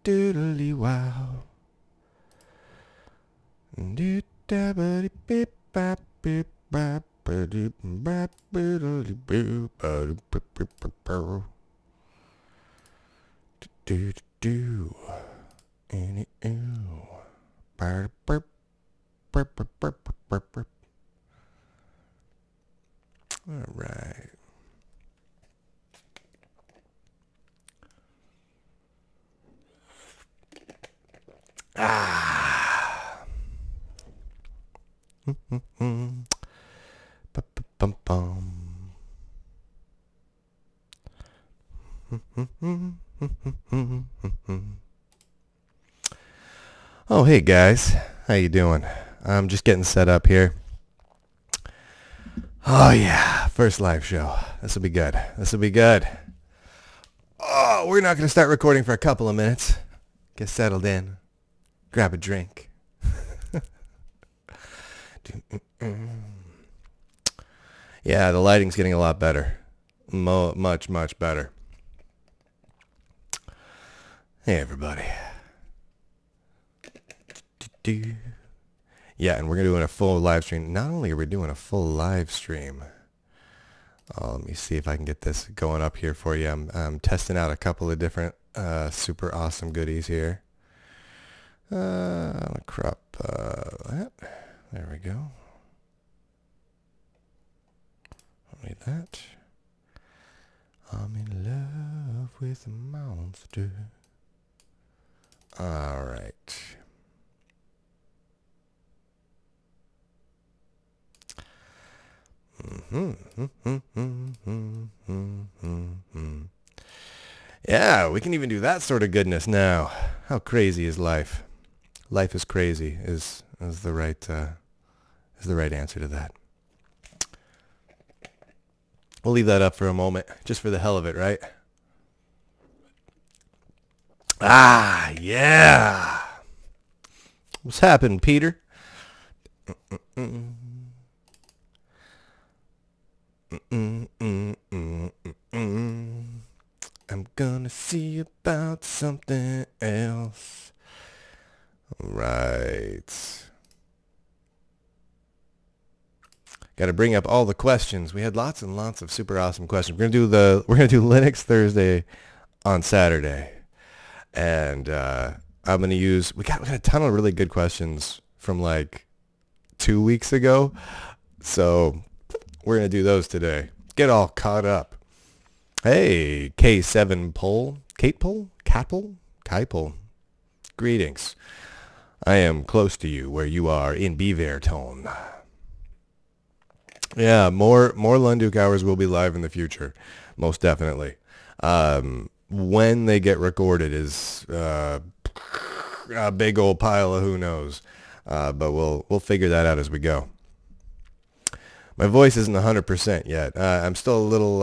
doodly wow. Do da ba dee beep bap beep bap ba doop bap boodly boo ba doop beep beep beep boo. Do do do. Any ooh. Burp burp burp burp burp burp burp. All right. Ah. Bum bum bum. Oh, hey guys. How you doing? I'm just getting set up here. Oh yeah, first live show. This will be good. This will be good. Oh, we're not going to start recording for a couple of minutes. Get settled in. Grab a drink. Yeah, the lighting's getting a lot better. Much, much better. Hey, everybody. Yeah, and we're going to do a full live stream. Not only are we doing a full live stream, let me see if I can get this going up here for you. I'm testing out a couple of different super awesome goodies here. I'll crop that. There we go. Don't need that. I'm in love with a monster. All right. Yeah, we can even do that sort of goodness now. How crazy is life? Life is crazy is the right answer to that. We'll leave that up for a moment, just for the hell of it, right? Ah, yeah. What's happened, Peter? I'm gonna see about something else. Right. Got to bring up all the questions. We had lots and lots of super awesome questions. We're gonna do Linux Thursday on Saturday, and I'm gonna use. We got a ton of really good questions from like 2 weeks ago, so we're gonna do those today. Get all caught up. Hey, K7 Pole, Kate Pole, Catpole, Kaipole. Greetings. I am close to you where you are in Beavertone. Yeah, more Lunduke hours will be live in the future, most definitely. When they get recorded is a big old pile of who knows, but we'll figure that out as we go. My voice isn't 100% yet. I'm still a little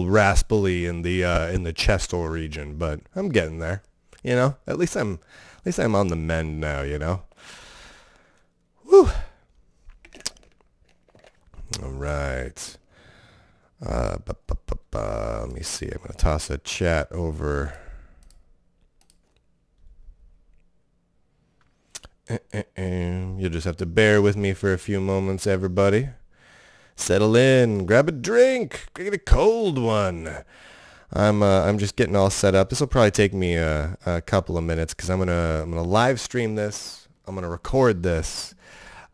raspily in the chestal region, but I'm getting there. You know, at least I'm on the mend now. You know. Whew. All right. Let me see. I'm gonna toss a chat over. You'll just have to bear with me for a few moments, everybody. Settle in, grab a drink, get a cold one. I'm just getting all set up. This will probably take me a couple of minutes because I'm gonna live stream this. I'm gonna record this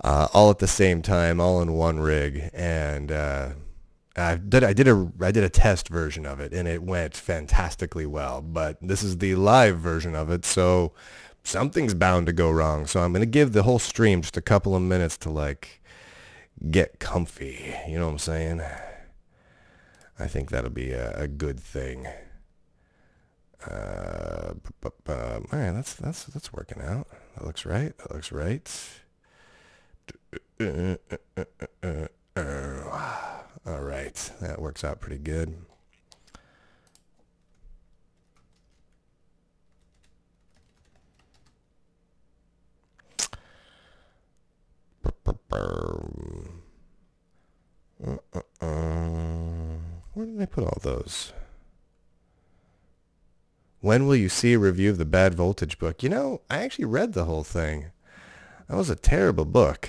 all at the same time, all in one rig, and I did a test version of it, and it went fantastically well. But this is the live version of it, so something's bound to go wrong. So I'm gonna give the whole stream just a couple of minutes to like get comfy. You know what I'm saying? I think that'll be a good thing. All right, that's working out. That looks right. That looks right. All right, that works out pretty good. Where did I put all those? When will you see a review of the Bad Voltage book? You know, I actually read the whole thing. That was a terrible book.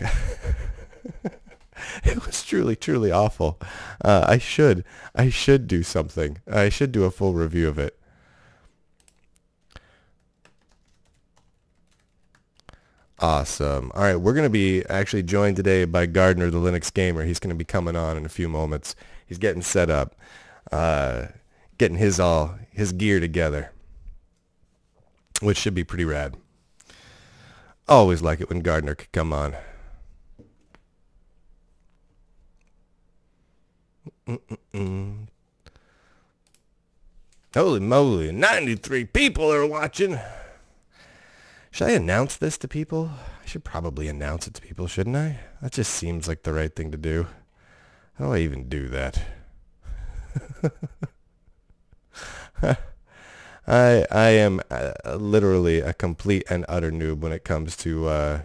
It was truly, truly awful. I should do something. I should do a full review of it. Awesome. All right, we're going to be actually joined today by Gardner, the Linux Gamer. He's going to be coming on in a few moments. He's getting set up, getting his gear together, which should be pretty rad. Always like it when Gardner could come on. Holy moly, 93 people are watching. Should I announce this to people? I should probably announce it to people, shouldn't I? That just seems like the right thing to do. How do I even do that? I am literally a complete and utter noob when it comes to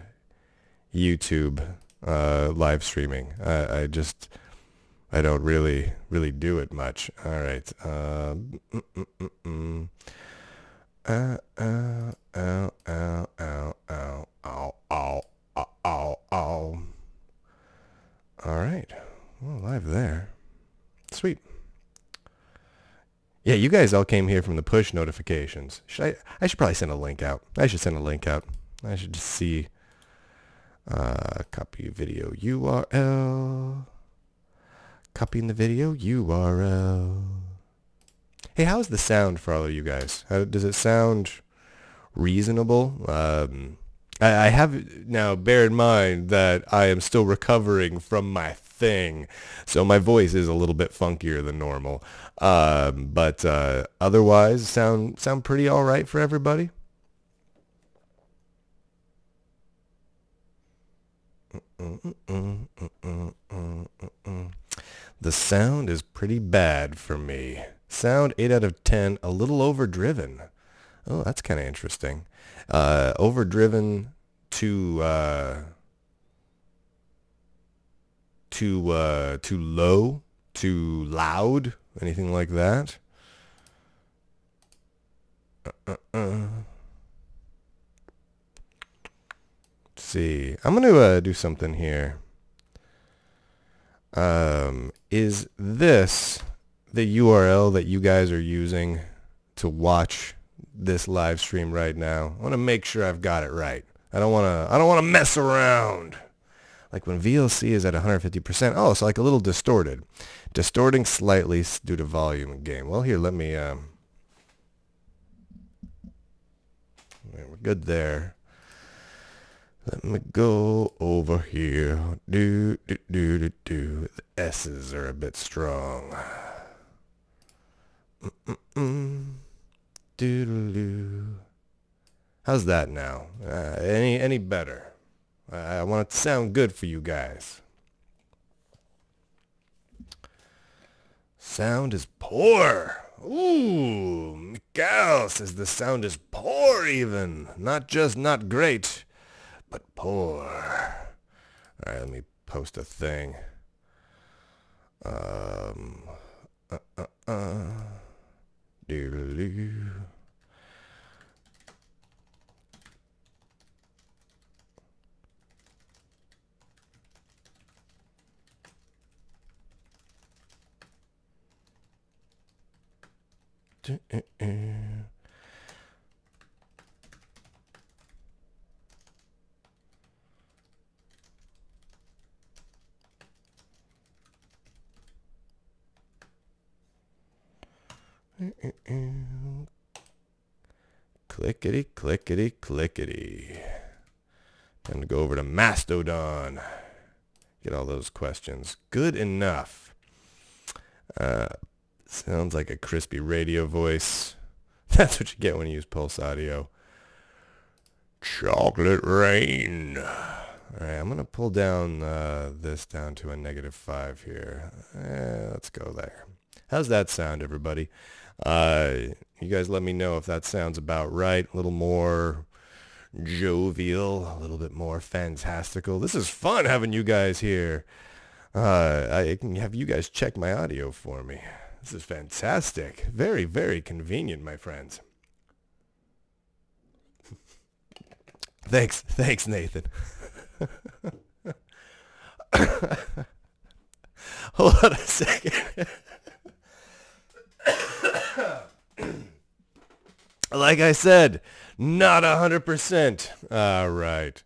YouTube live streaming. I don't really do it much. All right. Ow, ow, ow, ow, ow, ow, ow, ow, ow, ow. All right. Well, live there. Sweet. Yeah, you guys all came here from the push notifications. I should probably send a link out. I should send a link out. I should just see copy video URL. Copying the video URL. Hey, how's the sound for all of you guys? Does it sound reasonable? I have, now bear in mind that I am still recovering from my thing, so my voice is a little bit funkier than normal. But otherwise, sound pretty all right for everybody? The sound is pretty bad for me. Sound 8 out of 10, a little overdriven. Oh, that's kind of interesting. Overdriven too low, too loud, anything like that? Let's see. I'm going to do something here. Is this the URL that you guys are using to watch this live stream right now? I want to make sure I've got it right. I don't want to mess around. Like when VLC is at 150%. Oh, so like a little distorted. Distorting slightly due to volume and gain. Well, here, let me we're good there. Let me go over here. Do. The S's are a bit strong. Doodaloo. How's that now? Any better? I want it to sound good for you guys. Sound is poor. Ooh, Miguel says the sound is poor even. Not just not great, but poor. All right, let me post a thing. Doodaloo. Clickety, clickety, clickety. Time to go over to Mastodon. Get all those questions. Good enough. Sounds like a crispy radio voice. That's what you get when you use Pulse Audio. Chocolate rain. Alright, I'm going to pull down this down to a -5 here. Let's go there. How's that sound, everybody? You guys let me know if that sounds about right. A little more jovial, a little bit more fantastical. This is fun having you guys here. I can have you guys check my audio for me. This is fantastic. Very, very convenient, my friends. Thanks, Nathan. Hold on a second. Like I said, not 100%. All right.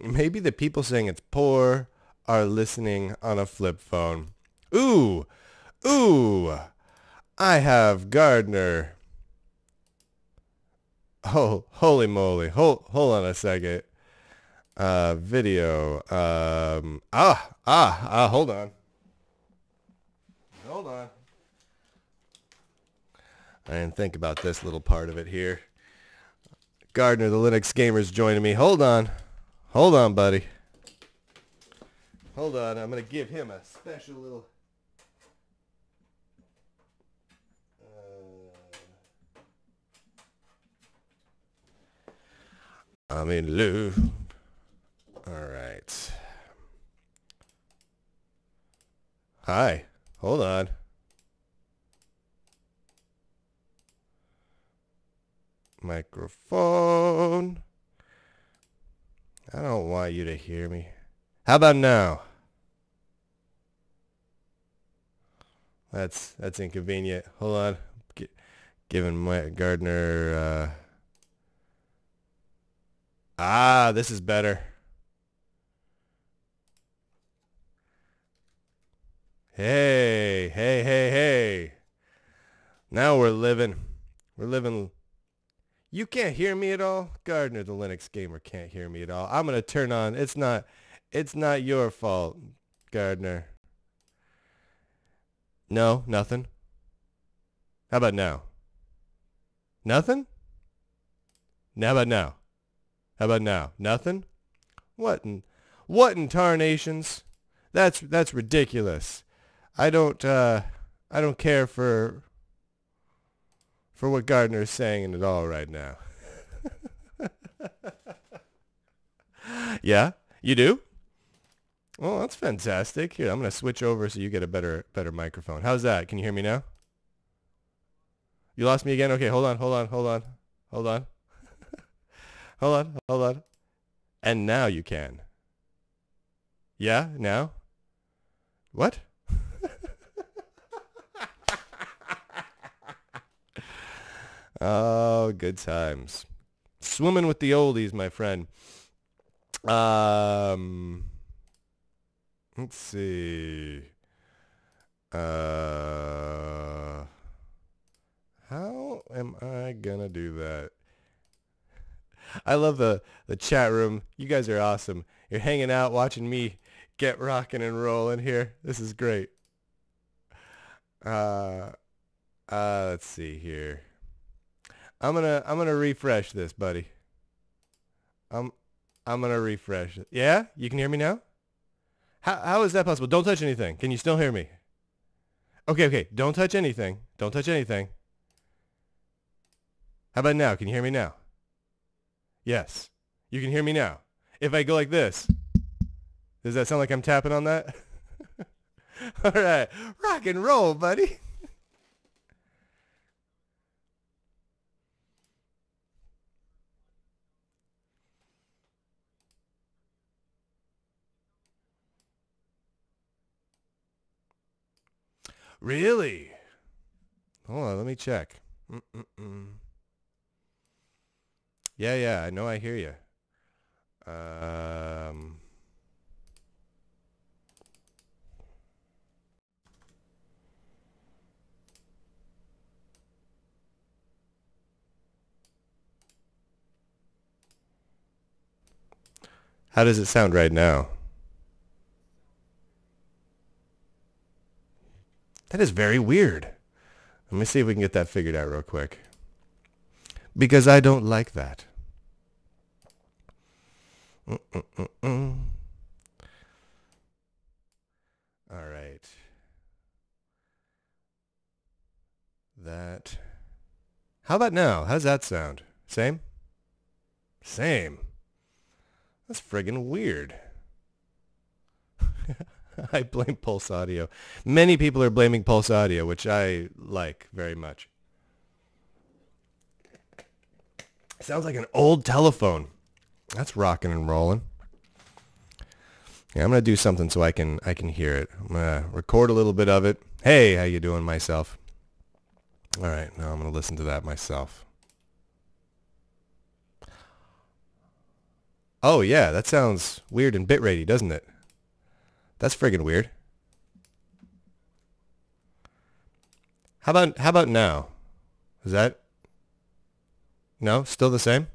Maybe the people saying it's poor are listening on a flip phone. Ooh, ooh. I have Gardner. Oh, holy moly. Hold on a second. Video. Hold on. Hold on. I didn't think about this little part of it here. Gardner, the Linux Gamer's joining me. Hold on. Hold on, buddy. Hold on. I'm going to give him a special little... I'm in loop. All right. Hi. Hold on. Microphone. I don't want you to hear me. How about now? That's inconvenient. Hold on. Giving my Gardner this is better. Hey. Now we're living. You can't hear me at all? Gardner, the Linux Gamer, can't hear me at all. I'm going to turn on. It's not your fault, Gardner. No, nothing. How about now? Nothing? How about now? How about now? Nothing? What in tarnations? That's ridiculous. I don't care for what Gardner is saying at all right now. Yeah, you do? Well, that's fantastic. Here, I'm going to switch over so you get a better microphone. How's that? Can you hear me now? You lost me again? Okay, hold on. Hold on. And now you can. Yeah, now? What? Oh, good times. Swimming with the oldies, my friend. Let's see. How am I gonna do that? I love the chat room. You guys are awesome. You're hanging out, watching me get rocking and rolling here. This is great. Let's see here. I'm gonna refresh this, buddy. I'm gonna refresh it. Yeah? You can hear me now? How is that possible? Don't touch anything. Can you still hear me? Okay. Don't touch anything. Don't touch anything. How about now? Can you hear me now? Yes. You can hear me now. If I go like this, does that sound like I'm tapping on that? All right. Rock and roll, buddy. Really? Hold on, let me check. Yeah, I know I hear you. How does it sound right now? That is very weird. Let me see if we can get that figured out real quick. Because I don't like that. All right. That. How about now? How's that sound? Same? Same. That's friggin' weird. I blame Pulse Audio. Many people are blaming Pulse Audio, which I like very much. Sounds like an old telephone. That's rocking and rolling. Yeah, I'm gonna do something so I can hear it. I'm gonna record a little bit of it. Hey, how you doing, myself? All right, now I'm gonna listen to that myself. Oh yeah, that sounds weird and bitrate-y, doesn't it? That's friggin' weird. How about now? Is that no? Still the same?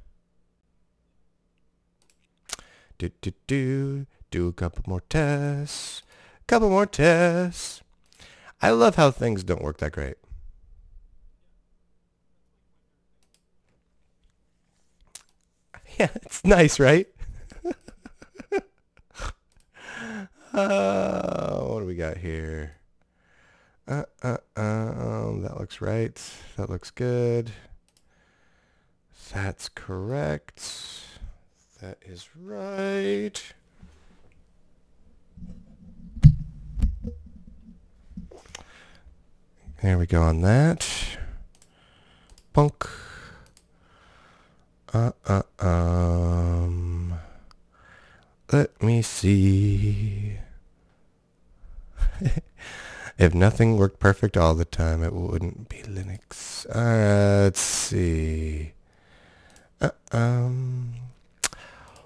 Do a couple more tests. Couple more tests. I love how things don't work that great. Yeah, it's nice, right? What do we got here? That looks right. That looks good. That's correct. That is right. There we go on that. Punk. Let me see. If nothing worked perfect all the time, it wouldn't be Linux. Let's see.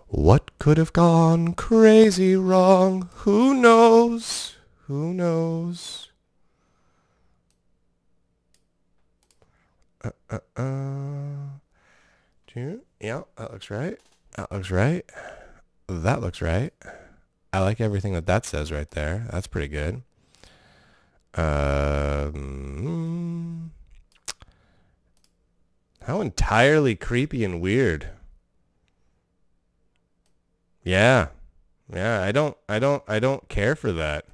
What could have gone crazy wrong? Who knows? Who knows? Yeah, that looks right. That looks right. That looks right. I like everything that says right there. That's pretty good. How entirely creepy and weird. Yeah. Yeah, I don't care for that.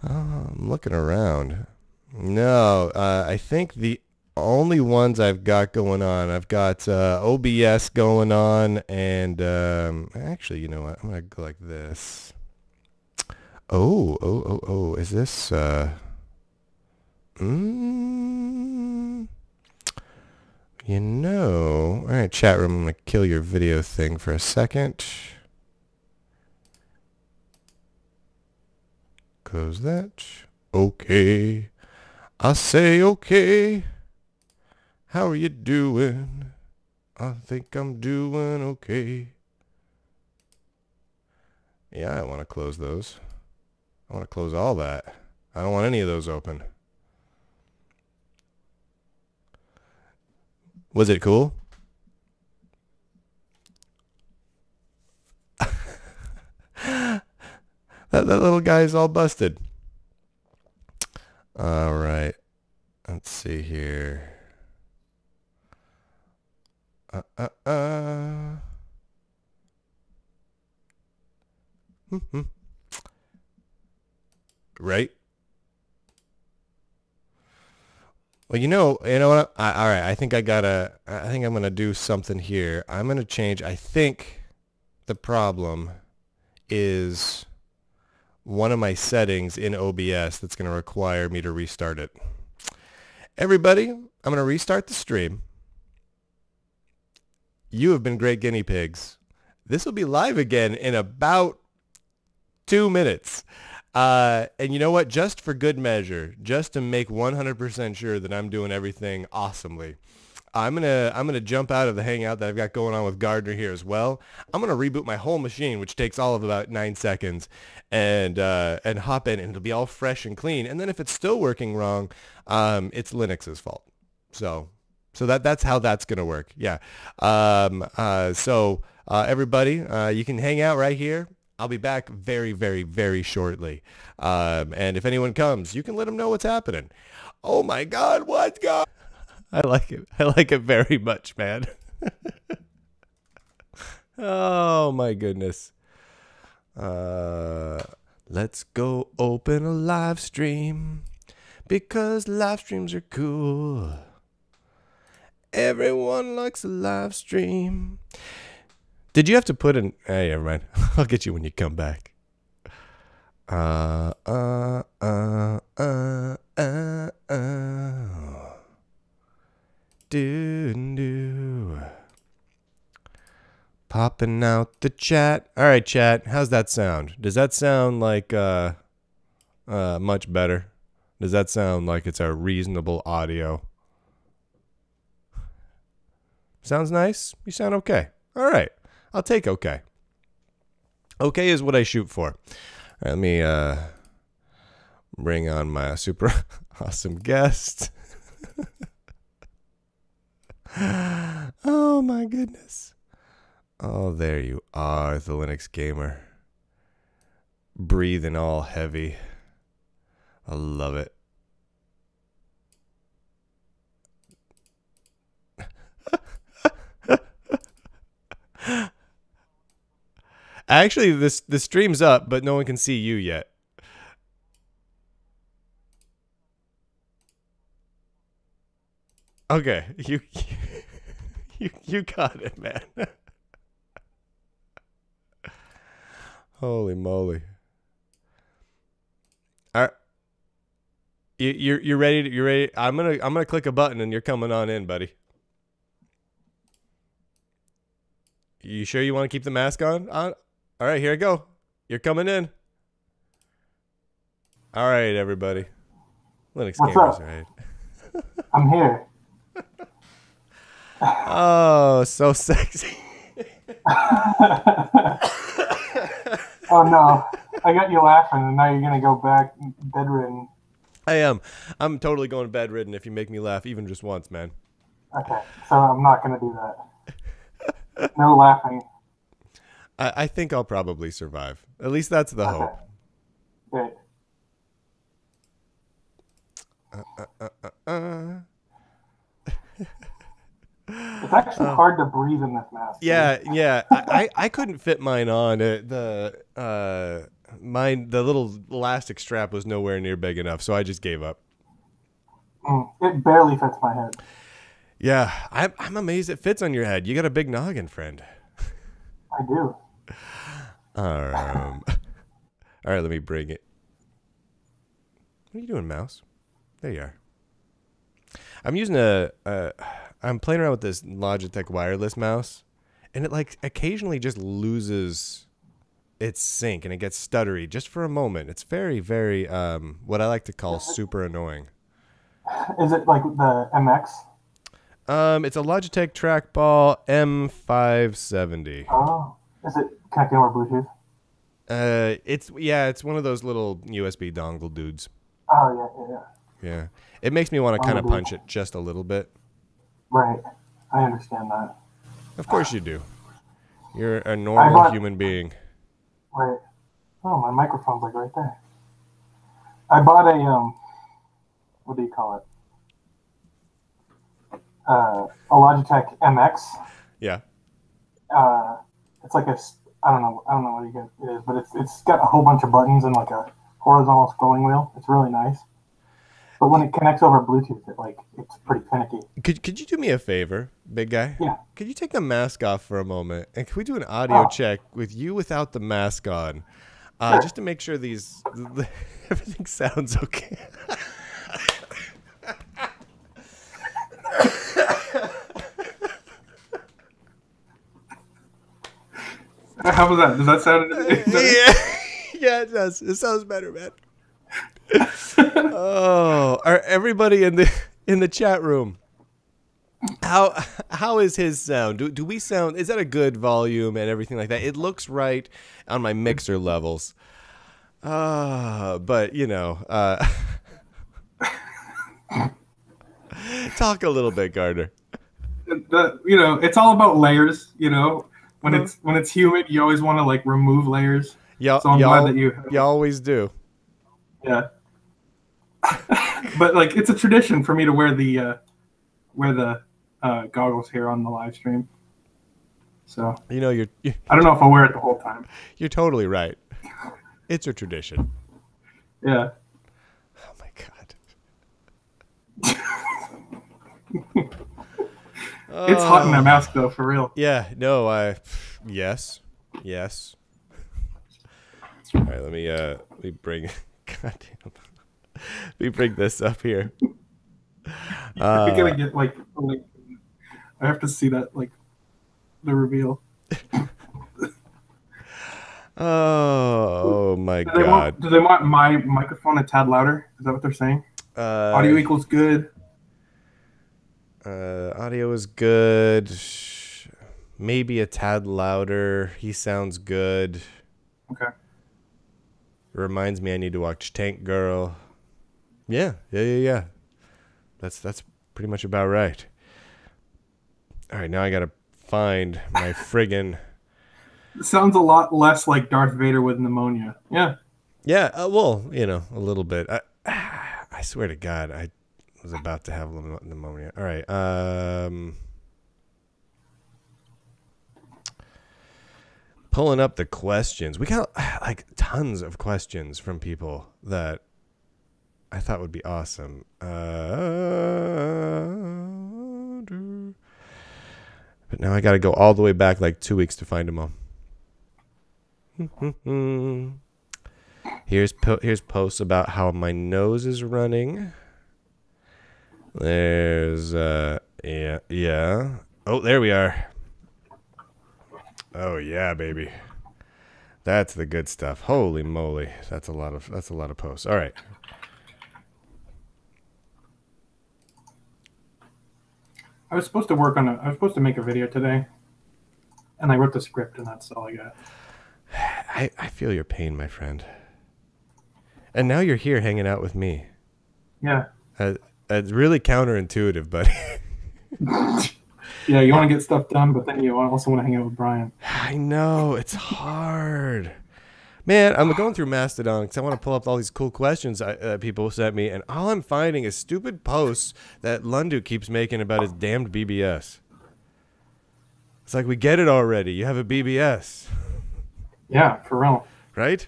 I'm looking around. No, I think the only ones I've got going on, I've got OBS going on, and actually, you know what? I'm gonna go like this. Oh, is this you know, all right, chat room, I'm gonna kill your video thing for a second. Close that. Okay. I say okay. How are you doing? I think I'm doing okay. Yeah, I want to close those. I want to close all that. I don't want any of those open. Was it cool? That little guy's all busted. All right. Let's see here. Right? Well, you know what? All right. I think I'm gonna do something here. I'm gonna change. I think the problem is one of my settings in OBS that's gonna require me to restart it. Everybody, I'm gonna restart the stream. You have been great guinea pigs. This will be live again in about 2 minutes. And you know what? Just for good measure, just to make 100% sure that I'm doing everything awesomely, I'm gonna jump out of the hangout that I've got going on with Gardner here as well. I'm gonna reboot my whole machine, which takes all of about 9 seconds, and hop in, and it'll be all fresh and clean. And then if it's still working wrong, it's Linux's fault. So that's how that's gonna work. Yeah. Everybody, you can hang out right here. I'll be back very, very, very shortly. And if anyone comes, you can let them know what's happening. Oh my God, what's going? I like it. I like it very much, man. Oh my goodness. Let's go open a live stream because live streams are cool. Everyone likes a live stream. Did you have to put in? Hey, never mind. I'll get you when you come back. oh. Do. Popping out the chat. All right, chat. How's that sound? Does that sound like much better? Does that sound like it's a reasonable audio? Sounds nice? You sound okay. All right. I'll take okay. Okay is what I shoot for. All right, let me bring on my super awesome guest. Oh, my goodness. Oh, there you are, the Linux Gamer. Breathing all heavy. I love it. Actually, the stream's up, but no one can see you yet. Okay, you got it, man. Holy moly! All right, you're ready. You're ready. I'm gonna click a button and you're coming on in, buddy. You sure you want to keep the mask on? All right, here I go. You're coming in. All right, everybody. Linux What's Gamers, up? right? I'm here. Oh, so sexy. Oh no, I got you laughing, and now you're gonna go back bedridden. I am. I'm totally going bedridden if you make me laugh even just once, man. Okay, so I'm not gonna do that. No laughing. I think I'll probably survive. At least that's the hope. Great. It's actually hard to breathe in this mask. Yeah. I couldn't fit mine on. The little elastic strap was nowhere near big enough, so I just gave up. It barely fits my head. Yeah, I'm amazed it fits on your head. You got a big noggin, friend. I do. All right, let me bring it. What are you doing, mouse? There you are. I'm using I'm playing around with this Logitech wireless mouse, and it like occasionally just loses its sync and it gets stuttery just for a moment. It's very, very what I like to call super annoying. Is it like the MX? It's a Logitech trackball M570. Oh, is it connecting over Bluetooth? It's one of those little USB dongle dudes. Oh yeah. Yeah, it makes me want to kind of punch it just a little bit. Right, I understand that. Of course you do. You're a normal human being. Right. Oh, my microphone's like right there. I bought a what do you call it? A Logitech MX. Yeah. It's like I don't know what it is, but it's got a whole bunch of buttons and like a horizontal scrolling wheel. It's really nice. But when it connects over Bluetooth, it's pretty finicky. Could you do me a favor, big guy? Yeah. Could you take the mask off for a moment, and can we do an audio check with you without the mask on, Sure. just to make sure everything sounds okay. How was that? Does that sound? Yeah, it does. It sounds better, man. Oh, everybody in the chat room. How is his sound? Do we sound? Is that a good volume and everything like that? It looks right on my mixer levels. But you know, talk a little bit, Gardner. It's all about layers. When it's humid, you always want to like remove layers. Yeah, so I'm glad that you always do. Yeah. But like it's a tradition for me to wear the goggles here on the live stream. So I don't know if I'll wear it the whole time. You're totally right. It's a tradition. Yeah. Oh my god. It's hot in that mask though, for real. Yeah. No. Yes. All right. Let me bring. Goddamn. Let me bring this up here. I gotta get like a link. I have to see that, like the reveal. Oh my God. Do they want my microphone a tad louder? Is that what they're saying? Audio equals good. Audio is good. Maybe a tad louder. He sounds good. Okay. Reminds me I need to watch Tank Girl. Yeah. That's pretty much about right. All right, now I gotta find my friggin'. It sounds a lot less like Darth Vader with pneumonia. Yeah. Yeah. Well, a little bit. I swear to God, I was about to have pneumonia. All right. Pulling up the questions. We got like tons of questions from people that I thought would be awesome. But now I got to go all the way back like 2 weeks to find them all. Here's posts about how my nose is running. There's yeah. Oh, there we are. Oh yeah, baby. That's the good stuff. Holy moly. That's a lot of posts. All right. I was supposed to make a video today, and I wrote the script, and that's all I got. I feel your pain, my friend. And now you're here hanging out with me. Yeah. It's really counterintuitive, buddy. Yeah, you want to get stuff done, but then you also want to hang out with Brian. I know. It's hard. Man, I'm going through Mastodon because I want to pull up all these cool questions people sent me, and all I'm finding is stupid posts that Lunduke keeps making about his damned BBS. It's like, we get it already. You have a BBS. Yeah, for real. Right?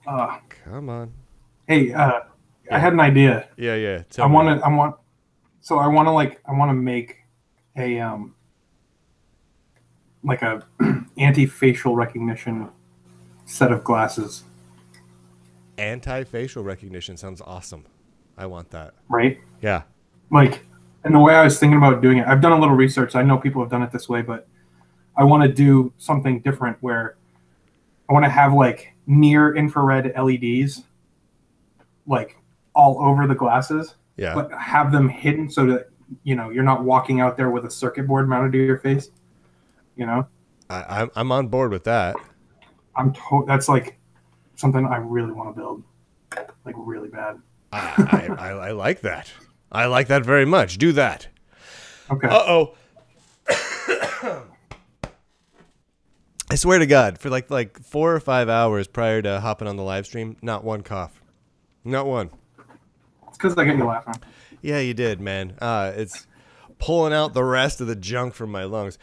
Come on. Hey, I had an idea. Yeah. I want to make a like a anti-facial recognition set of glasses. Anti-facial recognition sounds awesome. I want that. Right? Yeah. Like, and the way I was thinking about doing it, I've done a little research. I know people have done it this way, but I want to do something different where I want to have like near infrared LEDs like all over the glasses. Yeah. But have them hidden so that, you're not walking out there with a circuit board mounted to your face. I'm on board with that. That's like something I really want to build, like really bad. I like that. I like that very much. Do that. Okay. Uh-oh. I swear to God, for like 4 or 5 hours prior to hopping on the live stream, not one cough. Not one. It's because I get you laughing. Yeah, you did, man. It's pulling out the rest of the junk from my lungs.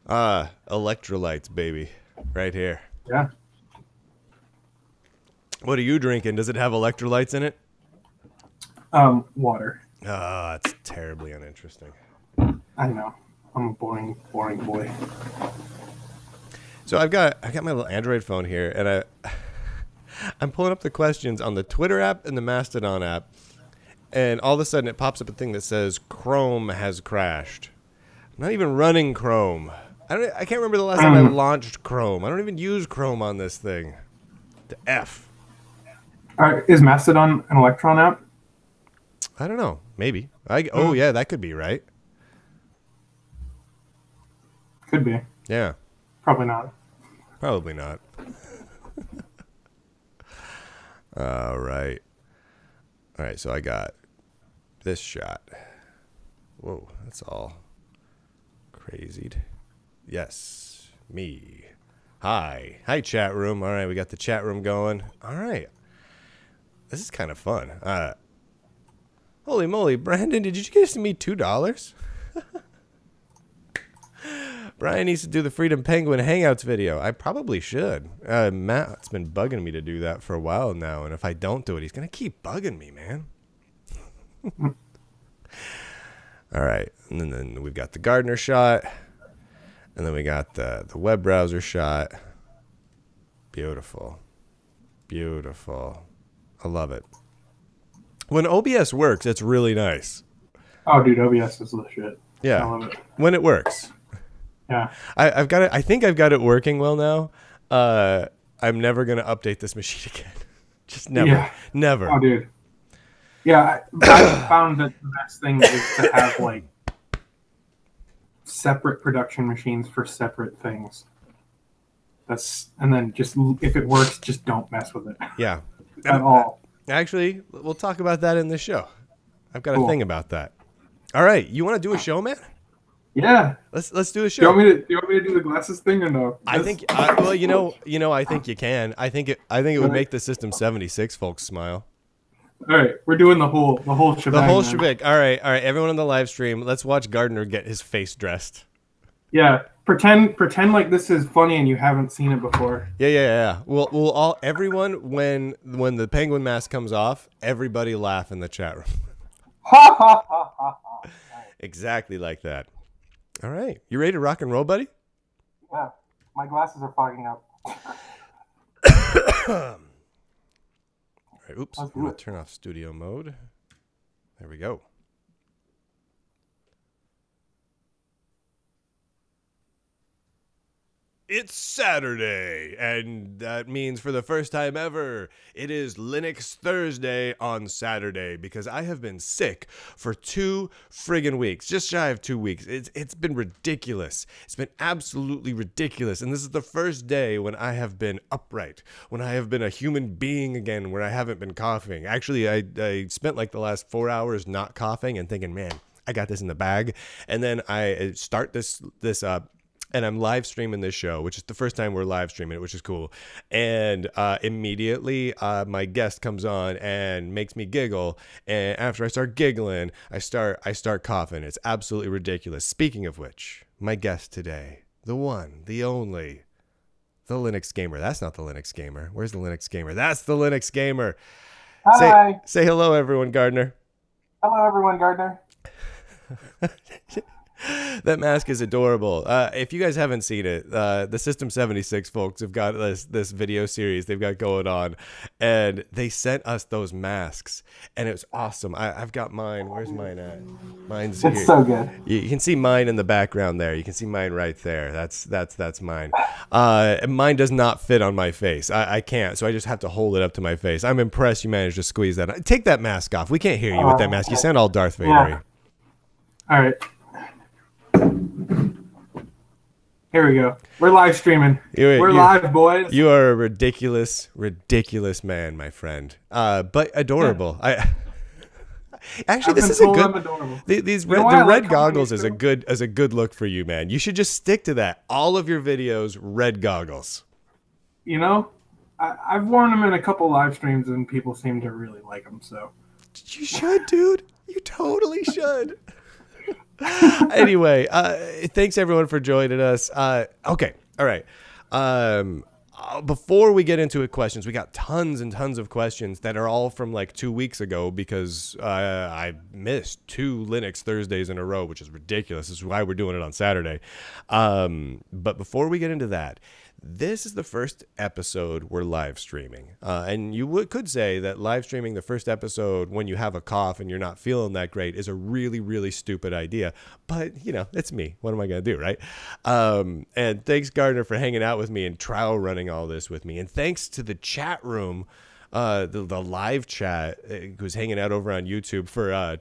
Electrolytes, baby. Right here. Yeah. What are you drinking? Does it have electrolytes in it? Water. Ah, it's terribly uninteresting. I know. I'm a boring boy. So I got my little Android phone here, and I'm pulling up the questions on the Twitter app and the Mastodon app, and all of a sudden it pops up a thing that says Chrome has crashed. I'm not even running Chrome. I can't remember the last time I launched Chrome. I don't even use Chrome on this thing. The F. Is Mastodon an Electron app? I don't know. Maybe. Oh yeah, that could be right. Could be. Yeah. Probably not. Probably not. All right. So I got this shot. Whoa, that's all crazied. Yes, me. Hi, chat room. All right, we got the chat room going. All right. This is kind of fun. Holy moly, Brandon, did you get me $2? Brian needs to do the Freedom Penguin Hangouts video. I probably should. Matt's been bugging me to do that for a while now, and if I don't do it, he's going to keep bugging me, man. All right, and then we've got the Gardner shot, and then we got the web browser shot. Beautiful. Beautiful. I love it. When OBS works, it's really nice. Oh, dude, OBS is the shit. Yeah. I love it. When it works. Yeah. I've got it. I think I've got it working well now. I'm never going to update this machine again. Just never. Yeah. Never. Oh, dude. Yeah, I found that the best thing is to have, like, separate production machines for separate things. And then just, if it works, just don't mess with it. Yeah. At all. Actually, we'll talk about that in this show. I've got a thing about that. All right. You want to do a show, man? Yeah. Let's do a show. Do you want me to do the glasses thing or no? I think well, you know, I think you can. I think it would make the System 76 folks smile. All right, we're doing the whole shebang. The whole shebang. All right. Everyone on the live stream, let's watch Gardner get his face dressed. Yeah, pretend like this is funny and you haven't seen it before. Yeah. Everyone when the penguin mask comes off, everybody laugh in the chat room. Ha ha ha ha ha. Exactly like that. All right, you ready to rock and roll, buddy? Yeah, my glasses are fogging up. All right, oops, I'm going to turn off studio mode. There we go. It's Saturday, and that means for the first time ever, it is Linux Thursday on Saturday, because I have been sick for 2 friggin' weeks, just shy of 2 weeks. It's been ridiculous. It's been absolutely ridiculous, and this is the first day when I have been upright, when I have been a human being again, where I haven't been coughing. Actually, I spent like the last 4 hours not coughing and thinking, man, I got this in the bag, and then I start this up. And I'm live streaming this show, which is the first time we're live streaming it, which is cool. And immediately my guest comes on and makes me giggle. And after I start giggling, I start coughing. It's absolutely ridiculous. Speaking of which, my guest today, the one, the only, the Linux Gamer. That's not the Linux Gamer. Where's the Linux Gamer? That's the Linux Gamer. Hi. Say hello, everyone, Gardner. Hello, everyone, Gardner. That mask is adorable. If you guys haven't seen it, the System 76 folks have got this video series they've got going on, and they sent us those masks, and it was awesome. I've got mine. Where's mine at? Mine's here. It's so good. You can see mine in the background there. You can see mine right there. That's mine. Mine does not fit on my face. I can't, so I just have to hold it up to my face. I'm impressed you managed to squeeze that. Take that mask off. We can't hear you with that mask. You sound all Darth Vader-y. Yeah. All right. Here we go. We're live streaming. We're live, boys. You are a ridiculous man, my friend. But adorable. Yeah. Actually, this is a good. The red goggles is a good look for you, man. You should just stick to that. All of your videos, red goggles. You know, I've worn them in a couple live streams, and people seem to really like them. So you should, dude. You totally should. Anyway, thanks everyone for joining us. Okay, all right. Before we get into questions, we got tons and tons of questions that are all from like 2 weeks ago, because I missed 2 Linux Thursdays in a row, which is ridiculous. This is why we're doing it on Saturday. But before we get into that, this is the first episode we're live streaming. And you could say that live streaming the first episode when you have a cough and you're not feeling that great is a really, really stupid idea. But, you know, it's me. What am I going to do, right? And thanks, Gardner, for hanging out with me and trial running all this with me. And thanks to the chat room, the live chat, who's hanging out over on YouTube for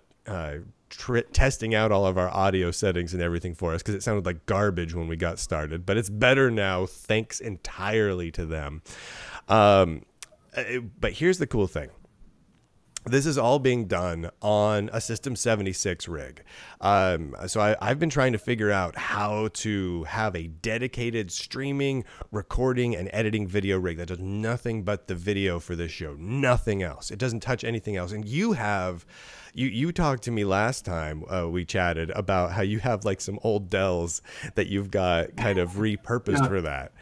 testing out all of our audio settings and everything for us, because it sounded like garbage when we got started, but it's better now thanks entirely to them. But here's the cool thing. This is all being done on a System 76 rig. So I've been trying to figure out how to have a dedicated streaming, recording, and editing video rig that does nothing but the video for this show. Nothing else. It doesn't touch anything else. And you talked to me last time we chatted about how you have like some old Dells that you've got kind of repurposed for that.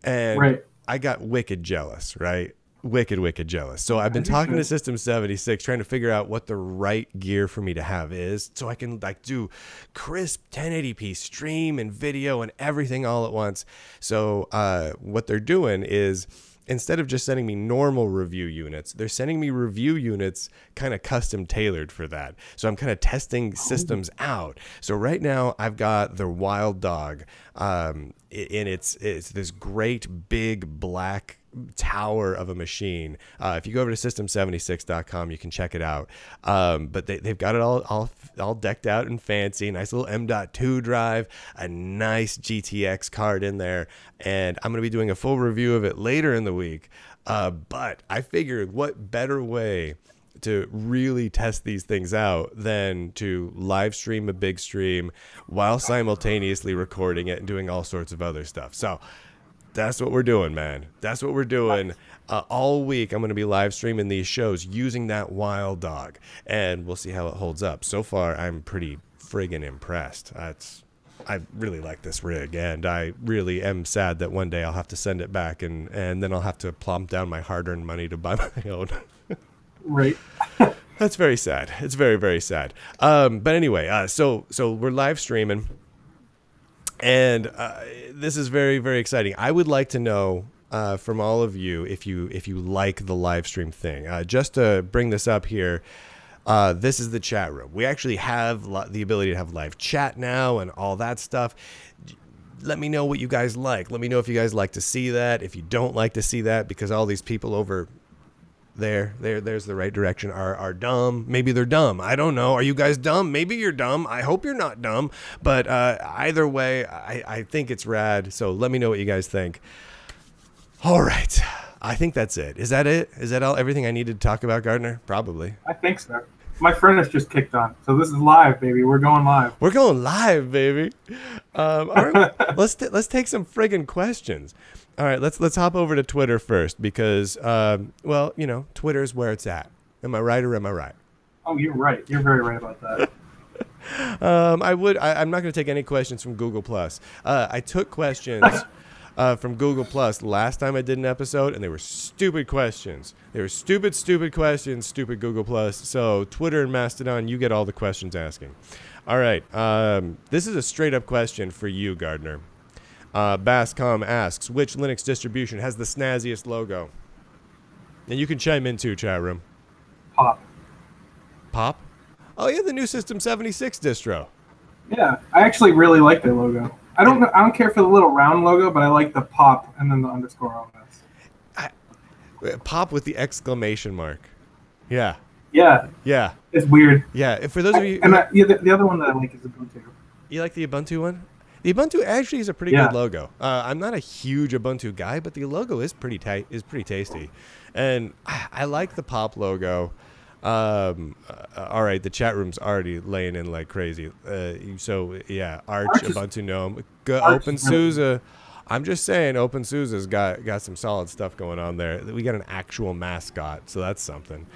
And I got wicked jealous, right? Wicked jealous. So I've been talking to System 76, trying to figure out what the right gear for me to have is, so I can like do crisp 1080p stream and video and everything all at once. So what they're doing is instead of just sending me normal review units, they're sending me review units kind of custom tailored for that. So I'm kind of testing systems out. So right now I've got the Wild Dog, and it's this great big black tower of a machine. If you go over to system76.com, you can check it out. But they've got it all decked out and fancy. Nice little M.2 drive, a nice GTX card in there, and I'm going to be doing a full review of it later in the week. But I figured, what better way to really test these things out than to live stream a big stream while simultaneously recording it and doing all sorts of other stuff. So that's what we're doing, man. That's what we're doing. All week I'm going to be live streaming these shows using that Wild Dog, and we'll see how it holds up. So far, I'm pretty friggin' impressed. I really like this rig, and I really am sad that one day I'll have to send it back, and then I'll have to plump down my hard-earned money to buy my own. Right. That's very sad. It's very, very sad. But anyway, so we're live streaming. And this is very, very exciting. I would like to know from all of you if you like the live stream thing. Just to bring this up here, this is the chat room. We actually have the ability to have live chat now and all that stuff. Let me know what you guys like. Let me know if you guys like to see that. If you don't like to see that, because all these people over there's the right direction, are dumb. Maybe they're dumb. I don't know. Are you guys dumb? Maybe you're dumb. I hope you're not dumb. But either way, I think it's rad. So let me know what you guys think. All right. I think that's it. Is that it? Is that everything I needed to talk about, Gardner? Probably. I think so. My furnace just kicked on. So this is live, baby. We're going live. We're going live, baby. All right. Let's take some friggin' questions. All right, let's hop over to Twitter first because, well, you know, Twitter's where it's at. Am I right or am I right? Oh, you're right. You're very right about that. I'm not going to take any questions from Google+. I took questions from Google+ last time I did an episode, and they were stupid questions. They were stupid questions, stupid Google+. So Twitter and Mastodon, you get all the questions asking. All right, this is a straight-up question for you, Gardner. Bascom asks, which Linux distribution has the snazziest logo? And you can chime in too, chat room. Pop. Pop? Oh yeah, the new System 76 distro. Yeah, I actually really like their logo. I don't care for the little round logo, but I like the pop and then the underscore on this. Pop with the exclamation mark. Yeah. Yeah. Yeah. It's weird. Yeah. For those of you, the other one that I like is Ubuntu. You like the Ubuntu one? The Ubuntu actually is a pretty good logo. I'm not a huge Ubuntu guy, but the logo is pretty pretty tasty, and I like the pop logo. All right, the chat room's already laying in like crazy. So yeah, Arch Ubuntu GNOME, OpenSUSE. I'm just saying, OpenSUSE's got some solid stuff going on there. We got an actual mascot, so that's something.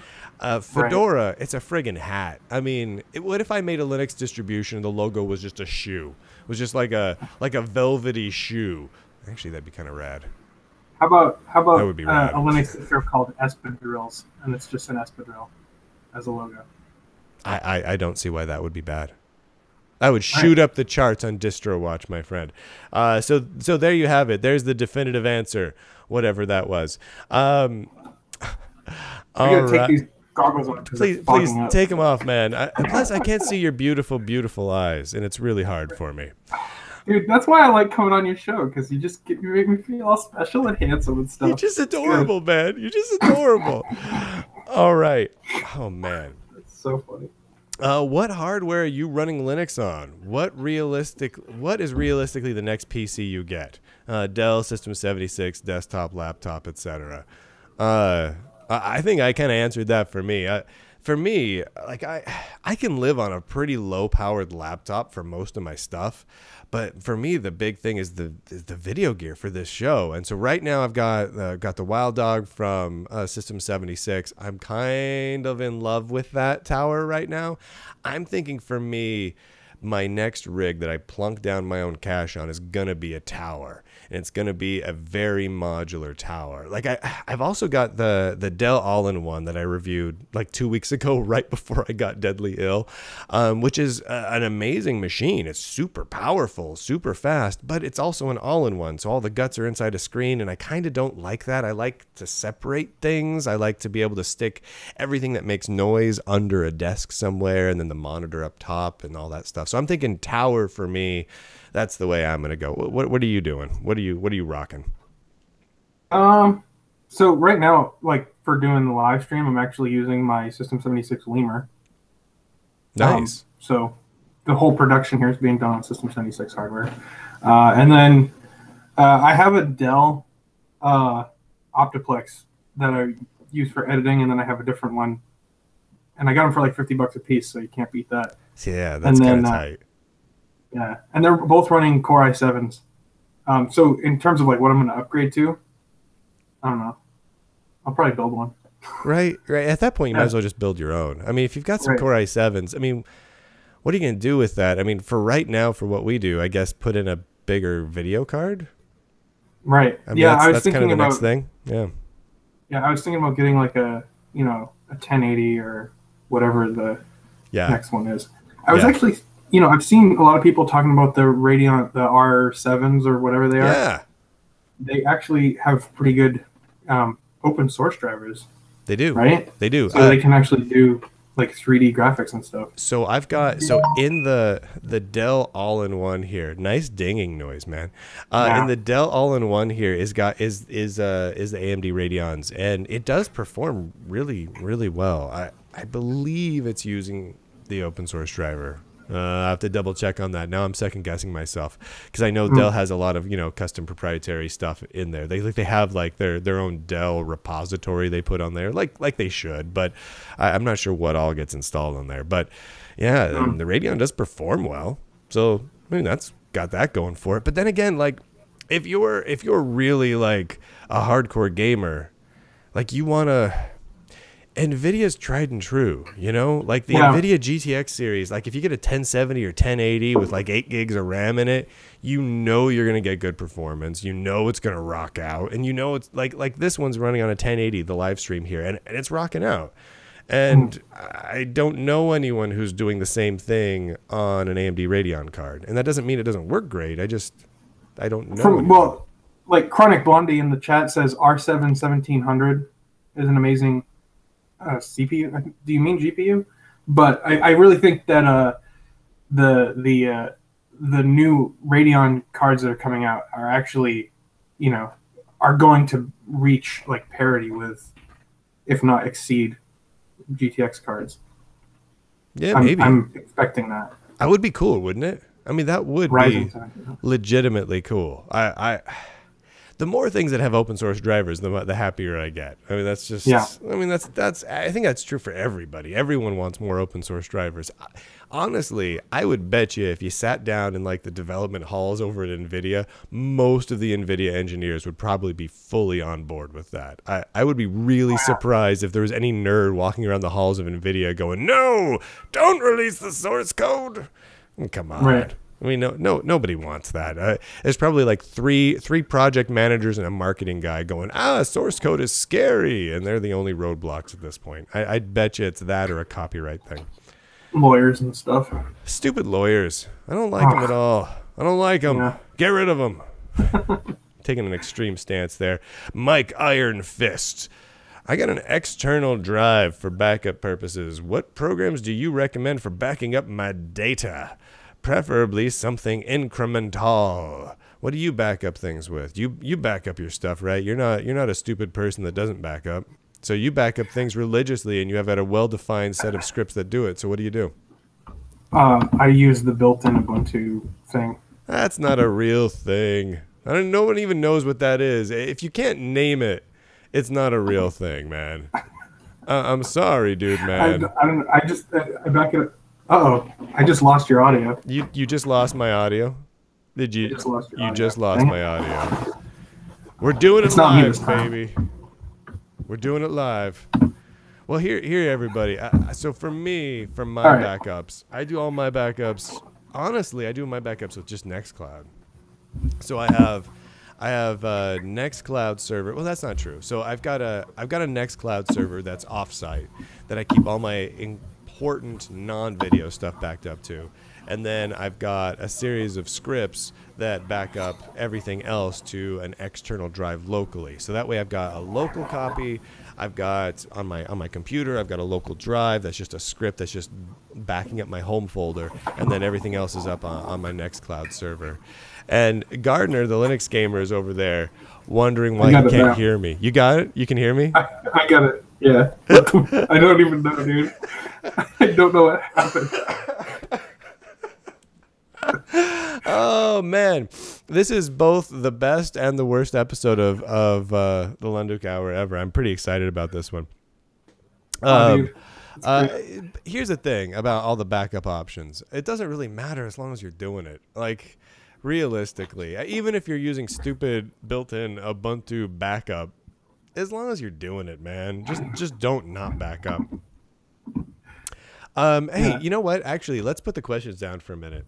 Fedora, it's a friggin' hat. I mean, what if I made a Linux distribution and the logo was just a shoe? It was just like a velvety shoe. Actually, that'd be kind of rad. How about that would be rad. A Linux distro called Espadrilles, and it's just an Espadrille as a logo? I don't see why that would be bad. That would shoot up the charts on DistroWatch, my friend. So there you have it. There's the definitive answer, whatever that was. I'm gonna take these goggles off. Please take them off, man. Plus, I can't see your beautiful, beautiful eyes, and it's really hard for me. Dude, that's why I like coming on your show, because you make me feel all special and handsome and stuff. You're just adorable, man. You're just adorable. All right. Oh, man. That's so funny. What hardware are you running Linux on? What is realistically the next PC you get? Dell, System 76, desktop, laptop, etc. I think I kind of answered that for me. For me, like I can live on a pretty low-powered laptop for most of my stuff, but for me the big thing is the video gear for this show. And so right now I've got the Wild Dog from System 76. I'm kind of in love with that tower right now. I'm thinking for me, my next rig that I plunk down my own cash on is gonna be a tower. and it's going to be a very modular tower. Like I've also got the Dell All-in-One that I reviewed like 2 weeks ago, right before I got deadly ill, which is an amazing machine. It's super powerful, super fast, but it's also an all-in-one. So all the guts are inside a screen, and I kind of don't like that. I like to separate things. I like to be able to stick everything that makes noise under a desk somewhere, and then the monitor up top and all that stuff. So I'm thinking tower for me. That's the way I'm gonna go. What are you doing? What are you rocking? So right now, like for doing the live stream, I'm actually using my System 76 Lemur. Nice. So the whole production here is being done on System 76 hardware. And then I have a Dell Optiplex that I use for editing, and then I have a different one. And I got them for like $50 a piece, so you can't beat that. Yeah, that's kind of tight. Yeah, and they're both running Core i7s. So in terms of like what I'm going to upgrade to, I don't know. I'll probably build one. Right. At that point, you might as well just build your own. I mean, if you've got some Core i7s, I mean, what are you going to do with that? I mean, for right now, for what we do, I guess put in a bigger video card. Right. I mean, that's kind of the next thing. Yeah. Yeah, I was thinking about getting like a 1080 or whatever the next one is. I was actually, I've seen a lot of people talking about the Radeon, the R7s or whatever they are. Yeah. They actually have pretty good open source drivers. They do. Right? They do. So they can actually do like 3D graphics and stuff. So I've got, in the Dell All-in-One here, nice dinging noise, man. In the Dell All-in-One here is the AMD Radeons, and it does perform really, really well. I believe it's using the open source driver. I have to double check on that. Now I'm second guessing myself, because I know Dell has a lot of custom proprietary stuff in there. They have like their own Dell repository they put on there, like they should. But I'm not sure what all gets installed on there. But yeah, the Radeon does perform well. So I mean that's got that going for it. But then again, like if you're really like a hardcore gamer, like you wanna. NVIDIA's tried and true, like the NVIDIA GTX series. Like if you get a 1070 or 1080 with like 8 gigs of RAM in it, you're going to get good performance. It's going to rock out. And it's like this one's running on a 1080, the live stream here, and it's rocking out. And I don't know anyone who's doing the same thing on an AMD Radeon card. And that doesn't mean it doesn't work great. I don't know. Well, like Chronic Blondie in the chat says R7 1700 is an amazing CPU. Do you mean GPU? But I really think that the new Radeon cards that are coming out are actually, are going to reach like parity with, if not exceed, GTX cards. Yeah, maybe. I'm expecting that. That would be cool, wouldn't it? I mean, that would be legitimately cool. The more things that have open source drivers, the happier I get. I mean, that's just. Yeah. I mean, that's. I think that's true for everybody. Everyone wants more open source drivers. Honestly, I would bet you if you sat down in like the development halls over at NVIDIA, most of the NVIDIA engineers would probably be fully on board with that. I would be really surprised if there was any nerd walking around the halls of NVIDIA going, "No, don't release the source code." Come on. Right. I mean, nobody wants that. There's probably like three project managers and a marketing guy going, source code is scary, and they're the only roadblocks at this point. I'd bet you it's that or a copyright thing. Lawyers and stuff. Stupid lawyers. I don't like them at all. I don't like them. Yeah. Get rid of them. Taking an extreme stance there. Mike Iron Fist. I got an external drive for backup purposes. What programs do you recommend for backing up my data? Preferably something incremental. What do you back up things with? You back up your stuff, right? You're not a stupid person that doesn't back up. So you back up things religiously, and you have had a well-defined set of scripts that do it. So what do you do? I use the built-in Ubuntu thing. That's not a real thing. No one even knows what that is. If you can't name it, it's not a real thing, man. I'm sorry, dude, man. I back it up. Uh-oh, I just lost your audio. You just lost my audio? Did you? You just lost my audio. We're doing it live, baby. We're doing it live. Well, here, everybody. So for me, for my backups, I do all my backups. Honestly, I do my backups with just Nextcloud. So I have I have a Nextcloud server. Well, that's not true. So I've got a Nextcloud server that's offsite that I keep all my important non-video stuff backed up to. And then I've got a series of scripts that back up everything else to an external drive locally. So that way I've got a local copy. I've got on my computer, I've got a local drive that's just a script that's just backing up my home folder, and then everything else is up on my Nextcloud server. And Gardner, the Linux gamer, is over there wondering why he can't hear me. You got it? You can hear me? I got it. Yeah. I don't even know, dude. I don't know what happened. Oh man, this is both the best and the worst episode of the Lunduke Hour ever. I'm pretty excited about this one. Here's the thing about all the backup options. It doesn't really matter as long as you're doing it. Like, realistically, even if you're using stupid built-in Ubuntu backup, as long as you're doing it, man, just don't not back up. Hey, you know what? Actually, let's put the questions down for a minute.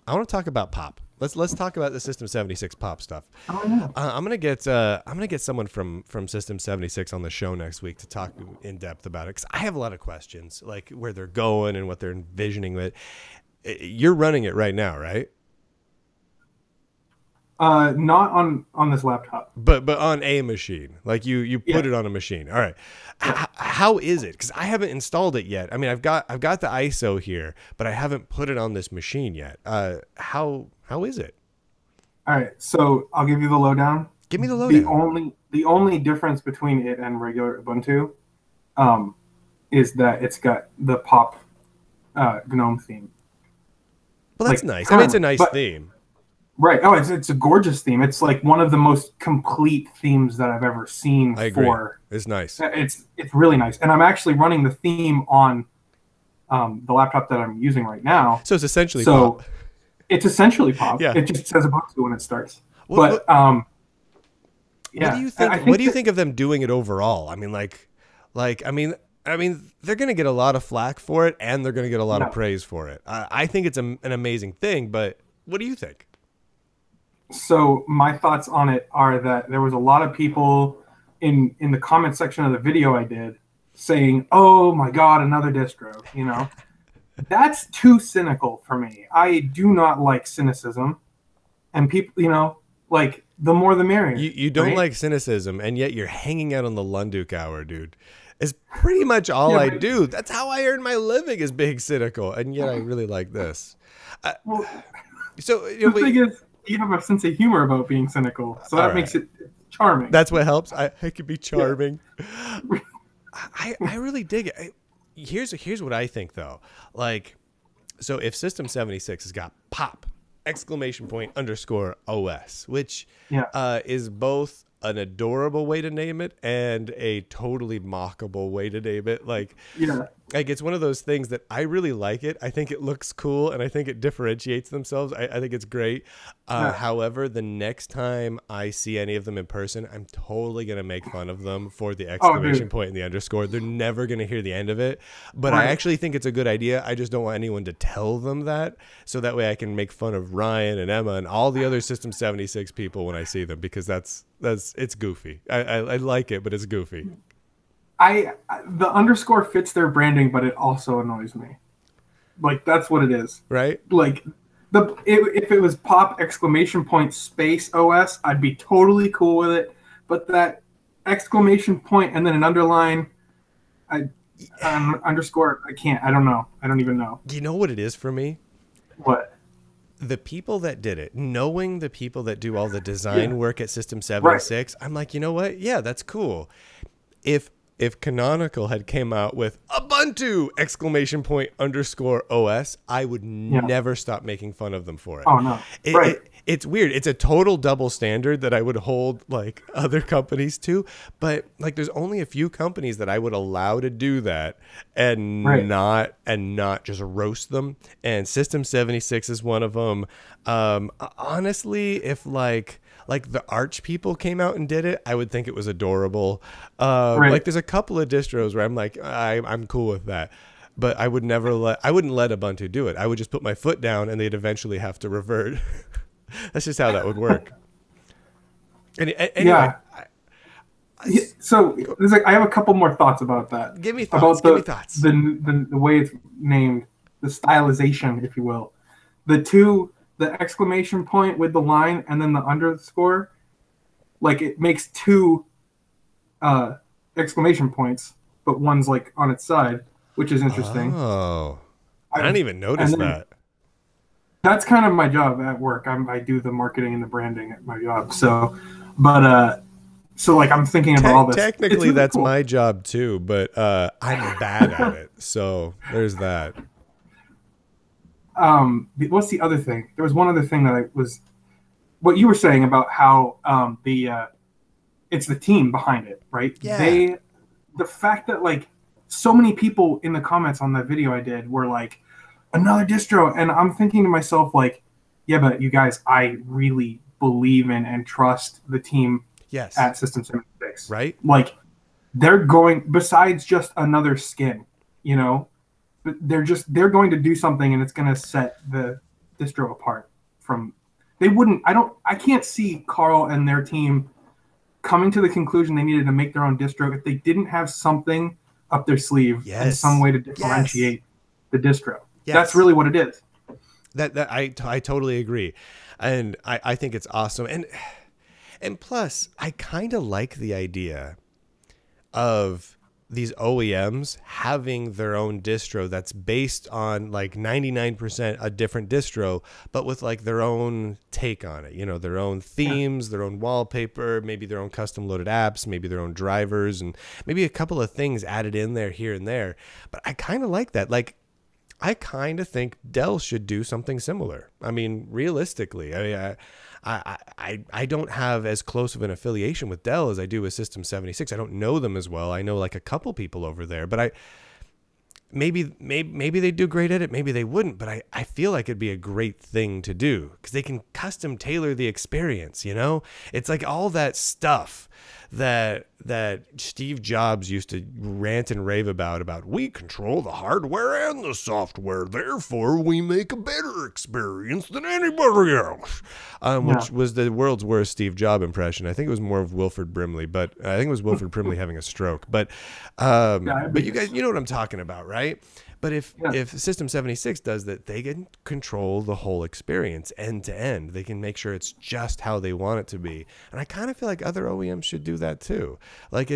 I want to talk about pop. Let's talk about the System 76 pop stuff. Oh, yeah. I'm gonna get someone from System 76 on the show next week to talk in depth about it, because I have a lot of questions, like where they're going and what they're envisioning with. You're running it right now, right? Not on this laptop, but on a machine. Like you put it on a machine. All right. How is it? Because I haven't installed it yet. I mean, I've got the ISO here, but I haven't put it on this machine yet. How is it? All right. So I'll give you the lowdown. Give me the lowdown. The only difference between it and regular Ubuntu, is that it's got the pop GNOME theme. Well, that's nice. I mean, it's a nice theme. Right. Oh, it's a gorgeous theme. It's like one of the most complete themes that I've ever seen. I agree. It's nice. It's really nice. And I'm actually running the theme on the laptop that I'm using right now. So it's essentially pop. It's essentially pop. Yeah. It just says Ubuntu when it starts. Yeah. What do you think? What do you think of them doing it overall? I mean, I mean, they're going to get a lot of flack for it, and they're going to get a lot of praise for it. I think it's an amazing thing, but what do you think? So my thoughts on it are that there was a lot of people in the comment section of the video I did saying, "Oh my God, another distro," you know. That's too cynical for me. I do not like cynicism, and people, you know, like the more the merrier. You don't like cynicism, and yet you're hanging out on the Lunduke Hour, dude. It's pretty much all I do. That's how I earn my living, is being cynical, and yet I really like this. So the thing is, you have a sense of humor about being cynical, so that makes it charming. That's what helps. I could be charming. Yeah. I really dig it. Here's what I think, though. Like, so if System 76 has got pop !_OS, which is both an adorable way to name it and a totally mockable way to name it. Like it's one of those things that I really like it. I think it looks cool, and I think it differentiates themselves. I think it's great. However, the next time I see any of them in person, I'm totally going to make fun of them for the exclamation point and the underscore. They're never going to hear the end of it, but I actually think it's a good idea. I just don't want anyone to tell them that, so that way I can make fun of Ryan and Emma and all the other System 76 people when I see them, because it's goofy. I like it, but it's goofy. The underscore fits their branding, but it also annoys me. Like, that's what it is, right? Like, if it was pop !_OS, I'd be totally cool with it. But that exclamation point and then an underline, underscore, I can't. I don't know. I don't even know. Do you know what it is for me? What? The people that did it, knowing the people that do all the design work at System 76, I'm like, you know what? Yeah, that's cool. If Canonical had came out with Ubuntu !_OS, I would never stop making fun of them for it. Oh, no. It's weird. It's a total double standard that I would hold like other companies to, but like there's only a few companies that I would allow to do that and not just roast them. And System 76 is one of them. Honestly, if like the Arch people came out and did it, I would think it was adorable. Like there's a couple of distros where I'm like, I'm cool with that. But I wouldn't let Ubuntu do it. I would just put my foot down and they'd eventually have to revert. That's just how that would work. Anyway, Yeah. So go, there's like I have a couple more thoughts about that. give me thoughts. About Give me thoughts. the way it's named, the stylization, if you will. The exclamation point with the line and then the underscore, like it makes two uh, exclamation points, but one's like on its side, which is interesting. Oh, I I, didn't even and notice then that. that's kind of my job at work. I do the marketing and the branding at my job. But so like I'm thinking about all this. It's Technically, really that's cool. my job too, but I'm bad at it. So there's that. What's the other thing? There was one other thing that I was what you were saying about how the it's the team behind it, right? Yeah. The fact that like so many people in the comments on that video I did were like another distro, and I'm thinking to myself like, yeah, but you guys, I really believe in and trust the team Yes. at System 76. Right. Like they're going besides just another skin, you know, but they're going to do something and it's going to set the distro apart from they wouldn't I can't see Carl and their team coming to the conclusion they needed to make their own distro if they didn't have something up their sleeve and some Yes. way to Yes. differentiate the distro. That's Yes. really what it is. That I totally agree, and I think it's awesome, and plus I kind of like the idea of these OEMs having their own distro that's based on like 99% a different distro, but with like their own take on it, you know, their own Yeah. themes, their own wallpaper, maybe their own custom loaded apps, maybe their own drivers, and maybe a couple of things added in there here and there. But I kind of like that. Like, I kind of think Dell should do something similar. I mean, realistically, I don't have as close of an affiliation with Dell as I do with System 76. I don't know them as well. I know like a couple people over there, but maybe they do great at it. Maybe they wouldn't, but I feel like it'd be a great thing to do because they can custom tailor the experience. You know, it's like all that stuff that Steve Jobs used to rant and rave about we control the hardware and the software, therefore we make a better experience than anybody else, which was the world's worst Steve Jobs impression. I think it was more of Wilford Brimley, but I think it was Wilford Brimley having a stroke. But you guys, you know what I'm talking about, right? But if System 76 does that, they can control the whole experience end to end. They can make sure it's just how they want it to be. And I kind of feel like other OEMs should do that too. Like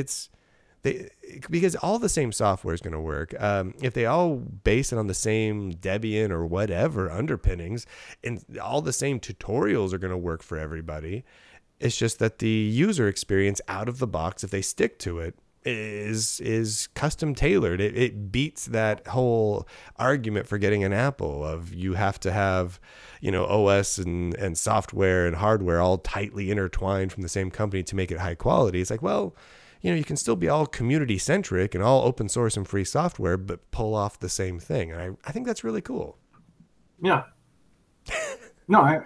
because all the same software is going to work. If they all base it on the same Debian or whatever underpinnings, and all the same tutorials are going to work for everybody. It's just that the user experience out of the box, if they stick to it, is custom tailored. It beats that whole argument for getting an Apple of you have to have, you know, OS and software and hardware all tightly intertwined from the same company to make it high quality. It's like, well, you know, you can still be all community centric and all open source and free software, but pull off the same thing. And I think that's really cool. Yeah. No,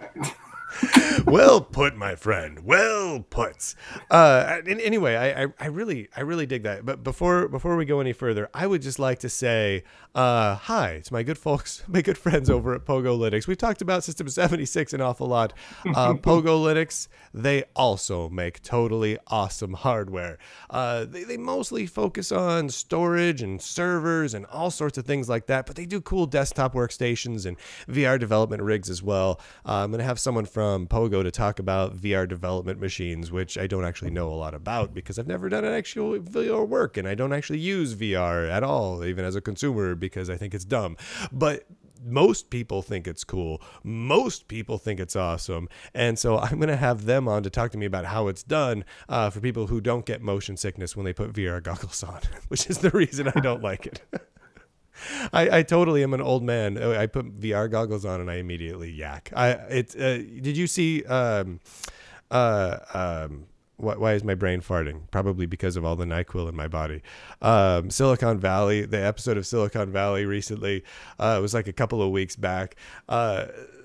Well put, my friend. Well put. Anyway, I really dig that. But before we go any further, I would just like to say hi to my good folks, my good friends over at Pogolytics. We've talked about System 76 an awful lot. Pogolytics, they also make totally awesome hardware. They mostly focus on storage and servers and all sorts of things like that, but they do cool desktop workstations and VR development rigs as well. I'm going to have someone from Pogo to talk about VR development machines, which I don't actually know a lot about because I've never done an actual VR work, and I don't actually use VR at all, even as a consumer, because I think it's dumb. But most people think it's cool. Most people think it's awesome. And so I'm going to have them on to talk to me about how it's done for people who don't get motion sickness when they put VR goggles on, which is the reason I don't like it. I totally am an old man. I put VR goggles on and I immediately yak. Did you see why is my brain farting? Probably because of all the NyQuil in my body. Silicon Valley, the episode of Silicon Valley recently, it was like a couple of weeks back.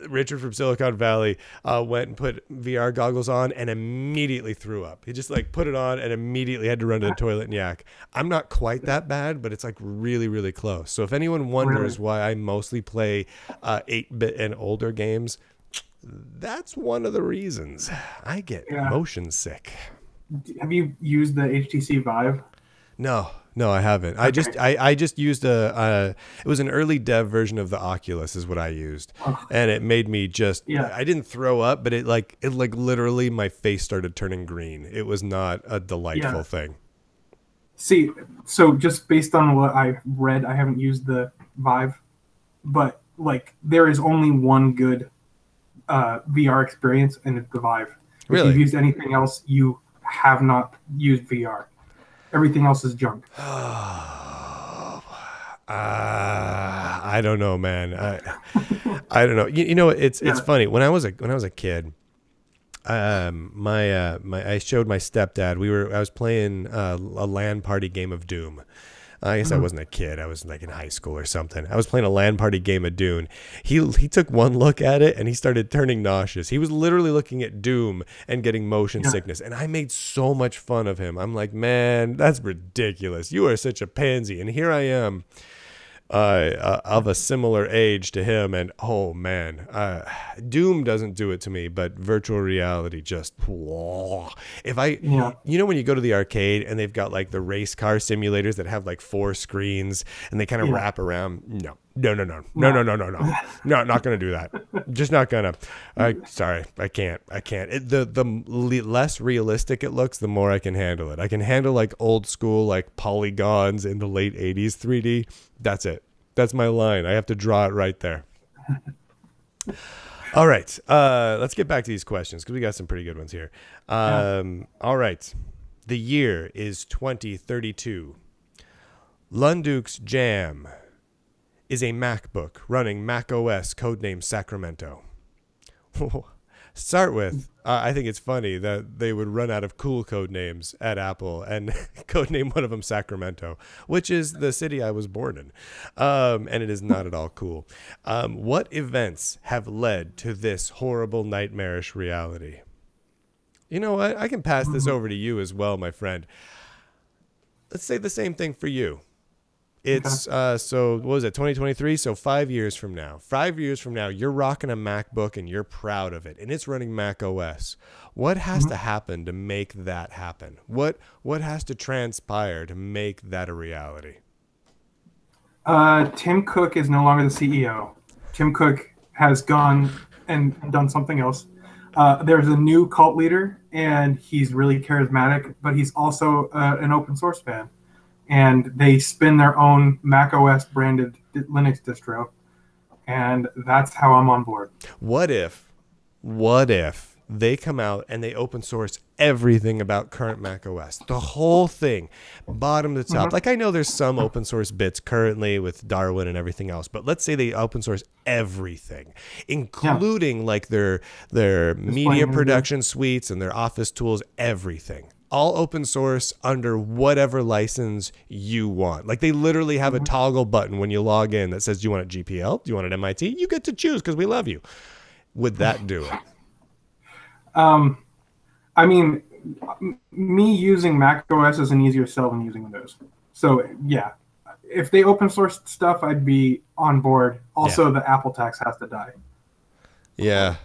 Richard from Silicon Valley went and put VR goggles on and immediately threw up. He just like put it on and immediately had to run to the toilet and yak. I'm not quite that bad, but it's like really, really close. So if anyone wonders why I mostly play 8-bit and older games, That's one of the reasons I get Yeah. motion sick. Have you used the HTC Vive? No, no, I haven't. Okay. I just used it was an early dev version of the Oculus is what I used. Oh, And it made me just, yeah. I didn't throw up, but it like literally my face started turning green. It was not a delightful Yeah. thing. See, so just based on what I've read, I haven't used the Vive, but like there is only one good VR experience, and it's the Vive. If you've Really? used anything else, you have not used VR. Everything else is junk. I don't know, man. I don't know. You know, it's Yeah. funny. When I was a kid, I showed my stepdad. I was playing a LAN party game of Doom. I guess I wasn't a kid. I was like in high school or something. I was playing a LAN party game of Doom. He took one look at it and he started turning nauseous. He was literally looking at Doom and getting motion Yeah. sickness. And I made so much fun of him. I'm like, man, that's ridiculous. You are such a pansy. And here I am, of a similar age to him, and oh man, Doom doesn't do it to me, but virtual reality just, whoa. If I, Yeah. you know, when you go to the arcade and they've got like the race car simulators that have like 4 screens and they kind of Yeah. wrap around, no, not gonna do that. Just not gonna. Sorry, I can't. Less realistic it looks, the more I can handle it. I can handle like old school like polygons in the late 80s 3D. That's it. That's my line. I have to draw it right there. All right. Let's get back to these questions because we got some pretty good ones here. All right. The year is 2032. Lunduke's Jam is a MacBook running Mac OS codename Sacramento. Start with, I think it's funny that they would run out of cool code names at Apple and codename one of them Sacramento, which is the city I was born in. And it is not at all cool. What events have led to this horrible, nightmarish reality? You know what? I can pass this over to you as well, my friend. Let's say the same thing for you. It's so what was it, 2023? So 5 years from now. 5 years from now, you're rocking a MacBook and you're proud of it, and it's running Mac OS. What has to happen to make that happen? What has to transpire to make that a reality? Tim Cook is no longer the CEO. Tim Cook has gone and done something else. There's a new cult leader, and he's really charismatic, but he's also an open source fan. And they spin their own Mac OS branded Linux distro. And that's how I'm on board. What if they come out and they open source everything about current Mac OS? The whole thing, bottom to top. Like, I know there's some open source bits currently with Darwin and everything else, but let's say they open source everything, including like their media production suites and their office tools, everything. All open source under whatever license you want. Like, they literally have a toggle button when you log in that says, do you want it GPL? Do you want it MIT? You get to choose because we love you. Would that do it? I mean, me using Mac OS is an easier sell than using Windows. So, yeah, if they open source stuff, I'd be on board. Also, the Apple tax has to die. Yeah.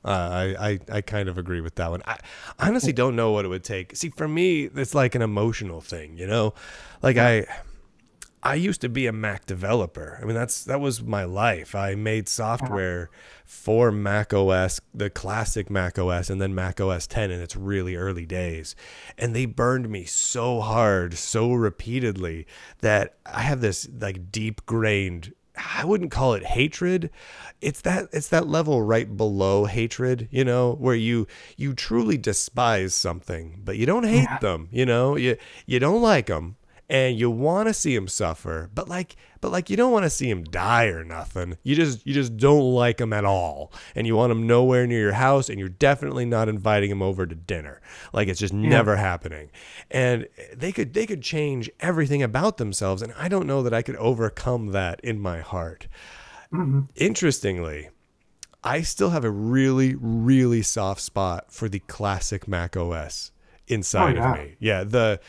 I kind of agree with that one. I honestly don't know what it would take. See, for me, it's like an emotional thing, you know? Like, I used to be a Mac developer. I mean, that was my life. I made software for Mac OS, the classic Mac OS, and then Mac OS 10 in its really early days. And they burned me so hard, so repeatedly, that I have this like deep-grained, I wouldn't call it hatred. It's that level right below hatred, you know, where you truly despise something, but you don't hate them, you know, you don't like them and you want to see them suffer, but like you don't want to see them die or nothing. You just don't like them at all, and you want them nowhere near your house, and you're definitely not inviting them over to dinner. Like, it's just never happening. And they could change everything about themselves, and I don't know that I could overcome that in my heart. Interestingly, I still have a really, really soft spot for the classic Mac OS inside of me. Yeah, the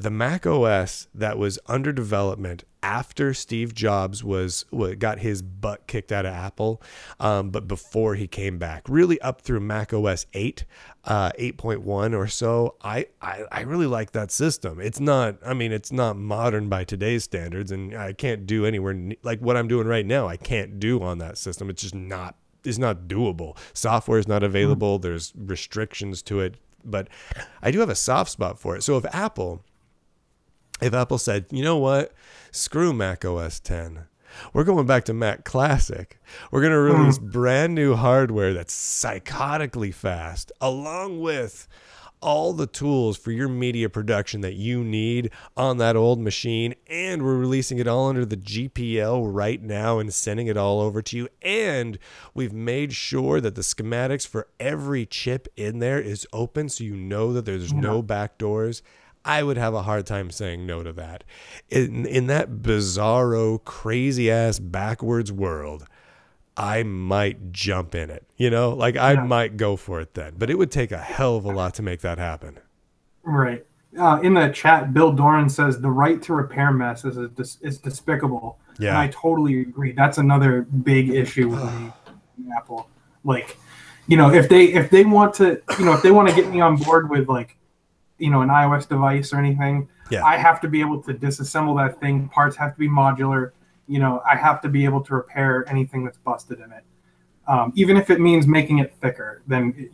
Mac OS that was under development after Steve Jobs got his butt kicked out of Apple, but before he came back, really up through Mac OS 8, 8.1 or so. I really like that system. It's not modern by today's standards, and I can't do anywhere like what I'm doing right now. I can't do on that system. It's just not. It's not doable. Software is not available. There's restrictions to it, but I do have a soft spot for it. So if Apple said, you know what, screw Mac OS 10, we're going back to Mac Classic. We're going to release brand new hardware that's psychotically fast, along with all the tools for your media production that you need on that old machine, and we're releasing it all under the GPL right now and sending it all over to you, and we've made sure that the schematics for every chip in there is open so you know that there's no back doors. I would have a hard time saying no to that. In that bizarro, crazy-ass backwards world, I might jump in it, like I might go for it then, but it would take a hell of a lot to make that happen. Right. In the chat, Bill Doran says the right to repair mess is despicable. Yeah. And I totally agree. That's another big issue with Apple. Like, if they want to, if they want to get me on board with like, an iOS device or anything, I have to be able to disassemble that thing. Parts have to be modular. I have to be able to repair anything that's busted in it. Even if it means making it thicker, then,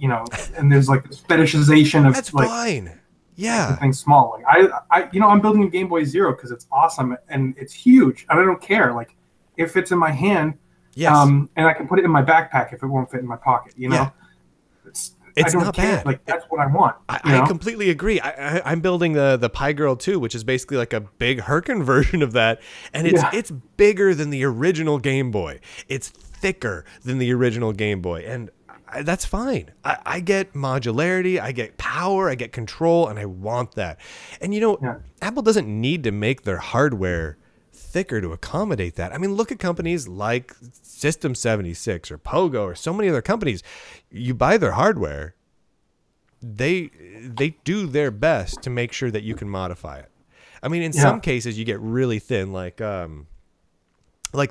and there's like this fetishization of that's like, fine. Yeah. Something small. Like I'm building a Game Boy Zero because it's awesome and it's huge. And I don't care. Like it fits in my hand. Yes. And I can put it in my backpack if it won't fit in my pocket, Yeah. It's not bad. Like that's what I want. I completely agree. I'm building the Pi Girl 2, which is basically like a big Herkin version of that, and it's bigger than the original Game Boy. It's thicker than the original Game Boy, and that's fine. I get modularity, I get power, I get control, and I want that. And Apple doesn't need to make their hardware thicker to accommodate that. I mean, look at companies like System 76 or Pogo or so many other companies. You buy their hardware, they do their best to make sure that you can modify it. I mean, in some cases you get really thin, like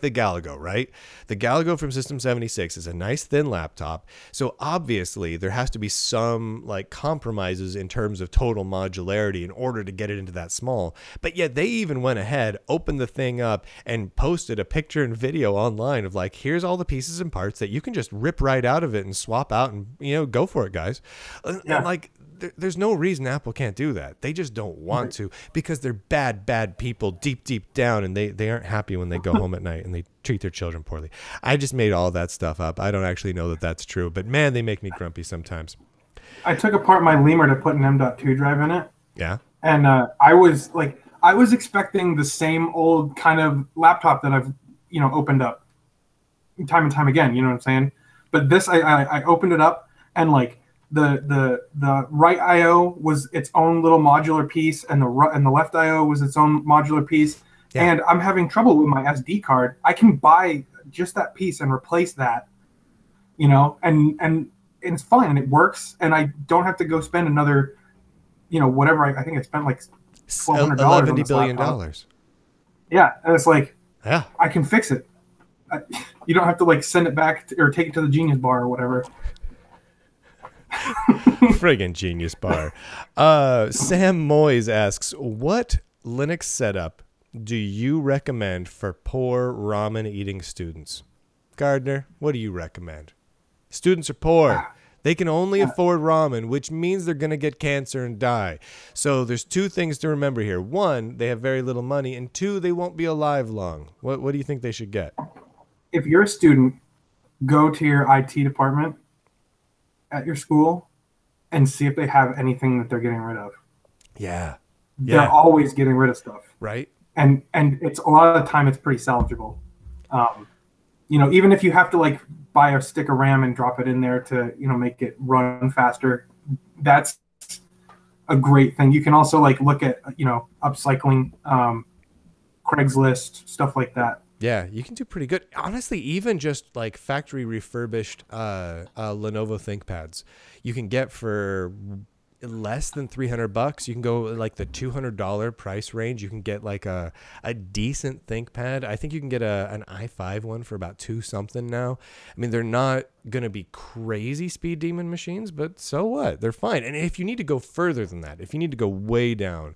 the Galago, right? The Galago from System 76 is a nice thin laptop. So obviously there has to be some like compromises in terms of total modularity in order to get it into that small. But yet they even went ahead, opened the thing up and posted a picture and video online of like, here's all the pieces and parts that you can just rip right out of it and swap out and, go for it, guys. And like, there's no reason Apple can't do that. They just don't want to because they're bad people deep down, and they aren't happy when they go home at night and they treat their children poorly. I just made all that stuff up. I don't actually know that that's true, but man, they make me grumpy sometimes. I took apart my Lemur to put an M.2 drive in it. Yeah. And I was expecting the same old kind of laptop that I've, opened up time and time again, you know what I'm saying? But this, I opened it up and like, the right I/O was its own little modular piece, and the left I/O was its own modular piece. Yeah. And I'm having trouble with my SD card. I can buy just that piece and replace that, and it's fine and it works, and I don't have to go spend another, whatever. I think I spent like $1,200 on this $11 billion. Yeah, and it's like, yeah, I can fix it. You don't have to like send it back or take it to the Genius Bar or whatever. Friggin' Genius Bar. Sam Moyes asks, what Linux setup do you recommend for poor ramen eating students? Gardner, what do you recommend? Students are poor. They can only afford ramen, which means they're going to get cancer and die. So there's two things to remember here. One, they have very little money, and two, they won't be alive long. What do you think they should get? If you're a student, go to your IT department at your school and see if they have anything that they're getting rid of. Yeah. They're always getting rid of stuff. Right. And it's a lot of the time it's pretty salvageable. Even if you have to like buy a stick of RAM and drop it in there to, make it run faster, that's a great thing. You can also like look at, upcycling, Craigslist, stuff like that. Yeah, you can do pretty good. Honestly, even just like factory refurbished Lenovo ThinkPads, you can get for less than $300. You can go like the $200 price range. You can get like a decent ThinkPad. I think you can get an i5 one for about two something now. I mean, they're not going to be crazy speed demon machines, but so what? They're fine. And if you need to go further than that, if you need to go way down,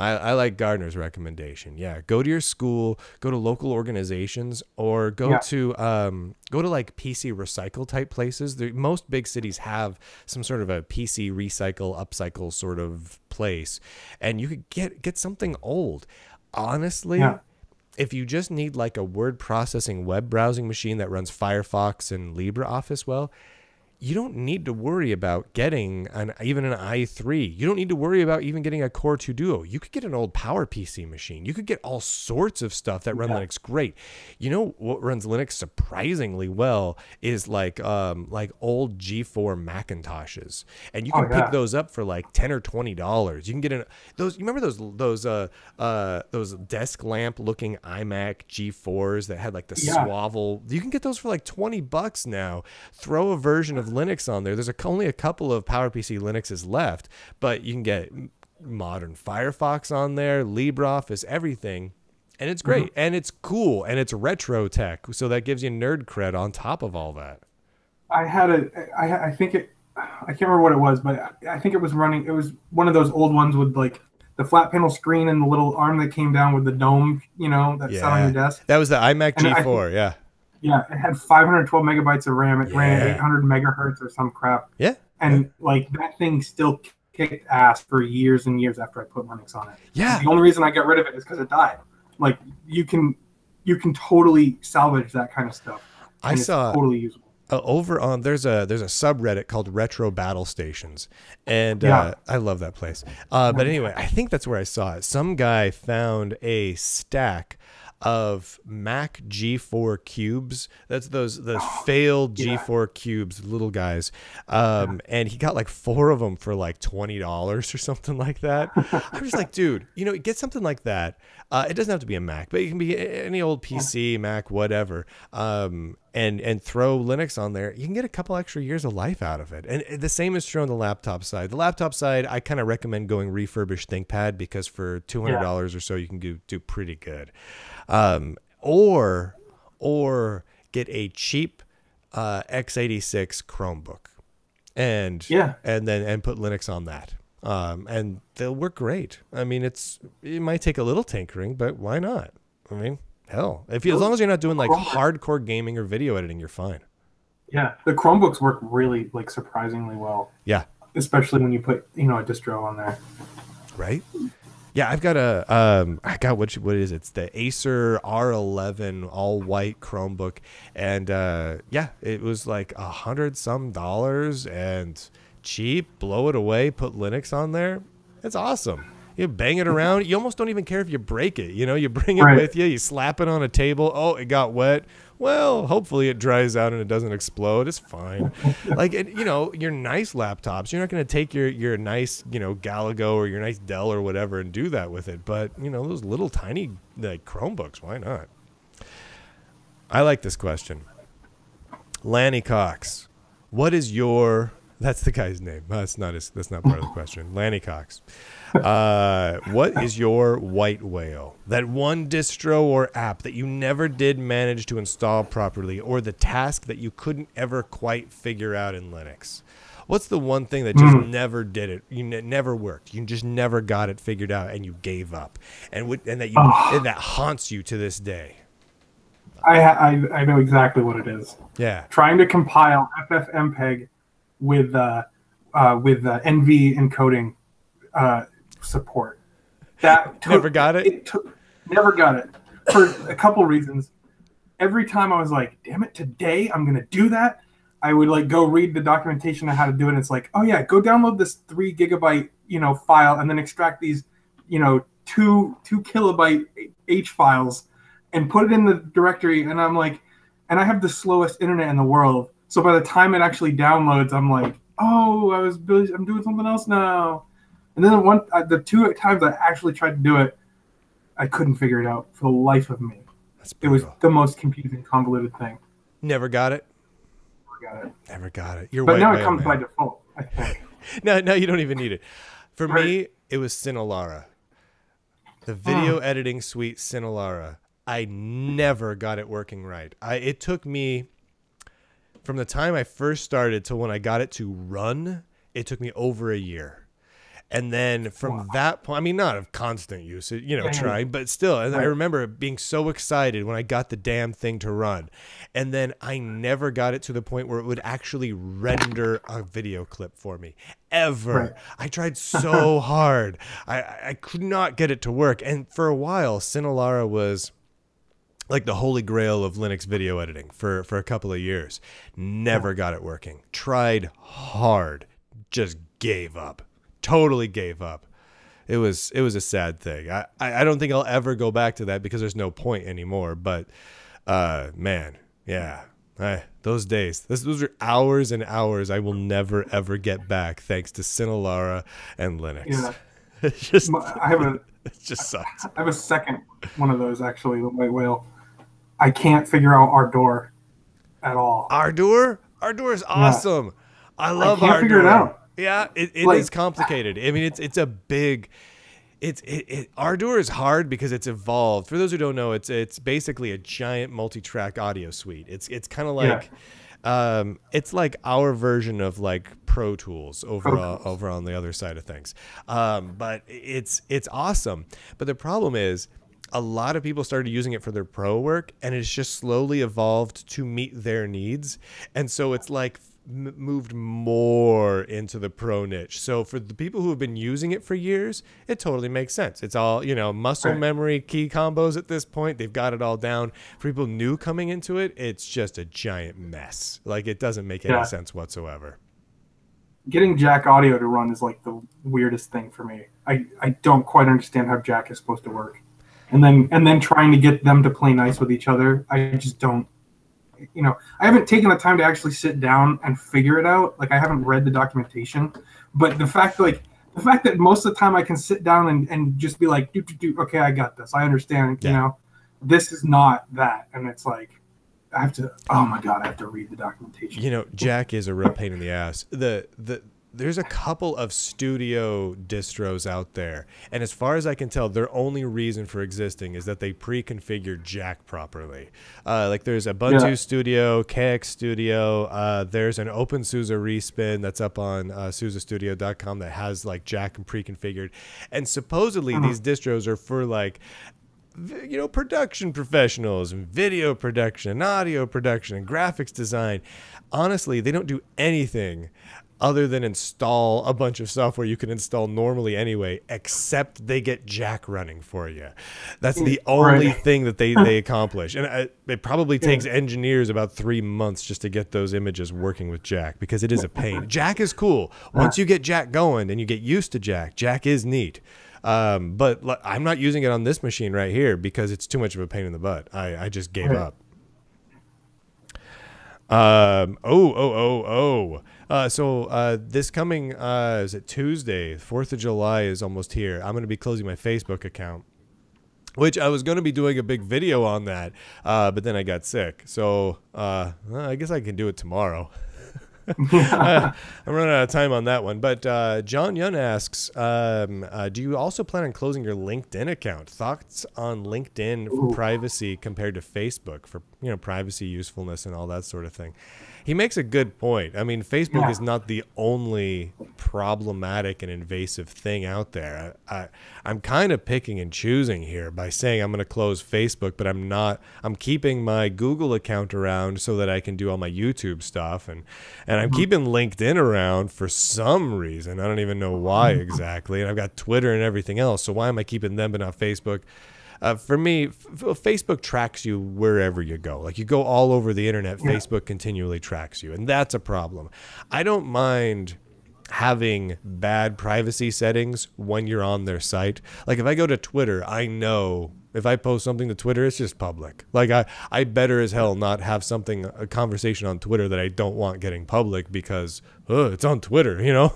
I like Gardner's recommendation. Yeah, go to your school, go to local organizations, or go to like PC recycle type places. Most big cities have some sort of a PC recycle, upcycle sort of place, and you could get something old. Honestly, if you just need like a word processing web browsing machine that runs Firefox and LibreOffice well, you don't need to worry about getting even an i3. You don't need to worry about even getting a Core 2 Duo. You could get an old PowerPC machine. You could get all sorts of stuff that run Linux great. You know what runs Linux surprisingly well is like old G4 Macintoshes, and you can pick those up for like $10 or $20. You can get those. You remember those desk lamp looking iMac G4s that had like the swavel? You can get those for like $20 now. Throw a version of Linux on there. There's only a couple of PowerPC Linuxes left, but you can get modern Firefox on there, LibreOffice, everything, and it's great, and it's cool, and it's retro tech, so that gives you nerd cred on top of all that. I can't remember what it was, but I think it was one of those old ones with like the flat panel screen and the little arm that came down with the dome, that sat on your desk. That was the iMac G4, Yeah, it had 512 megabytes of RAM. It ran at 800 megahertz or some crap. Yeah. And like that thing still kicked ass for years and years after I put Linux on it. Yeah. And the only reason I got rid of it is because it died. Like you can totally salvage that kind of stuff. I saw it's totally usable. Over on there's a subreddit called Retro Battle Stations, and I love that place. But anyway, I think that's where I saw it. Some guy found a stack of Mac G4 cubes. That's those failed G4 cubes, little guys. And he got like 4 of them for like $20 or something like that. I'm just like, dude, get something like that. It doesn't have to be a Mac, but it can be any old PC, Mac, whatever. And throw Linux on there. You can get a couple extra years of life out of it. And the same is true on the laptop side. The laptop side, I kind of recommend going refurbished ThinkPad, because for $200 or so, you can do pretty good. Or get a cheap x86 Chromebook and put Linux on that. And they'll work great. I mean, it might take a little tinkering, but why not? I mean, hell, as long as you're not doing like hardcore gaming or video editing, you're fine. Yeah, the Chromebooks work really like surprisingly well. Yeah, especially when you put a distro on there. Right. Yeah, I've got what is it? It's the Acer R11 all white Chromebook, and it was like $100 some and cheap. Blow it away, put Linux on there. It's awesome. You bang it around. You almost don't even care if you break it. You bring it with you. You slap it on a table. Oh, it got wet. Well, hopefully it dries out and it doesn't explode. It's fine. Like, your nice laptops, you're not going to take your nice, Galago or your nice Dell or whatever and do that with it. But, those little tiny like Chromebooks, why not? I like this question. Lanny Cox, what is your... That's the guy's name. That's not part of the question. Lanny Cox. What is your white whale? That one distro or app that you never did manage to install properly, or the task that you couldn't ever quite figure out in Linux? What's the one thing that just never did it? Never worked. You just never got it figured out, and you gave up, and that haunts you to this day. I know exactly what it is. Yeah. Trying to compile FFmpeg with NV encoding support. Never got it? Never got it for a couple reasons. Every time I was like, damn it, today I'm going to do that. I would like go read the documentation on how to do it. And it's like, oh yeah, go download this 3 gigabyte, file, and then extract these, 2 kilobyte H files and put it in the directory. And I'm like, and I have the slowest internet in the world. So by the time it actually downloads, I'm like, oh, I'm doing something else now. And then the 2 times I actually tried to do it, I couldn't figure it out for the life of me. It was the most confusing, convoluted thing. Never got it? Never got it. Never got it. But now it comes by default, I think. No, you don't even need it. For Right. me, it was Cinelara. The video editing suite Cinelara. I never got it working right. It took me, from the time I first started till when I got it to run, it took me over a year. And then from that point, I mean, not of constant use, trying, but still. And I remember being so excited when I got the damn thing to run. And then I never got it to the point where it would actually render a video clip for me. Ever. Right. I tried so hard. I could not get it to work. And for a while, Cinelara was like the holy grail of Linux video editing for a couple of years. Never got it working. Tried hard. Just gave up. Totally gave up. It was a sad thing. I don't think I'll ever go back to that because there's no point anymore. But man, yeah, those days, those are hours and hours I will never ever get back thanks to Cinelara and Linux. Yeah. It just It just sucks. I have a second one of those actually, the white whale. I can't figure out Ardour at all. Ardour is awesome. I love Ardour. I can't figure it out. Yeah, it Like- is complicated. I mean, it's a big. Ardour is hard because it's evolved. For those who don't know, it's basically a giant multi-track audio suite. It's kind of like, it's like our version of like Pro Tools over on the other side of things. But it's awesome. But the problem is, a lot of people started using it for their pro work, and it's just slowly evolved to meet their needs. And so it's like moved more into the pro niche. So for the people who have been using it for years, it totally makes sense. It's all, muscle memory key combos at this point. They've got it all down. For people new coming into it, it's just a giant mess. Like, it doesn't make any sense whatsoever. Getting Jack audio to run is like the weirdest thing for me. I don't quite understand how Jack is supposed to work. And then trying to get them to play nice with each other, I just don't. I haven't taken the time to actually sit down and figure it out. Like, I haven't read the documentation, but the fact that most of the time I can sit down and just be like, okay, I got this. I understand. This is not that. And it's like, I have to, oh my God, I have to read the documentation. Jack is a real pain in the ass. There's a couple of studio distros out there, and as far as I can tell, their only reason for existing is that they pre-configured Jack properly. Like, there's Ubuntu Studio, KX Studio, there's an OpenSUSE respin that's up on SUSEstudio.com that has like Jack pre-configured, and supposedly these distros are for like, production professionals and video production and audio production and graphics design. Honestly, they don't do anything other than install a bunch of software you can install normally anyway, except they get Jack running for you. That's the only thing that they accomplish. And it probably takes engineers about 3 months just to get those images working with Jack, because it is a pain. Jack is cool. Once you get Jack going and you get used to Jack is neat. But I'm not using it on this machine right here because it's too much of a pain in the butt. I just gave up. So this coming, is it Tuesday? 4th of July is almost here. I'm going to be closing my Facebook account, which I was going to be doing a big video on that, but then I got sick. So I guess I can do it tomorrow. I'm running out of time on that one. But John Yun asks, do you also plan on closing your LinkedIn account? Thoughts on LinkedIn for privacy compared to Facebook for privacy, usefulness, and all that sort of thing? He makes a good point. I mean, Facebook is not the only problematic and invasive thing out there. I'm kind of picking and choosing here by saying I'm going to close Facebook, but I'm keeping my Google account around so that I can do all my YouTube stuff. And I'm keeping LinkedIn around for some reason. I don't even know why exactly. And I've got Twitter and everything else. So why am I keeping them but not Facebook? For me, Facebook tracks you wherever you go. Like, you go all over the internet, Facebook continually tracks you. And that's a problem. I don't mind having bad privacy settings when you're on their site. Like, if I go to Twitter, I know If I post something to Twitter, it's just public. Like I better as hell not have a conversation on Twitter that I don't want getting public because it's on Twitter, you know?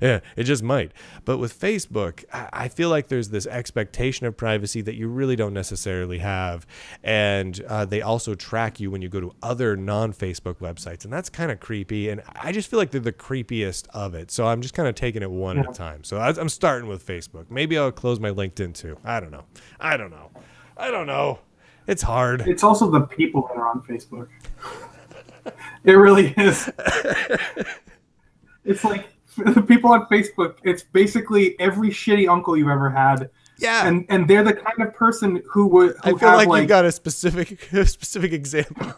Yeah, it just might. But with Facebook, I feel like there's this expectation of privacy that you really don't necessarily have. And they also track you when you go to other non-Facebook websites. And that's kind of creepy. And I just feel like they're the creepiest of it. So I'm just kind of taking it one at a time. So I'm starting with Facebook. Maybe I'll close my LinkedIn too. I don't know. It's hard. It's also the people that are on Facebook. It really is. It's like the people on Facebook, it's basically every shitty uncle you've ever had. Yeah. And they're the kind of person who I feel like you got a specific example.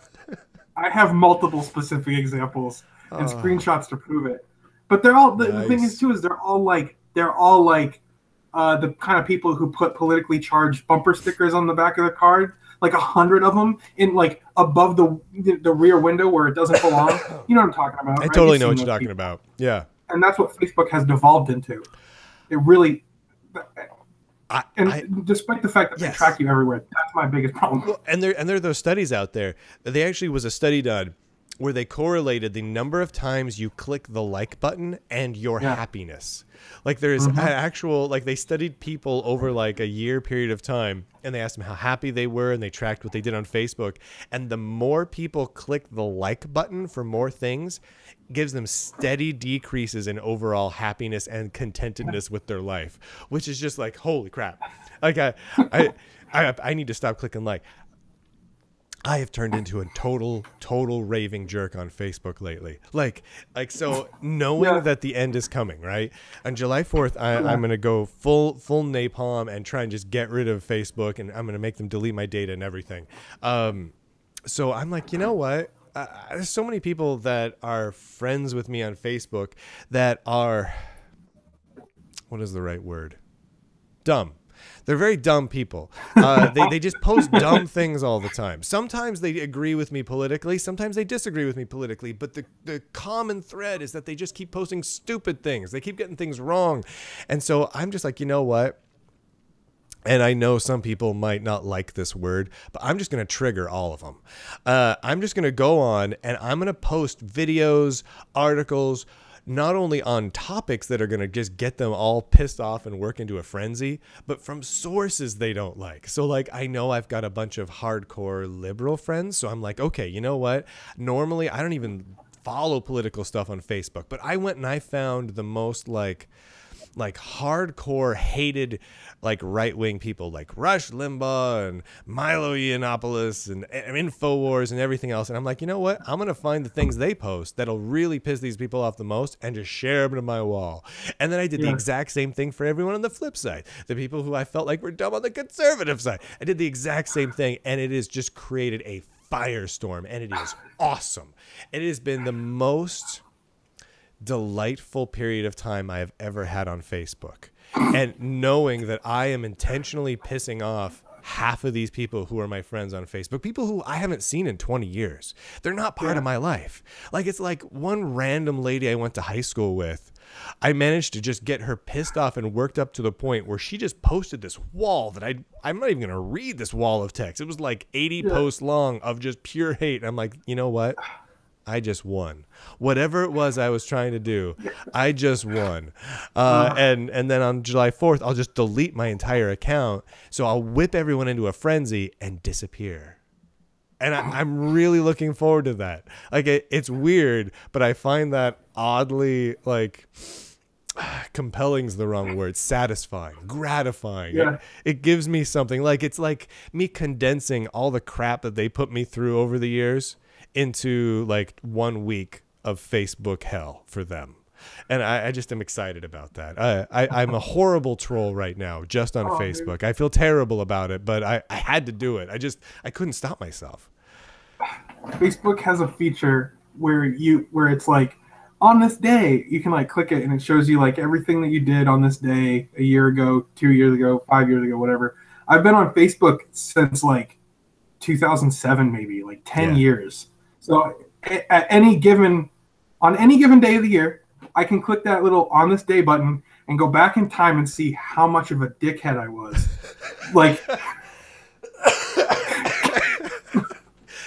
I have multiple specific examples and screenshots to prove it. But they're all the thing is too is they're all like the kind of people who put politically charged bumper stickers on the back of the card, like 100 of them in like above the rear window where it doesn't belong. You know what I'm talking about? I totally know what you're talking about. Yeah. And that's what Facebook has devolved into. It really, despite the fact that they track you everywhere, that's my biggest problem. Well, and there are those studies out there. There actually was a study done where they correlated the number of times you click the like button and your happiness. Like there's an actual, like they studied people over like a year period of time and they asked them how happy they were and they tracked what they did on Facebook. And the more people click the like button for more things, gives them steady decreases in overall happiness and contentedness with their life, which is just like, holy crap. Like I need to stop clicking like. I have turned into a total raving jerk on Facebook lately. Like so knowing that the end is coming, right? On July 4th, I'm going to go full napalm and try and just get rid of Facebook, and I'm going to make them delete my data and everything. So I'm like, you know what? There's so many people that are friends with me on Facebook that are, what is the right word? Dumb. They're very dumb people. They just post dumb things all the time. Sometimes they agree with me politically. Sometimes they disagree with me politically. But the common thread is that they just keep posting stupid things. They keep getting things wrong. And so I'm just like, you know what? And I know some people might not like this word, but I'm just going to trigger all of them. I'm just going to go on and I'm going to post videos, articles, not only on topics that are going to just get them all pissed off and work into a frenzy, but from sources they don't like. So like, I know I've got a bunch of hardcore liberal friends. So I'm like, okay, you know what? Normally I don't even follow political stuff on Facebook, but I went and I found the most like hardcore hated like right-wing people like Rush Limbaugh and Milo Yiannopoulos and InfoWars and everything else. And I'm like, you know what? I'm going to find the things they post that'll really piss these people off the most and just share them to my wall. And then I did the exact same thing for everyone on the flip side. The people who I felt like were dumb on the conservative side. I did the exact same thing, and it has just created a firestorm, and it is awesome. It has been the most delightful period of time I have ever had on Facebook. And knowing that I am intentionally pissing off half of these people who are my friends on Facebook, people who I haven't seen in 20 years. They're not part of my life. Like, it's like one random lady I went to high school with. I managed to just get her pissed off and worked up to the point where she just posted this wall that I'm not even going to read this wall of text. It was like 80 posts long of just pure hate. And I'm like, you know what? I just won. Whatever it was I was trying to do, I just won. And then on July 4th, I'll just delete my entire account. So I'll whip everyone into a frenzy and disappear. And I'm really looking forward to that. Like, it's weird, but I find that oddly, like, compelling's the wrong word, satisfying, gratifying. It gives me something. Like, it's like me condensing all the crap that they put me through over the years into like 1 week of Facebook hell for them. And I just am excited about that. I'm a horrible troll right now just on Facebook. Dude. I feel terrible about it, but I had to do it. I couldn't stop myself. Facebook has a feature where it's like, on this day, you can like click it and it shows you like everything that you did on this day, a year ago, 2 years ago, 5 years ago, whatever. I've been on Facebook since like 2007, maybe like 10 years. So on any given day of the year, I can click that little on this day button and go back in time and see how much of a dickhead I was. Like,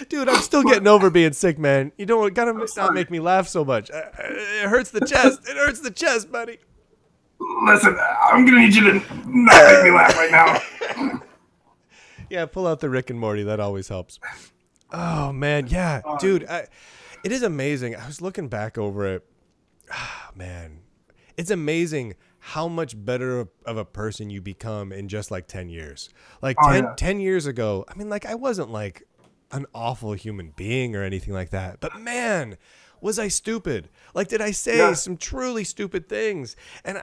Dude, I'm still getting over being sick, man. You don't gotta not make me laugh so much. It hurts the chest. It hurts the chest, buddy. Listen, I'm gonna need you to not make me laugh right now. Yeah, pull out the Rick and Morty. That always helps. Oh man, yeah, dude. It is amazing. I was looking back over it. Man, it's amazing how much better of a person you become in just like 10 years. Like 10 years ago, I mean, like I wasn't like an awful human being or anything like that. But man, was I stupid? Like, did I say some truly stupid things? And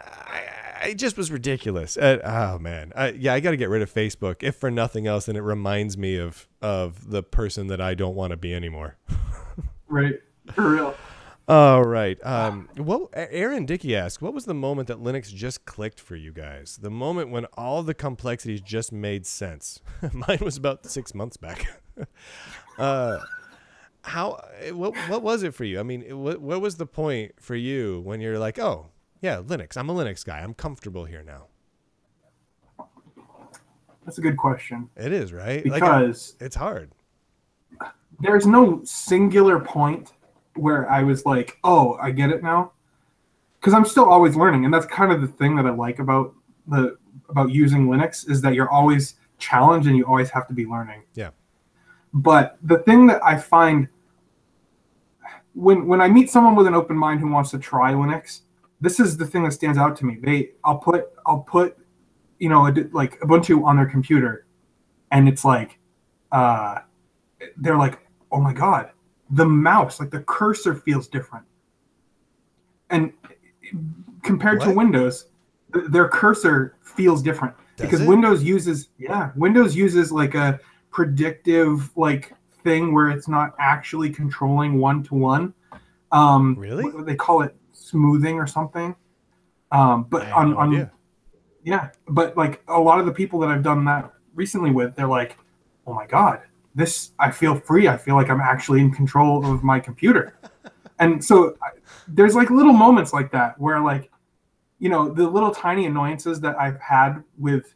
I just was ridiculous. Oh man, I got to get rid of Facebook, if for nothing else. And it reminds me of the person that I don't want to be anymore. Right, for real. All right. Well, Aaron Dickey asked, what was the moment that Linux just clicked for you guys? The moment when all the complexities just made sense. Mine was about 6 months back. What was it for you? I mean, what was the point for you when you're like, oh yeah, Linux, I'm a Linux guy, I'm comfortable here now? That's a good question. It is, right? Because it's hard. There's no singular point where I was like, oh, I get it now. Because I'm still always learning. And that's kind of the thing that I like about using Linux, is that you're always challenged and you always have to be learning. Yeah. But the thing that I find when I meet someone with an open mind who wants to try Linux, this is the thing that stands out to me. I'll put like Ubuntu on their computer, and it's like they're like, oh my god, the mouse, like the cursor feels different. And compared to Windows, their cursor feels different. Because Windows uses like a predictive like thing where it's not actually controlling one-to-one. Really? They call it smoothing or something. But but like a lot of the people that I've done that recently with, they're like, oh my god, I feel free. I feel like I'm actually in control of my computer. And so there's like little moments like that where, like, you know, the little tiny annoyances that I've had with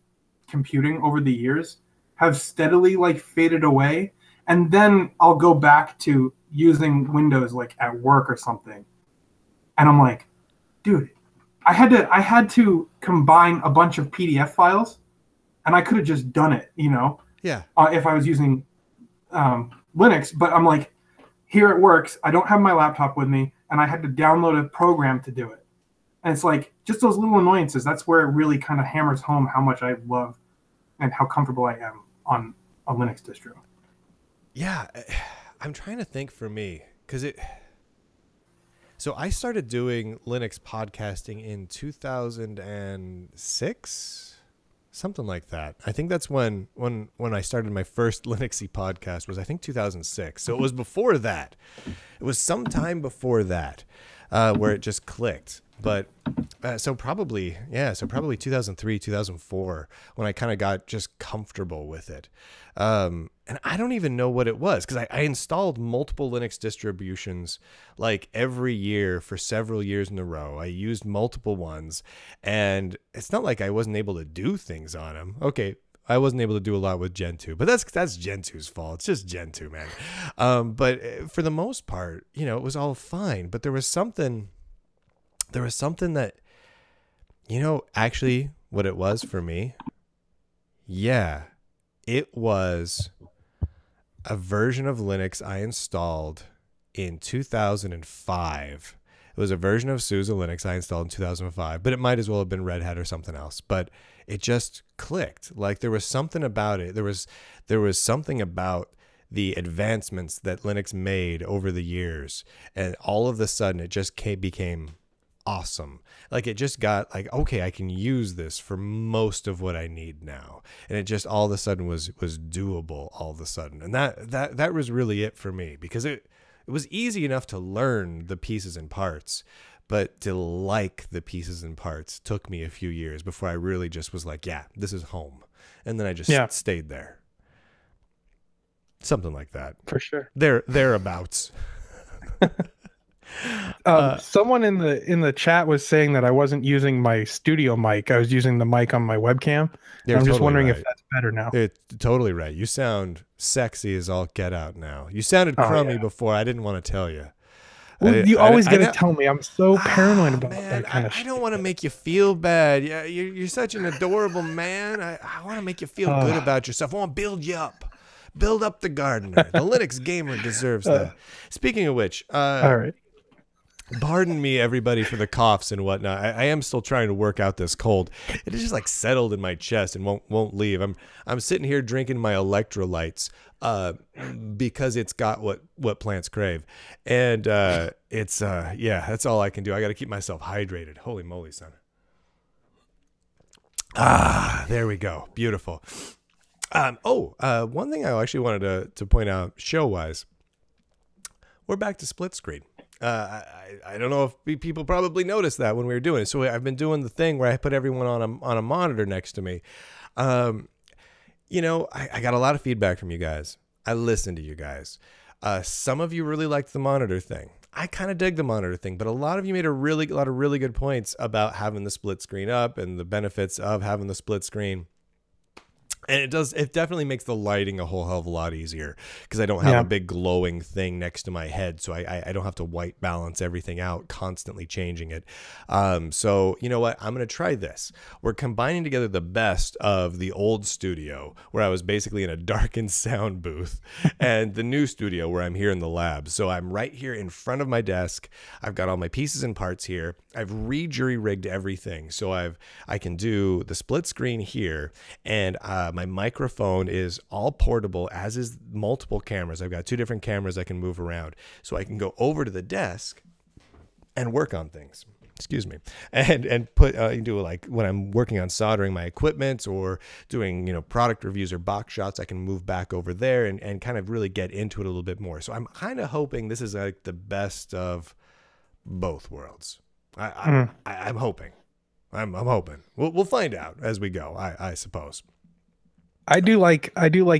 computing over the years have steadily like faded away. And then I'll go back to using Windows like at work or something. And I'm like, dude, I had to combine a bunch of PDF files, and I could have just done it, you know? Yeah. If I was using Linux, but I'm like, here it works. I don't have my laptop with me, and I had to download a program to do it. And it's like just those little annoyances. That's where it really kind of hammers home how much I love and how comfortable I am on a Linux distro. Yeah, I'm trying to think for me, because so I started doing Linux podcasting in 2006, something like that. I think that's when I started my first Linuxy podcast was, I think, 2006. So it was before that. It was sometime before that where it just clicked. But so probably 2003, 2004 when I kind of got just comfortable with it. And I don't even know what it was, because I installed multiple Linux distributions like every year for several years in a row. I used multiple ones, and it's not like I wasn't able to do things on them. Okay, I wasn't able to do a lot with Gentoo, but that's Gentoos' fault. It's just Gentoo, man. But for the most part, you know, it was all fine. But there was something that, you know, actually what it was for me. Yeah, it was a version of Linux I installed in 2005. It was a version of SUSE Linux I installed in 2005, but it might as well have been Red Hat or something else. But it just clicked. Like there was something about it. There was something about the advancements that Linux made over the years, and all of a sudden it just became awesome. Like it just got like, okay, I can use this for most of what I need now. And it just all of a sudden was doable all of a sudden. And that was really it for me, because it was easy enough to learn the pieces and parts, but to like the pieces and parts took me a few years before I really just was like, yeah, this is home. And then I just stayed there. Something like that. For sure. Thereabouts. Someone in the chat was saying that I wasn't using my studio mic. I was using the mic on my webcam. They're I'm just totally wondering if right. that's better now. It's totally right. You sound sexy as all get out now. You sounded Oh, crummy yeah. before. I didn't want to tell you. Well, I, you I, always I got to know. tell me. I'm so paranoid about Man, that kind of I shit. don't want to make you feel bad. Yeah, you're such an adorable man. I want to make you feel good about yourself. I want to build you up. Build up the gardener. The Linux gamer deserves that. Speaking of which, All right. pardon me, everybody, for the coughs and whatnot. I am still trying to work out this cold. It is just like settled in my chest and won't leave. I'm sitting here drinking my electrolytes because it's got what plants crave, and it's yeah, that's all I can do. I got to keep myself hydrated. Holy moly, son! There we go. Beautiful. One thing I actually wanted to point out show wise, we're back to split screen. I don't know if people probably noticed that when we were doing it. So I've been doing the thing where I put everyone on a monitor next to me. You know, I got a lot of feedback from you guys. I listened to you guys. Some of you really liked the monitor thing. I kind of dig the monitor thing, but a lot of you made a lot of really good points about having the split screen up and the benefits of having the split screen. And it definitely makes the lighting a whole hell of a lot easier because I don't have a big glowing thing next to my head. So I don't have to white balance everything out, constantly changing it. So you know what? I'm going to try this. We're combining together the best of the old studio where I was basically in a darkened sound booth and the new studio where I'm here in the lab. So I'm right here in front of my desk. I've got all my pieces and parts here. I've re-jury rigged everything. So I can do the split screen here, and my microphone is all portable, as is multiple cameras. I've got 2 different cameras I can move around. So I can go over to the desk and work on things. Excuse me. And put do like when I'm working on soldering my equipment or doing, you know, product reviews or box shots, I can move back over there and kind of really get into it a little bit more. So I'm kind of hoping this is like the best of both worlds. I'm hoping. I'm hoping. We'll find out as we go, I suppose. I do like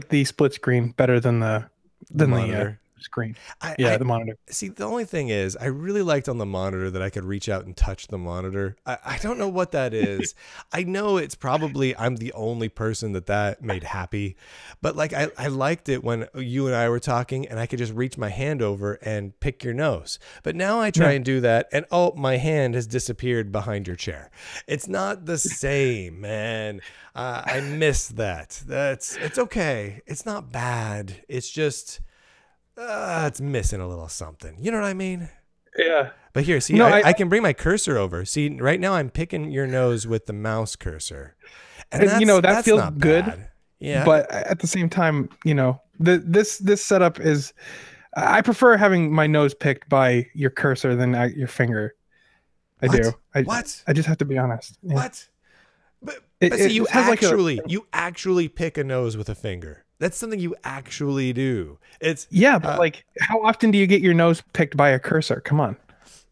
the split screen better than the monitor screen. The monitor. See, the only thing is, I really liked on the monitor that I could reach out and touch the monitor. I don't know what that is. I know it's probably I'm the only person that made happy, but like I liked it when you and I were talking and I could just reach my hand over and pick your nose. But now I try and do that and my hand has disappeared behind your chair. It's not the same, man. I miss that. It's okay. It's not bad. It's just it's missing a little something. You know what I mean? Yeah. But here, see, I can bring my cursor over. See, right now I'm picking your nose with the mouse cursor. And that feels not good. bad. Yeah. But at the same time, this setup is, I prefer having my nose picked by your cursor than your finger. I do. I just have to be honest. Yeah. What? But see, you actually pick a nose with a finger. That's something you actually do. It's but like, how often do you get your nose picked by a cursor? Come on.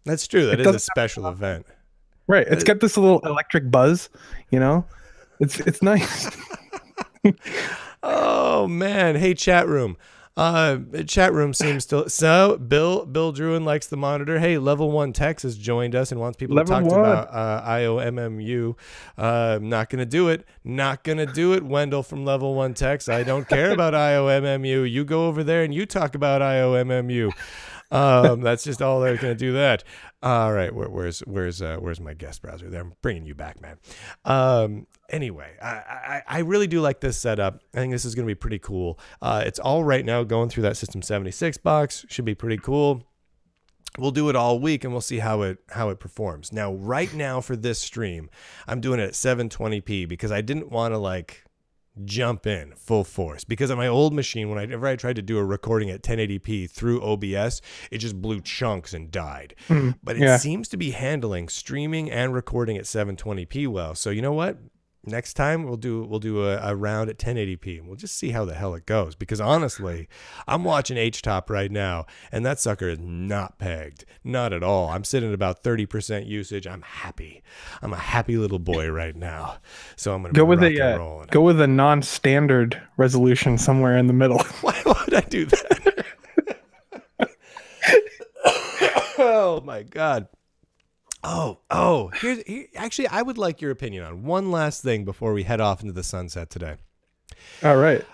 That's true. That is a special event. Right. It's got this little electric buzz, It's nice. Oh man. Hey, chat room. Chat room seems so Bill Druin likes the monitor. Hey, Level 1 Tex has joined us and wants people to talk about IOMMU. Not gonna do it, Wendell from Level 1 Tex. I don't care about IOMMU. You go over there and you talk about IOMMU. That's just all they're gonna do that. All right, where's my guest browser there? I'm bringing you back, man. Anyway, I really do like this setup. I think this is going to be pretty cool. It's all right now going through that System 76 box. Should be pretty cool. We'll do it all week and we'll see how it performs. Now, right now for this stream, I'm doing it at 720p because I didn't want to jump in full force, because on my old machine, whenever I tried to do a recording at 1080p through OBS, it just blew chunks and died. But it seems to be handling streaming and recording at 720p well. So you know what? Next time we'll do a round at 1080p and we'll just see how the hell it goes, because honestly, I'm watching HTOP right now and that sucker is not pegged, not at all. I'm sitting at about 30% usage. I'm happy. I'm a happy little boy right now. So I'm gonna go with a non-standard resolution somewhere in the middle. Why would I do that? Oh my God. Oh, actually, I would like your opinion on one last thing before we head off into the sunset today. All right.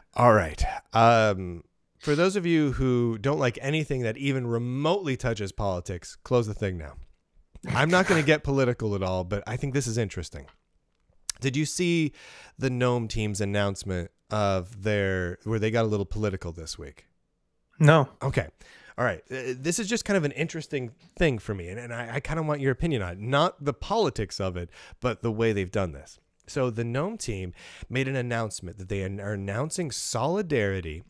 For those of you who don't like anything that even remotely touches politics, close the thing now. I'm not going to get political at all, but I think this is interesting. Did you see the Gnome team's announcement of where they got a little political this week? No. Okay. All right. This is just kind of an interesting thing for me, and I kind of want your opinion on it. Not the politics of it, but the way they've done this. So the Gnome team made an announcement that they are announcing solidarity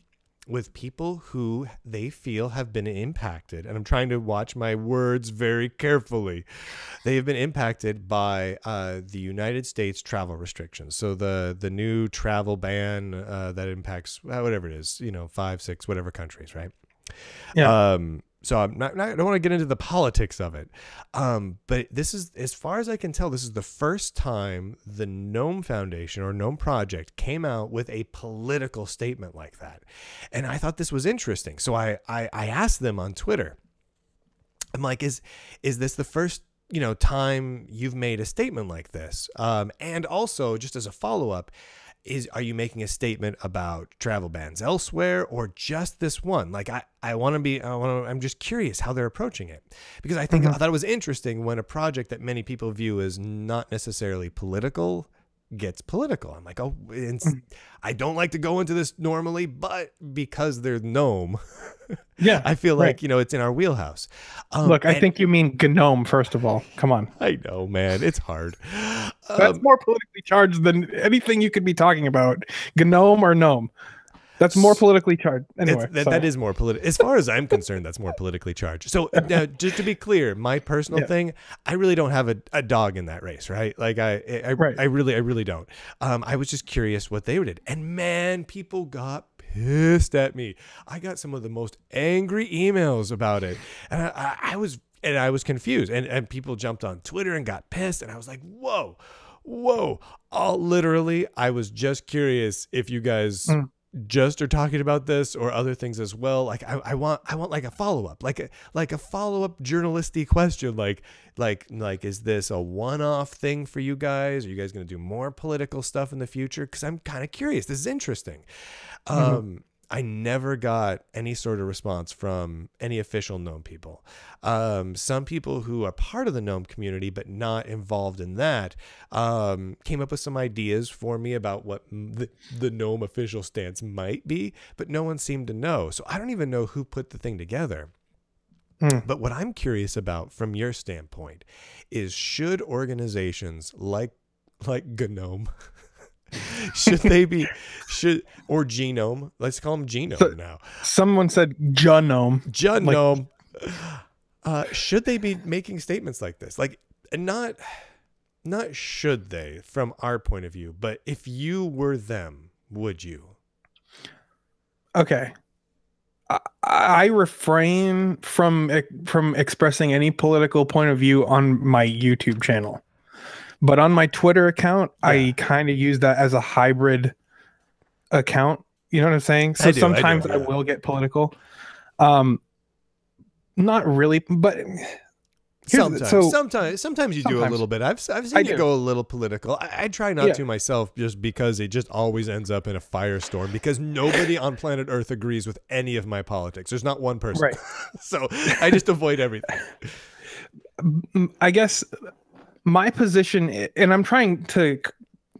with people who they feel have been impacted. And I'm trying to watch my words very carefully. They have been impacted by the United States travel restrictions. So the new travel ban that impacts whatever it is, 5, 6, whatever countries, right? Yeah. So I don't want to get into the politics of it. But this is, as far as I can tell, this is the first time the Gnome Foundation or Gnome Project came out with a political statement like that. And I thought this was interesting. So I asked them on Twitter, I'm like, is this the first, time you've made a statement like this? And also, just as a follow-up, are you making a statement about travel bans elsewhere or just this one? Like I'm just curious how they're approaching it, because I thought it was interesting when a project that many people view as not necessarily political gets political. I'm like, I don't like to go into this normally, but because they're Gnome, yeah, I feel like, it's in our wheelhouse. Look, I think you mean GNOME, first of all. Come on. I know, man. It's hard. That's more politically charged than anything you could be talking about. GNOME or GNOME. That's more politically charged. Anyway, that is more political. As far as I'm concerned, that's more politically charged. So now, just to be clear, my personal thing, I really don't have a dog in that race, right? Like I really don't. I was just curious what they did, and man, people got pissed at me. I got some of the most angry emails about it, and I was confused, and people jumped on Twitter and got pissed, and I was like, whoa. Literally, I was just curious if you guys just are talking about this or other things as well. Like I want like a follow-up, like a follow-up journalistic question, like is this a one-off thing for you guys? Are you guys going to do more political stuff in the future? Because I'm kind of curious. This is interesting. I never got any sort of response from any official Gnome people. Some people who are part of the Gnome community but not involved in that came up with some ideas for me about what the Gnome official stance might be, but no one seemed to know. So I don't even know who put the thing together. But what I'm curious about from your standpoint is, should organizations like GNOME or Genome, let's call them Genome now. Someone said Genome. Should they be making statements like this? Like, not should they from our point of view, but if you were them, would you? Okay. I refrain from expressing any political point of view on my YouTube channel. But on my Twitter account, I kind of use that as a hybrid account. You know what I'm saying? So sometimes I will get political. Not really, but sometimes you do a little bit. I've seen you go a little political. I try not to myself, just because it just always ends up in a firestorm, because nobody on planet Earth agrees with any of my politics. There's not one person. Right. So I just avoid everything. I guess my position, and I'm trying to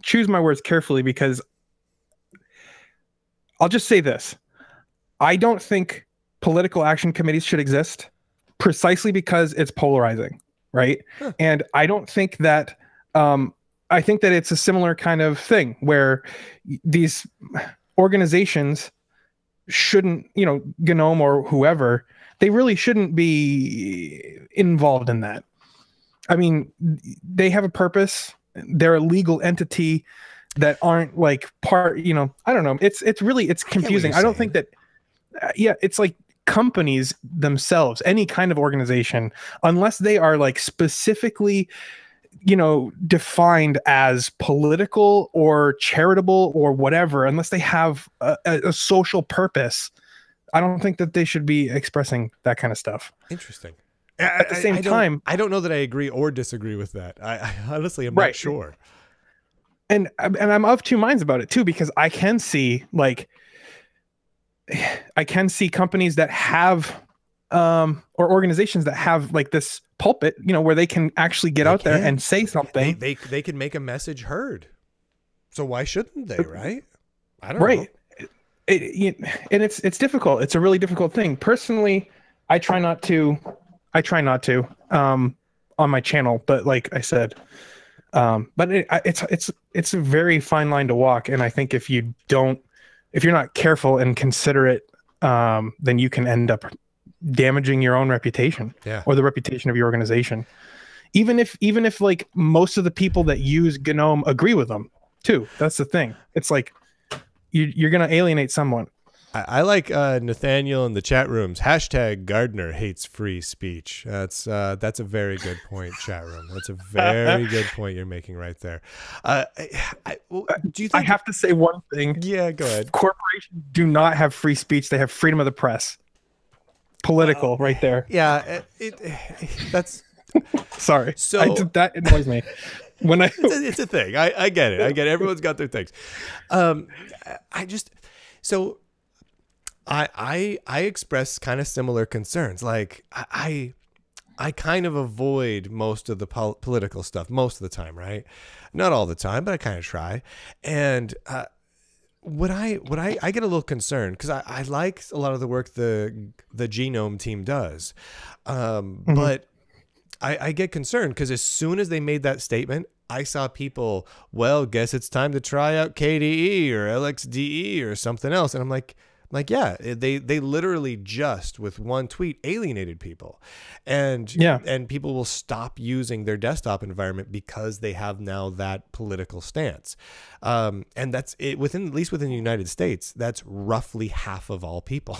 choose my words carefully, because I'll just say this. I don't think political action committees should exist, precisely because it's polarizing, right? Huh. And I don't think that, I think that it's a similar kind of thing where these organizations shouldn't, GNOME or whoever, they really shouldn't be involved in that. I mean, they have a purpose. They're a legal entity that aren't like part, I don't know. It's confusing. I don't think that, it's like companies themselves, any kind of organization, unless they are like specifically, defined as political or charitable or whatever, unless they have a social purpose, I don't think that they should be expressing that kind of stuff. Interesting. At the same time, I don't know that I agree or disagree with that. I honestly am Right. not sure. and I'm of two minds about it too, because I can see companies that have or organizations that have like this pulpit, you know, where they can actually get out there and say something. They can make a message heard. So why shouldn't they, right? I don't Right. know. And it's difficult. It's a really difficult thing. Personally, I try not to on my channel, but like I said, but it's a very fine line to walk. And I think if you're not careful and considerate, then you can end up damaging your own reputation or the reputation of your organization. Even if like most of the people that use GNOME agree with them too. That's the thing. It's like you're going to alienate someone. I like Nathaniel in the chat rooms. #Gardner hates free speech. That's a very good point, chat room. That's a very good point you're making right there. Do you think I have to say one thing? Yeah, go ahead. Corporations do not have free speech. They have freedom of the press. Political, right there. Yeah, that's sorry. So that annoys me. When it's a thing. I get it. Everyone's got their things. I express kind of similar concerns. Like I kind of avoid most of the political stuff most of the time, right? Not all the time, but I kind of try. And what I get a little concerned, because I like a lot of the work the Genome team does, but I get concerned because as soon as they made that statement, I saw people, well, guess it's time to try out KDE or LXDE or something else, and I'm like, yeah, they literally just with one tweet alienated people, and people will stop using their desktop environment because they have now that political stance, and that's it at least within the United States. That's roughly half of all people.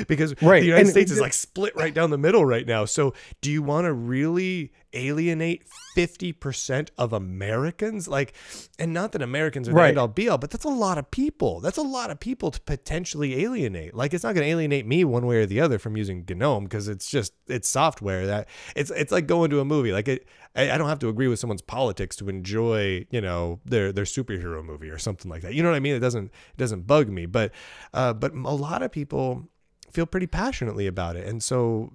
Because the United States is like split right down the middle right now. So do you want to really alienate 50% of Americans? Like, and not that Americans are the end all be all, but that's a lot of people. That's a lot of people to potentially alienate. Like, it's not going to alienate me one way or the other from using GNOME, because it's software that it's like going to a movie. Like I don't have to agree with someone's politics to enjoy, you know, their superhero movie or something like that. You know what I mean? It doesn't bug me, but a lot of people feel pretty passionately about it. And so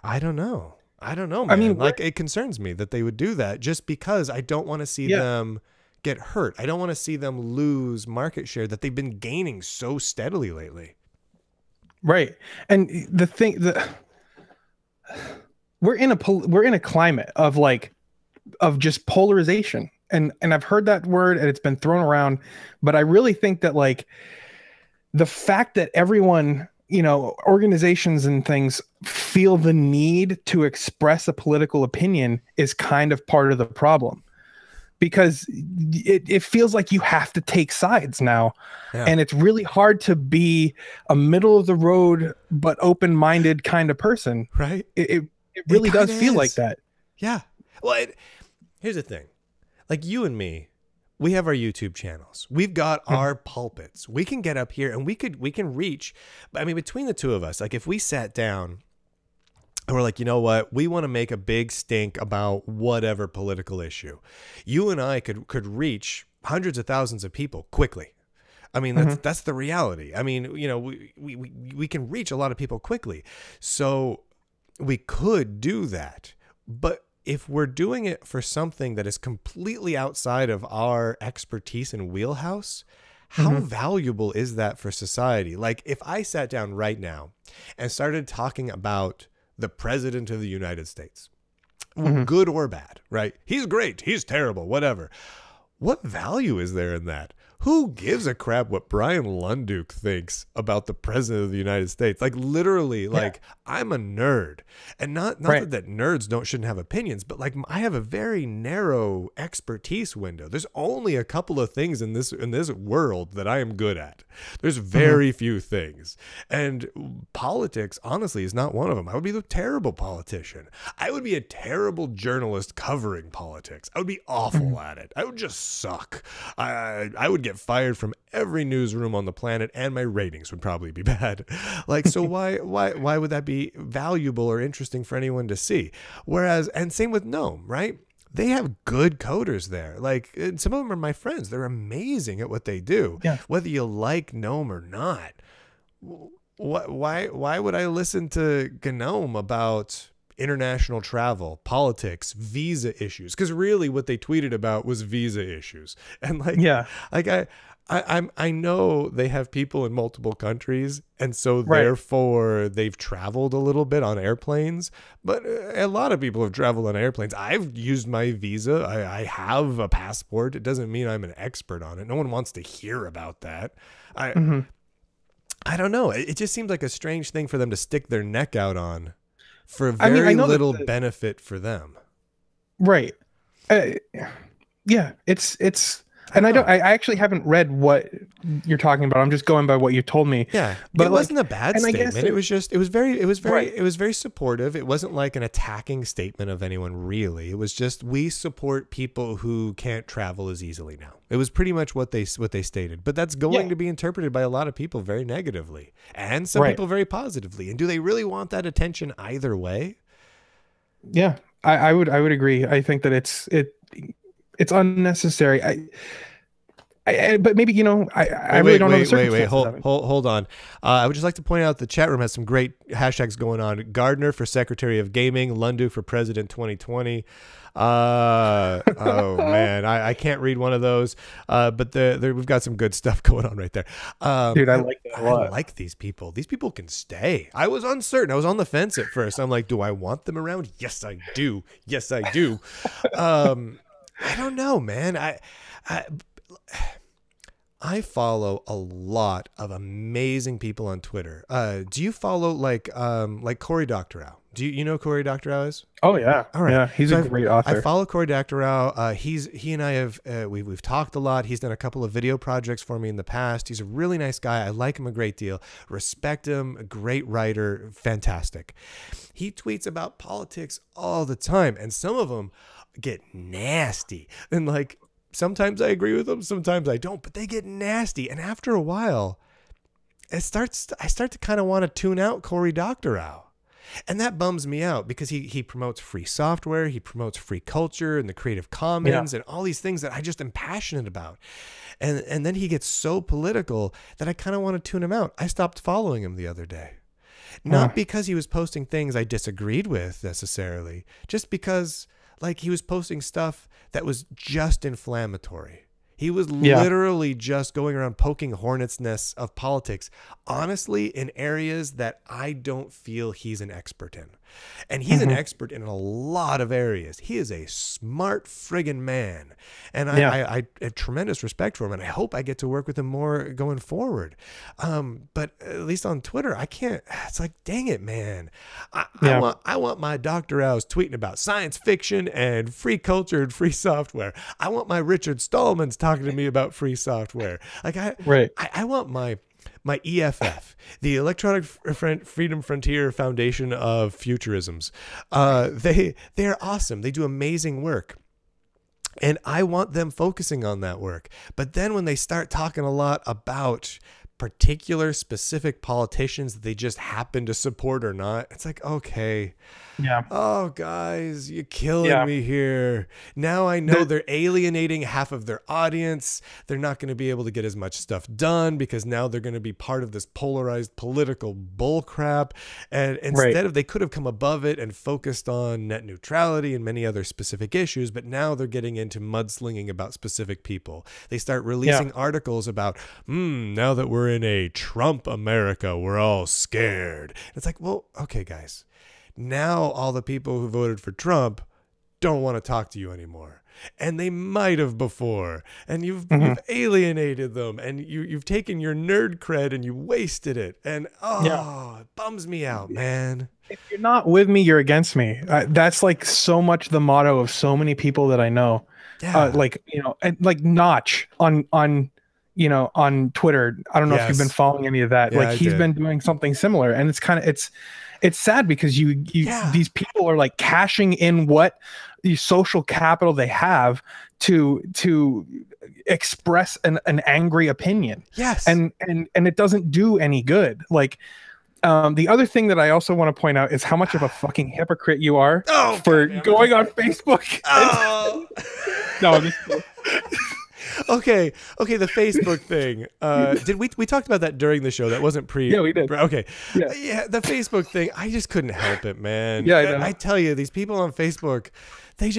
I don't know, man. I mean, like, it concerns me that they would do that just because I don't want to see them get hurt. I don't want to see them lose market share that they've been gaining so steadily lately. Right. And the thing that we're in a climate of just polarization. And I've heard that word and it's been thrown around, but I really think that like the fact that everyone, you know, organizations and things feel the need to express a political opinion is kind of part of the problem, because it feels like you have to take sides now. And it's really hard to be a middle of the road but open-minded kind of person. Right. It really does feel like that. Yeah. Well, here's the thing. Like, you and me, we have our YouTube channels. We've got our pulpits. We can get up here and we can reach. I mean, between the two of us, like if we sat down and we're like, you know what, we want to make a big stink about whatever political issue, you and I could reach hundreds of thousands of people quickly. I mean, that's the reality. I mean, you know, we can reach a lot of people quickly. So we could do that. But if we're doing it for something that is completely outside of our expertise and wheelhouse, how valuable is that for society? Like, if I sat down right now and started talking about the president of the United States, good or bad, right? He's great, he's terrible, whatever. What value is there in that? Who gives a crap what Brian Lunduke thinks about the president of the United States? Like, literally, like, I'm a nerd, and not that nerds shouldn't have opinions, but like, I have a very narrow expertise window. There's only a couple of things in this world that I am good at. There's very few things, and politics, honestly, is not one of them. I would be the terrible politician. I would be a terrible journalist covering politics. I would be awful at it. I would just suck. I would get get fired from every newsroom on the planet, and my ratings would probably be bad. Like, so why would that be valuable or interesting for anyone to see? Whereas, and same with Gnome, right? They have good coders there. Like, and some of them are my friends. They're amazing at what they do. Yeah. Whether you like Gnome or not. Why would I listen to GNOME about international travel, politics, visa issues? Because really what they tweeted about was visa issues. And like, yeah, like I know they have people in multiple countries, and so Right. therefore they've traveled a little bit on airplanes, but a lot of people have traveled on airplanes. I've used my visa. I have a passport. It doesn't mean I'm an expert on it. No one wants to hear about that. I don't know. It just seems like a strange thing for them to stick their neck out on for very little benefit for them. Right. Yeah, it's and I actually haven't read what you're talking about. I'm just going by what you told me. Yeah, but it wasn't a bad statement. It was Right. very supportive. It wasn't like an attacking statement of anyone really. It was just, we support people who can't travel as easily now. It was pretty much what they stated. But that's going to be interpreted by a lot of people very negatively, and some people very positively. And do they really want that attention either way? Yeah, I would agree. I think that it's unnecessary. But maybe, I really don't know the circumstances. Hold on. I would just like to point out the chat room has some great hashtags going on. Gardner for Secretary of Gaming, Lunduke for President 2020. Oh man, I can't read one of those. But we've got some good stuff going on right there. Dude, I like that a lot. I like these people. These people can stay. I was uncertain. I was on the fence at first. I'm like, do I want them around? Yes, I do. Yes, I do. I don't know, man. I follow a lot of amazing people on Twitter. Do you follow like Cory Doctorow? Do you know who Cory Doctorow is? Oh yeah. All right. Yeah, he's a great author. I follow Cory Doctorow. He and I have we've talked a lot. He's done a couple of video projects for me in the past. He's a really nice guy. I like him a great deal. Respect him. A great writer. Fantastic. He tweets about politics all the time, and some of them get nasty. And like, sometimes I agree with them, sometimes I don't, but they get nasty. And after a while, I start to kind of want to tune out Cory Doctorow. And that bums me out, because he promotes free software, he promotes free culture and the Creative Commons and all these things that I just am passionate about. And then he gets so political that I kind of want to tune him out. I stopped following him the other day. Not because he was posting things I disagreed with necessarily, just because like he was posting stuff that was just inflammatory. He was literally just going around poking hornets' nests of politics, honestly, in areas that I don't feel he's an expert in. And he's an expert in a lot of areas. He is a smart friggin' man. And I have tremendous respect for him, and I hope I get to work with him more going forward. But at least on Twitter, I can't. It's like, dang it, man. I want my Dr. House tweeting about science fiction and free culture and free software. I want my Richard Stallman's talking to me about free software. Like I want my EFF, the Electronic Freedom Frontier Foundation of Futurisms. They are awesome. They do amazing work. And I want them focusing on that work. But then when they start talking a lot about particular specific politicians that they just happen to support or not, it's like, okay. Yeah. Oh, guys, you're killing me here. Now I know they're alienating half of their audience. They're not going to be able to get as much stuff done because now they're going to be part of this polarized political bullcrap. And instead of, they could have come above it and focused on net neutrality and many other specific issues, but now they're getting into mudslinging about specific people. They start releasing articles about, now that we're in a Trump America, we're all scared. It's like, well, okay, guys. Now all the people who voted for Trump don't want to talk to you anymore. And they might have before. And you've alienated them. And you've taken your nerd cred and you wasted it. And it bums me out, man. If you're not with me, you're against me. That's like so much the motto of so many people that I know. Yeah. And like Notch on Twitter. I don't know if you've been following any of that. Yeah, like he's been doing something similar. And it's kind of, it's sad because these people are like cashing in what the social capital they have to express an angry opinion. Yes. And it doesn't do any good. Like, the other thing that I also want to point out is how much of a fucking hypocrite you are for going on Facebook. Oh. No, Okay, the Facebook thing. Did we talked about that during the show? That wasn't pre. Yeah, we did. Okay. Yeah. The Facebook thing. I just couldn't help it, man. Yeah, I know. I tell you, these people on Facebook, they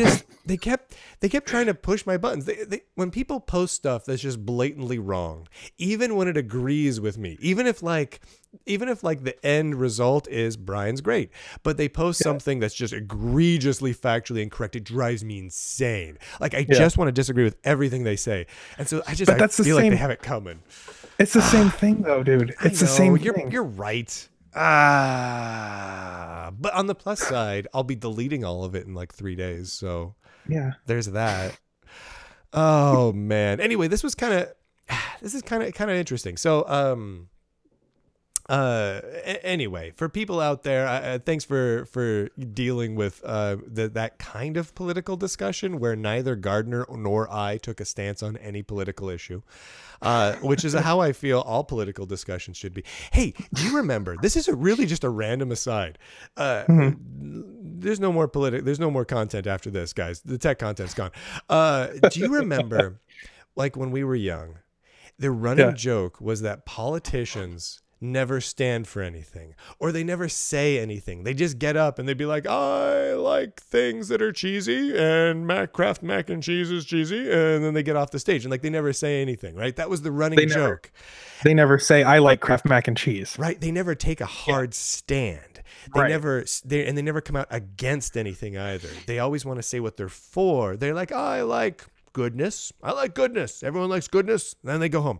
kept trying to push my buttons. They when people post stuff that's just blatantly wrong, even when it agrees with me, even if the end result is Brian's great, but they post something that's just egregiously factually incorrect, it drives me insane. Like, I just want to disagree with everything they say. And so I feel like they have it coming. It's the same thing though, dude. It's the same thing. You're right. But on the plus side, I'll be deleting all of it in like 3 days. So yeah, there's that. Oh man. Anyway, this is kind of interesting. So, anyway, for people out there, thanks for dealing with that kind of political discussion where neither Gardner nor I took a stance on any political issue, which is how I feel all political discussions should be. Hey, do you remember? This is really just a random aside. There's no more there's no more content after this, guys. The tech content's gone. Do you remember, like when we were young, the running joke was that politicians never stand for anything, or they never say anything. They just get up and they'd be like, I like things that are cheesy, and Kraft mac and cheese is cheesy, and then they get off the stage and like they never say anything, right? That was the running joke. They never say, I like Kraft mac and cheese. Right. They never take a hard stand. They never come out against anything either. They always want to say what they're for. They're like, I like goodness. I like goodness. Everyone likes goodness. And then they go home.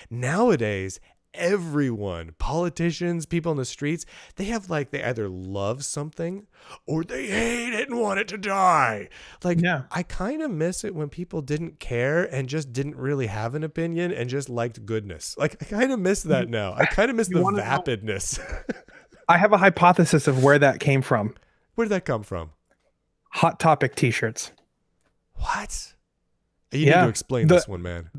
Nowadays, everyone, politicians, people in the streets, they either love something or they hate it and want it to die. Like, I kind of miss it when people didn't care and just didn't really have an opinion and just liked goodness. Like, I kind of miss that now. I kind of miss the vapidness. I have a hypothesis of where that came from. Where did that come from? Hot Topic t-shirts. What? You need to explain this one, man.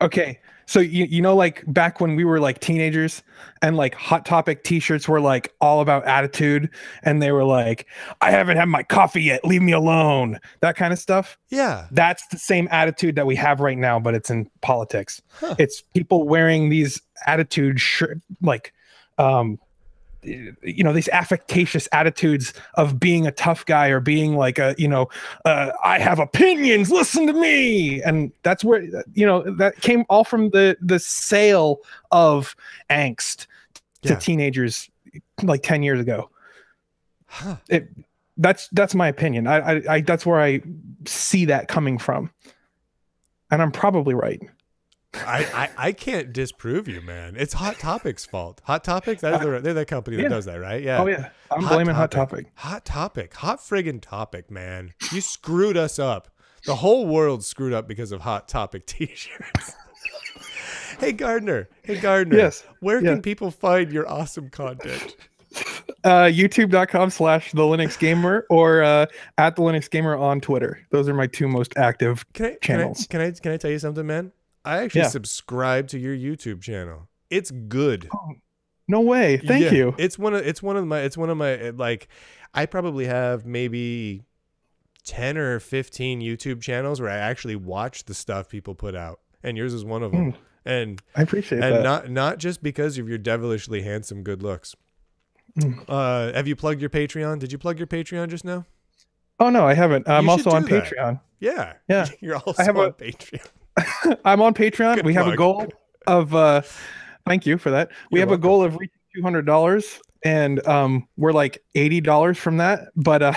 Okay, so you know, like back when we were like teenagers and like Hot Topic t-shirts were like all about attitude, and they were like, I haven't had my coffee yet, leave me alone, that kind of stuff. Yeah, that's the same attitude that we have right now, but it's in politics. It's people wearing these attitude like these affectatious attitudes of being a tough guy or being like I have opinions, listen to me. And that's where, that came all from the sale of angst to teenagers like 10 years ago. That's my opinion. I that's where I see that coming from. And I'm probably right. I can't disprove you, man. It's Hot Topic's fault. Hot Topic, they're the company that does that, right? Yeah. Oh yeah. I'm blaming Hot Topic. Hot Topic. Hot friggin' Topic, man. You screwed us up. The whole world screwed up because of Hot Topic t-shirts. Hey Gardner. Yes. Where can people find your awesome content? YouTube.com/The Linux Gamer or at The Linux Gamer on Twitter. Those are my two most active channels. Can I tell you something, man? I actually subscribe to your YouTube channel. It's good. Oh, no way. Thank you. It's one of my like, I probably have maybe 10 or 15 YouTube channels where I actually watch the stuff people put out, and yours is one of them. And I appreciate that. And not just because of your devilishly handsome good looks. Have you plugged your Patreon? Did you plug your Patreon just now? Oh no, I haven't. I'm also on Patreon. Yeah. You're also on Patreon. I'm on Patreon. Good we plug. Have a goal of thank you for that. We have welcome. A goal of reaching $200, and we're like $80 from that. But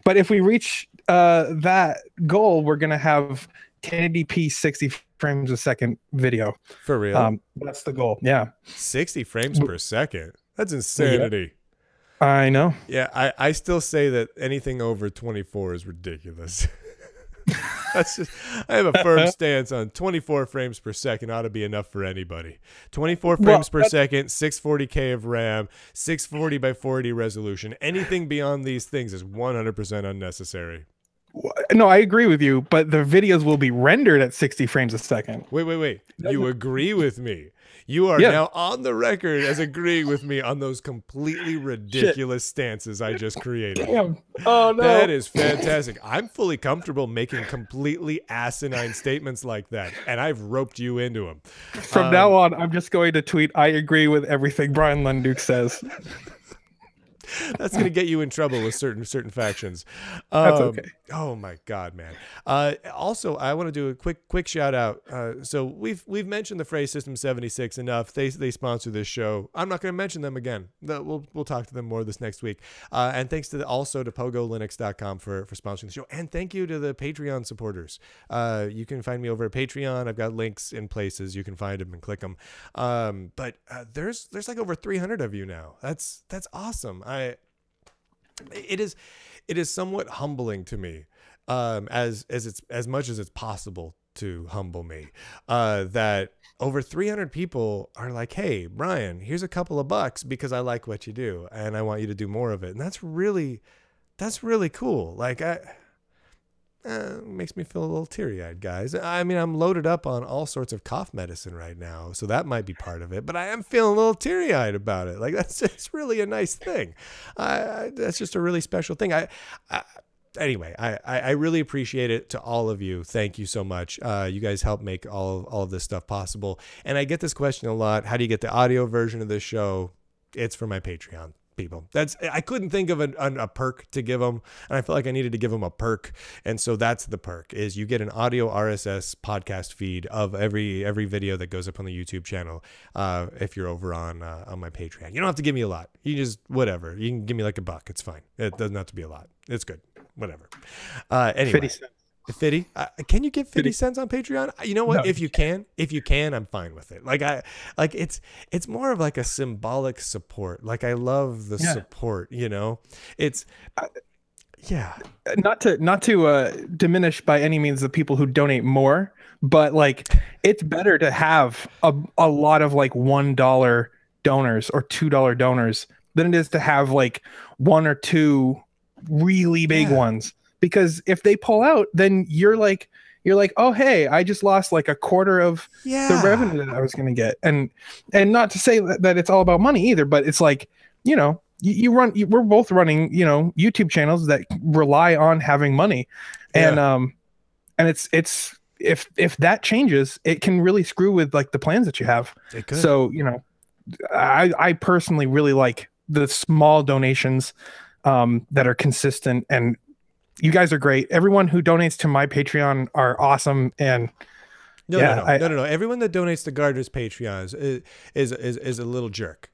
if we reach that goal, we're gonna have 1080p 60 frames a second video. For real? That's the goal. Yeah. 60 frames per second. That's insanity. Yeah. I know. Yeah, I still say that anything over 24 is ridiculous. I have a firm stance on 24 frames per second ought to be enough for anybody. 24 frames per second, 640K of RAM, 640 by 480 resolution. Anything beyond these things is 100% unnecessary. No, I agree with you, but the videos will be rendered at 60 frames a second. Wait. You agree with me? You are now on the record as agreeing with me on those completely ridiculous stances I just created. Damn. Oh, no. That is fantastic. I'm fully comfortable making completely asinine statements like that, and I've roped you into them. From now on, I'm just going to tweet, I agree with everything Brian Lunduke says. That's going to get you in trouble with certain factions. That's okay. Oh my God, man. Also, I want to do a quick shout out. So we've mentioned the phrase System 76 enough. They sponsor this show. I'm not going to mention them again. We'll talk to them more this next week. And thanks to also to pogolinux.com for sponsoring the show. And thank you to the Patreon supporters. You can find me over at Patreon. I've got links in places you can find them and click them. But there's like over 300 of you now. That's awesome. It is somewhat humbling to me, as much as it's possible to humble me, that over 300 people are like, hey, Brian, here's a couple of bucks because I like what you do and I want you to do more of it. And that's really cool. Like, makes me feel a little teary-eyed, guys. I mean, I'm loaded up on all sorts of cough medicine right now, so that might be part of it, but I am feeling a little teary-eyed about it. Like, it's really a nice thing. That's just a really special thing. Anyway, I really appreciate it to all of you. Thank you so much. You guys help make all of this stuff possible. And I get this question a lot. How do you get the audio version of this show? It's for my Patreon people. I couldn't think of a perk to give them, and I felt like I needed to give them a perk, and so that's the perk. Is you get an audio RSS podcast feed of every video that goes up on the YouTube channel. If you're over on my Patreon, you don't have to give me a lot. You just whatever. You can give me like $1. It's fine. It doesn't have to be a lot. It's good. Whatever. Anyway. 50 cents. 50 can you give 50 cents on Patreon? You know what? No. If you can, I'm fine with it. Like it's more of like a symbolic support. Like, I love the support, you know. It's not to diminish by any means the people who donate more, but like, it's better to have a lot of like $1 donors or $2 donors than it is to have like 1 or 2 really big ones. Because if they pull out, then you're like, oh, hey, I just lost like a quarter of the revenue that I was going to get. And not to say that it's all about money either, but it's like, you know, we're both running, you know, YouTube channels that rely on having money. And it's if that changes, it can really screw with like the plans that you have. It could. So, you know, I personally really like the small donations that are consistent, and you guys are great. Everyone who donates to my Patreon are awesome. And no. Everyone that donates to Gardner's Patreon is a little jerk.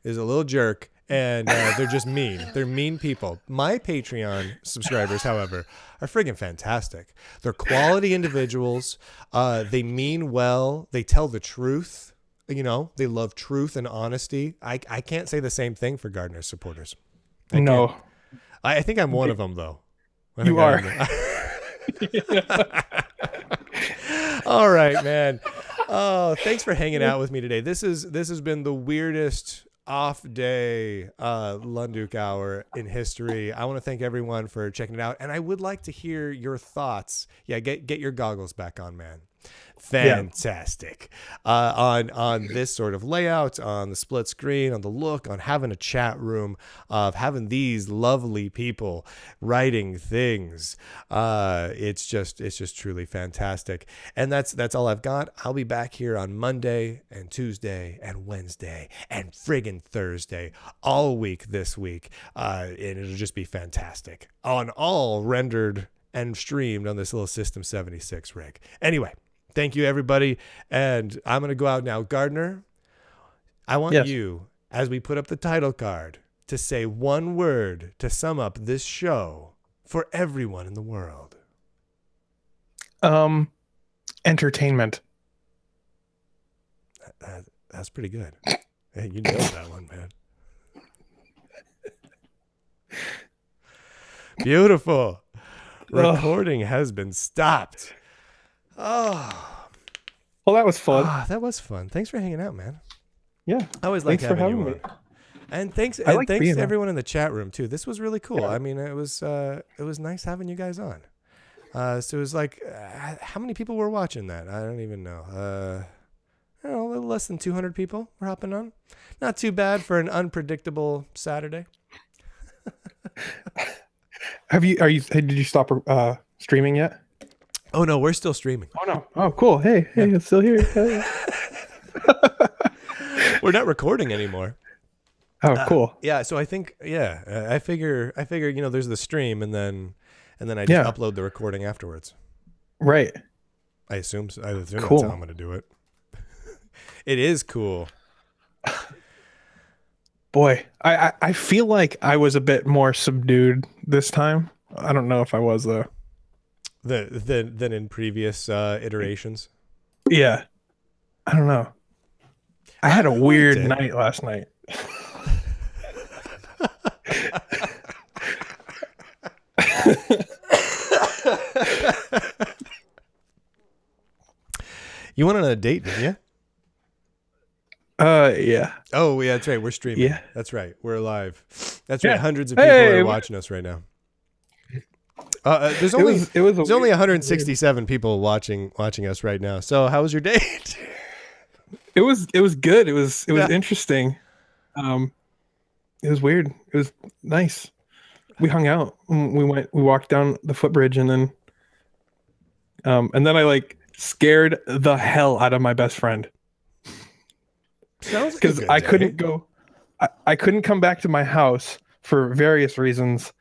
And they're just mean. They're mean people. My Patreon subscribers, however, are friggin' fantastic. They're quality individuals. They mean well. They tell the truth. You know, they love truth and honesty. I can't say the same thing for Gardner's supporters. I think I'm one of them, though. You are. All right, man. Oh, thanks for hanging out with me today. This has been the weirdest off day Lunduke hour in history. I want to thank everyone for checking it out, and I would like to hear your thoughts. Yeah, get your goggles back on, man. Fantastic. On this sort of layout, on the split screen, on the look, on having a chat room, of having these lovely people writing things. It's just truly fantastic. And that's all I've got. I'll be back here on Monday and Tuesday and Wednesday and friggin' Thursday all week this week. And it'll just be fantastic on all rendered and streamed on this little System 76 rig. Anyway, thank you, everybody. And I'm going to go out now. Gardner, I want you, as we put up the title card, to say one word to sum up this show for everyone in the world. Entertainment. That's pretty good. Hey, you nailed that one, man. Beautiful. Recording has been stopped. Oh, well, that was fun. That was fun. Thanks for hanging out, man. Yeah, I always like having you on. And thanks to everyone in the chat room too. This was really cool. I mean, it was nice having you guys on. So it was like, how many people were watching that? I don't even know. I don't know, a little less than 200 people were hopping on. Not too bad for an unpredictable Saturday. Did you stop streaming yet? Oh no, we're still streaming. Oh no. Oh cool. Hey, it's still here. We're not recording anymore. Oh cool. Yeah, so I think I figure there's the stream and then I just upload the recording afterwards. Right. I assume Cool. that's how I'm going to do it. It is cool. Boy, I feel like I was a bit more subdued this time. I don't know if I was though. Than in previous iterations. Yeah. I don't know. I had a weird night last night. You went on a date, didn't you? Yeah. Oh, yeah, that's right. We're streaming. Yeah. That's right. We're live. That's right. Yeah. Hundreds of people are watching us right now. There's only there's only 167 people watching us right now. So, how was your date? It was good. It was interesting. It was weird. It was nice. We hung out. We walked down the footbridge and then I like scared the hell out of my best friend. Because I couldn't go. I couldn't come back to my house for various reasons.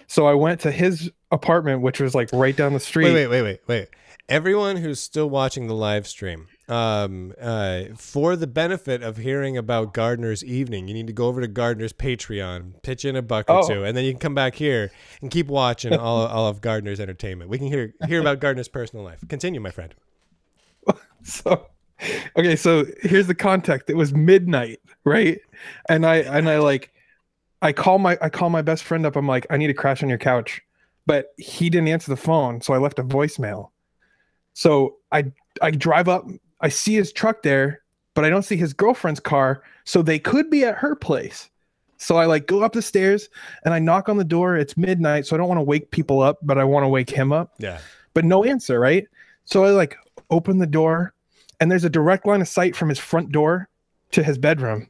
So I went to his apartment, which was like right down the street. Wait. Everyone who's still watching the live stream, for the benefit of hearing about Gardner's evening, you need to go over to Gardner's Patreon, pitch in a buck or two, and then you can come back here and keep watching all of Gardner's entertainment. We can hear about Gardner's personal life. Continue, my friend. So here's the context. It was midnight, right? And I call my best friend up. I'm like, I need to crash on your couch, but he didn't answer the phone, so I left a voicemail. So I drive up. I see his truck there, but I don't see his girlfriend's car. So they could be at her place. So I like go up the stairs and I knock on the door. It's midnight, so I don't want to wake people up, but I want to wake him up. Yeah. But no answer, right? So I like open the door, and there's a direct line of sight from his front door to his bedroom.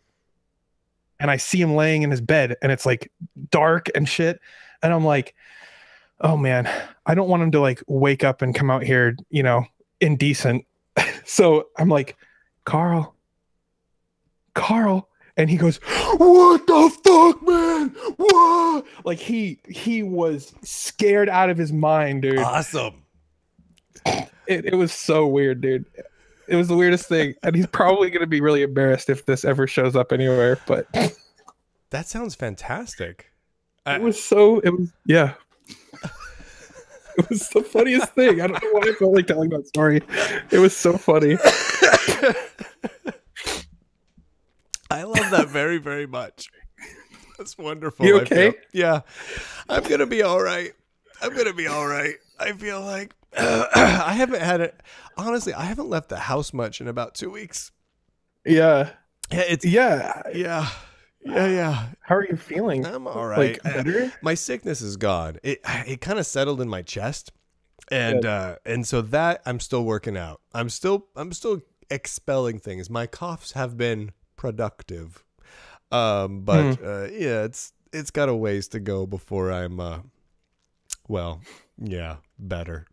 And I see him laying in his bed, and it's like dark and shit. And I'm like, oh man, I don't want him to like wake up and come out here, indecent. So I'm like, Carl. And he goes, what the fuck, man? What? Like he was scared out of his mind, dude. Awesome. It was so weird, dude. It was the weirdest thing. And he's probably going to be really embarrassed if this ever shows up anywhere, but that sounds fantastic. It was the funniest thing. I don't know why I felt like telling that story. It was so funny. I love that very, very much. That's wonderful. You okay? Yeah. I'm going to be all right. I feel like I haven't had it. Honestly, I haven't left the house much in about 2 weeks. Yeah. Yeah. How are you feeling? I'm all right. Like better? My sickness is gone. It kind of settled in my chest, and so that I'm still working out. I'm still expelling things. My coughs have been productive, but it's got a ways to go before I'm better.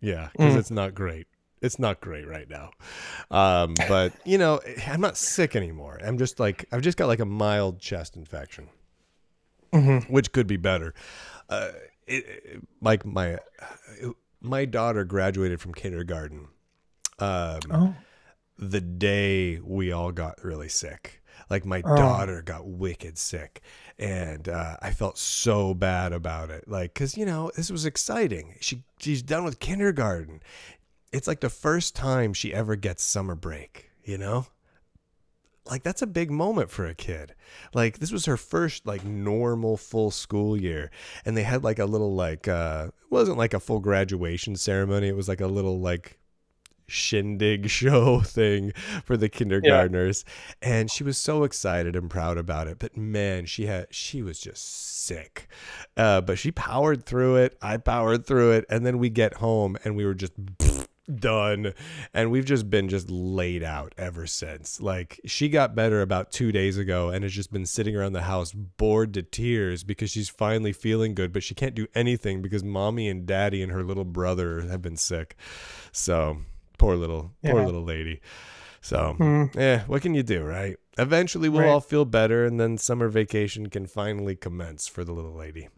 Yeah, because it's not great. It's not great right now. But I'm not sick anymore. I've just got like a mild chest infection, which could be better. Like my daughter graduated from kindergarten. The day we all got really sick. Like my daughter got wicked sick, and I felt so bad about it. Like, cause this was exciting. She's done with kindergarten. It's like the first time she ever gets summer break, Like that's a big moment for a kid. Like this was her first like normal full school year. And they had like a little like, it wasn't like a full graduation ceremony. It was like a little like shindig show thing for the kindergartners, and she was so excited and proud about it. But man, she was just sick, but she powered through it. I powered through it, and then we get home and we were just done, and we've just been laid out ever since. Like, she got better about 2 days ago and has just been sitting around the house bored to tears because she's finally feeling good, but she can't do anything because mommy and daddy and her little brother have been sick. So poor little lady. So what can you do, right? Eventually we'll all feel better, and then summer vacation can finally commence for the little lady.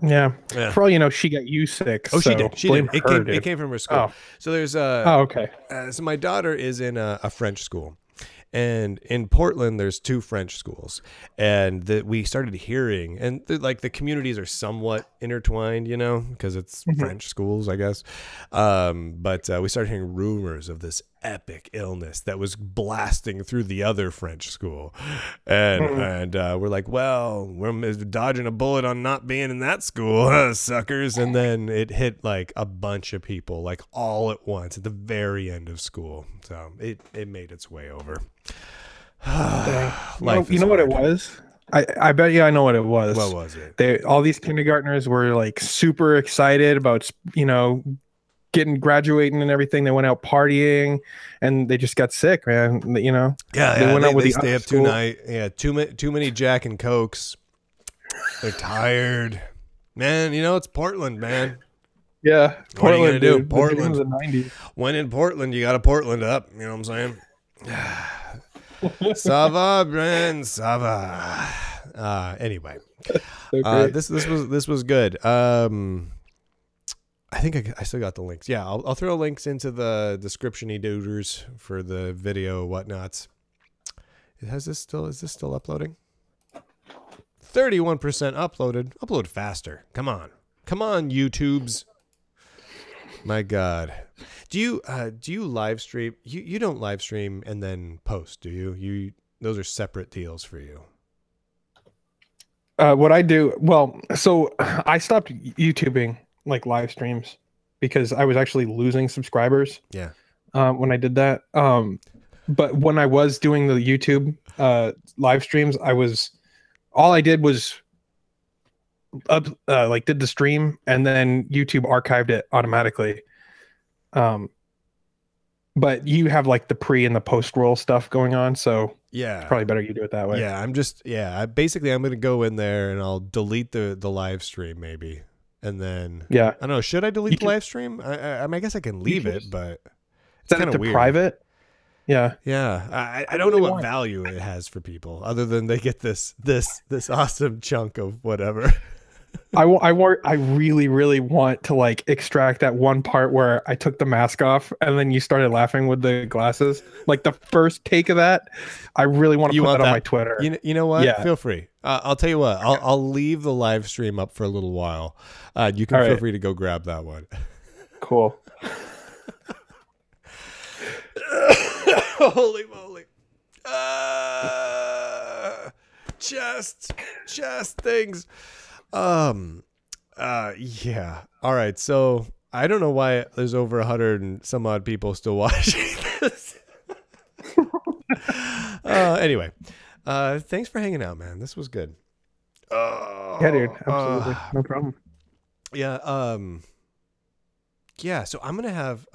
Yeah. For all you know, she got you sick. Oh, so she did. She did. It came from her school. Oh. So there's okay. So my daughter is in a French school, and in Portland there's 2 French schools, and we started hearing, and the communities are somewhat intertwined, you know, because it's French schools, I guess. But we started hearing rumors of this epic illness that was blasting through the other French school, and we're like, well, we're dodging a bullet on not being in that school, huh, suckers. And then it hit like a bunch of people, like all at once at the very end of school. So it made its way over. You know what it was? I bet you I know what it was. What was it? All these kindergartners were like super excited about, you know, graduating and everything. They went out partying and they just got sick, man. You know? Yeah, they went out with they stay up too night. Yeah, too many Jack and Cokes. They're tired. Man, you know, it's Portland, man. Yeah. What are you gonna do? Dude. Portland. The 90s. When in Portland, you got to Portland up. You know what I'm saying? Ça va, Bren, ça va. Anyway, this was good. I think I still got the links. Yeah, I'll throw links into the description-y dooders for the video whatnots. Is this still uploading? 31% uploaded. Upload faster. Come on, YouTubes. My God. Do you live stream? You don't live stream and then post, do you? Those are separate deals for you. What I do, well, so I stopped YouTubing like live streams because I was actually losing subscribers. Yeah. When I did that. But when I was doing the YouTube live streams, all I did was did the stream, and then YouTube archived it automatically. But you have like the pre and the post roll stuff going on, so yeah, it's probably better you do it that way. Yeah, I'm going to go in there and I'll delete the live stream maybe. And then I don't know, should I delete the live stream? I guess I can leave it, but it's kind of weird. Private. Yeah. Yeah. I don't know what value it has for people other than they get this awesome chunk of whatever. I really, really want to like extract that one part where I took the mask off and then you started laughing with the glasses. Like the first take of that, I really want to put that on my Twitter. You know what? Yeah. Feel free. I'll tell you what. I'll leave the live stream up for a little while. You can feel free to go grab that one. Cool. Holy moly. Chest things. Yeah. All right. So I don't know why there's over 100 and some odd people still watching this. Anyway, thanks for hanging out, man. This was good. Yeah, dude. Absolutely. No problem. Yeah. Yeah. So I'm going to have,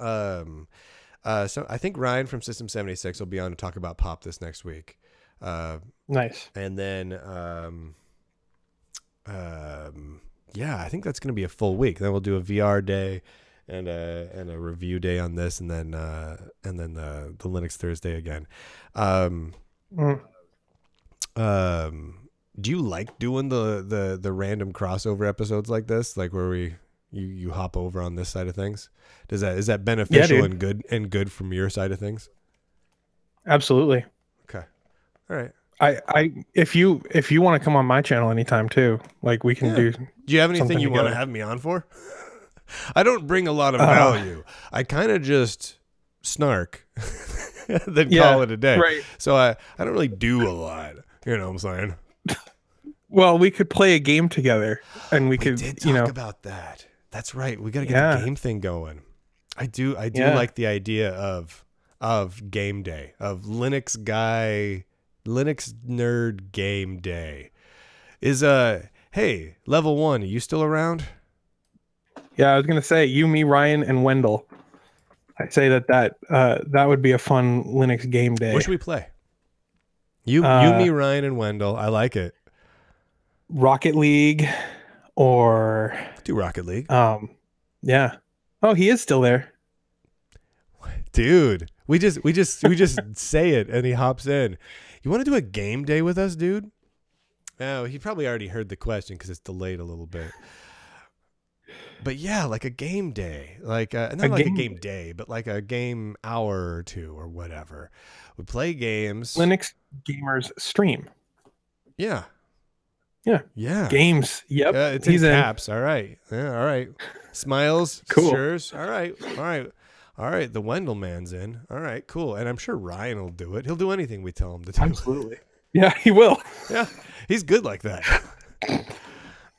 so I think Ryan from System 76 will be on to talk about Pop this next week. Nice. And then, yeah, I think that's going to be a full week. Then we'll do a VR day and a review day on this, and then the Linux Thursday again. Do you like doing the random crossover episodes like this, like where you hop over on this side of things? Is that beneficial and good from your side of things? Absolutely. Okay. All right. If you want to come on my channel anytime too, like we can do. Do you have anything you want to have me on for? I don't bring a lot of value. I kind of just snark, then call it a day. Right. So I don't really do a lot. You know what I'm saying? Well, we could play a game together, and we could did talk about that. That's right. We got to get the game thing going. I do Yeah. like the idea of game day, of Linux nerd game day. Is hey, level 1, are you still around? Yeah, I was gonna say you, me, Ryan, and Wendell. I'd say that would be a fun Linux game day. What should we play? You, me, Ryan, and Wendell. I like it. Rocket League, or Do Rocket League. Yeah. Oh, he is still there. Dude, we just say it and he hops in. You want to do a game day with us, dude? Oh, he probably already heard the question because it's delayed a little bit. But yeah, like a game day, like not like a game day, but like a game hour or two or whatever. We play games. Linux gamers stream. Yeah. Yeah. Games. Yep. It's in caps. All right. Yeah. All right. Smiles. Cool. Cheers. All right. All right. The Wendell man's in. All right. Cool. And I'm sure Ryan will do it. He'll do anything we tell him to do. Absolutely. Yeah, he will. Yeah. He's good like that.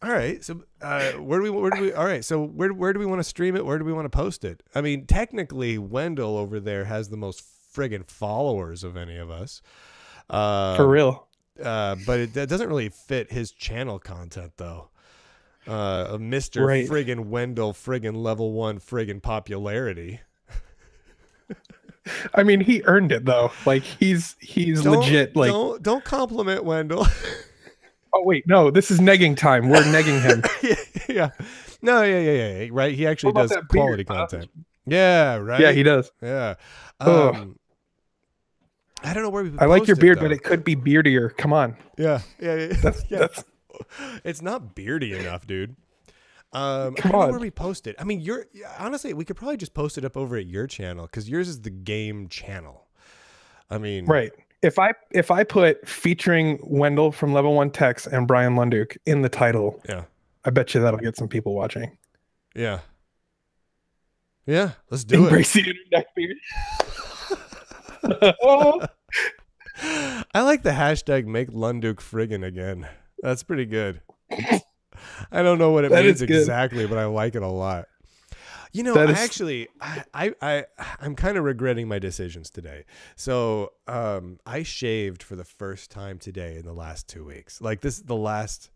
All right. So where do we all right. So where do we want to stream it? Where do we want to post it? I mean, technically Wendell over there has the most friggin' followers of any of us. For real. But that doesn't really fit his channel content though. Mr. Right. Friggin' Wendell friggin' level 1 friggin' popularity. I mean, he earned it though. Like he's legit. Like don't compliment Wendell. Oh wait, no, this is negging time. We're negging him. Yeah. No, yeah. Right. He actually does quality content. Yeah, right. Yeah, he does. Yeah. I don't know where we. I like your beard, but it could be beardier. Come on. Yeah. That's It's not beardy enough, dude. I don't know where we post it. I mean, honestly, we could probably just post it up over at your channel because yours is the game channel. I mean, right. If I put featuring Wendell from Level 1 Techs and Brian Lunduke in the title, yeah, I bet you that'll get some people watching. Yeah. Yeah, let's do Embrace the internet beard. I like the hashtag make Lunduke friggin' again. That's pretty good. I don't know what it means exactly, but I like it a lot. You know, I'm kind of regretting my decisions today. So I shaved for the first time today in the last 2 weeks. Like this is the last.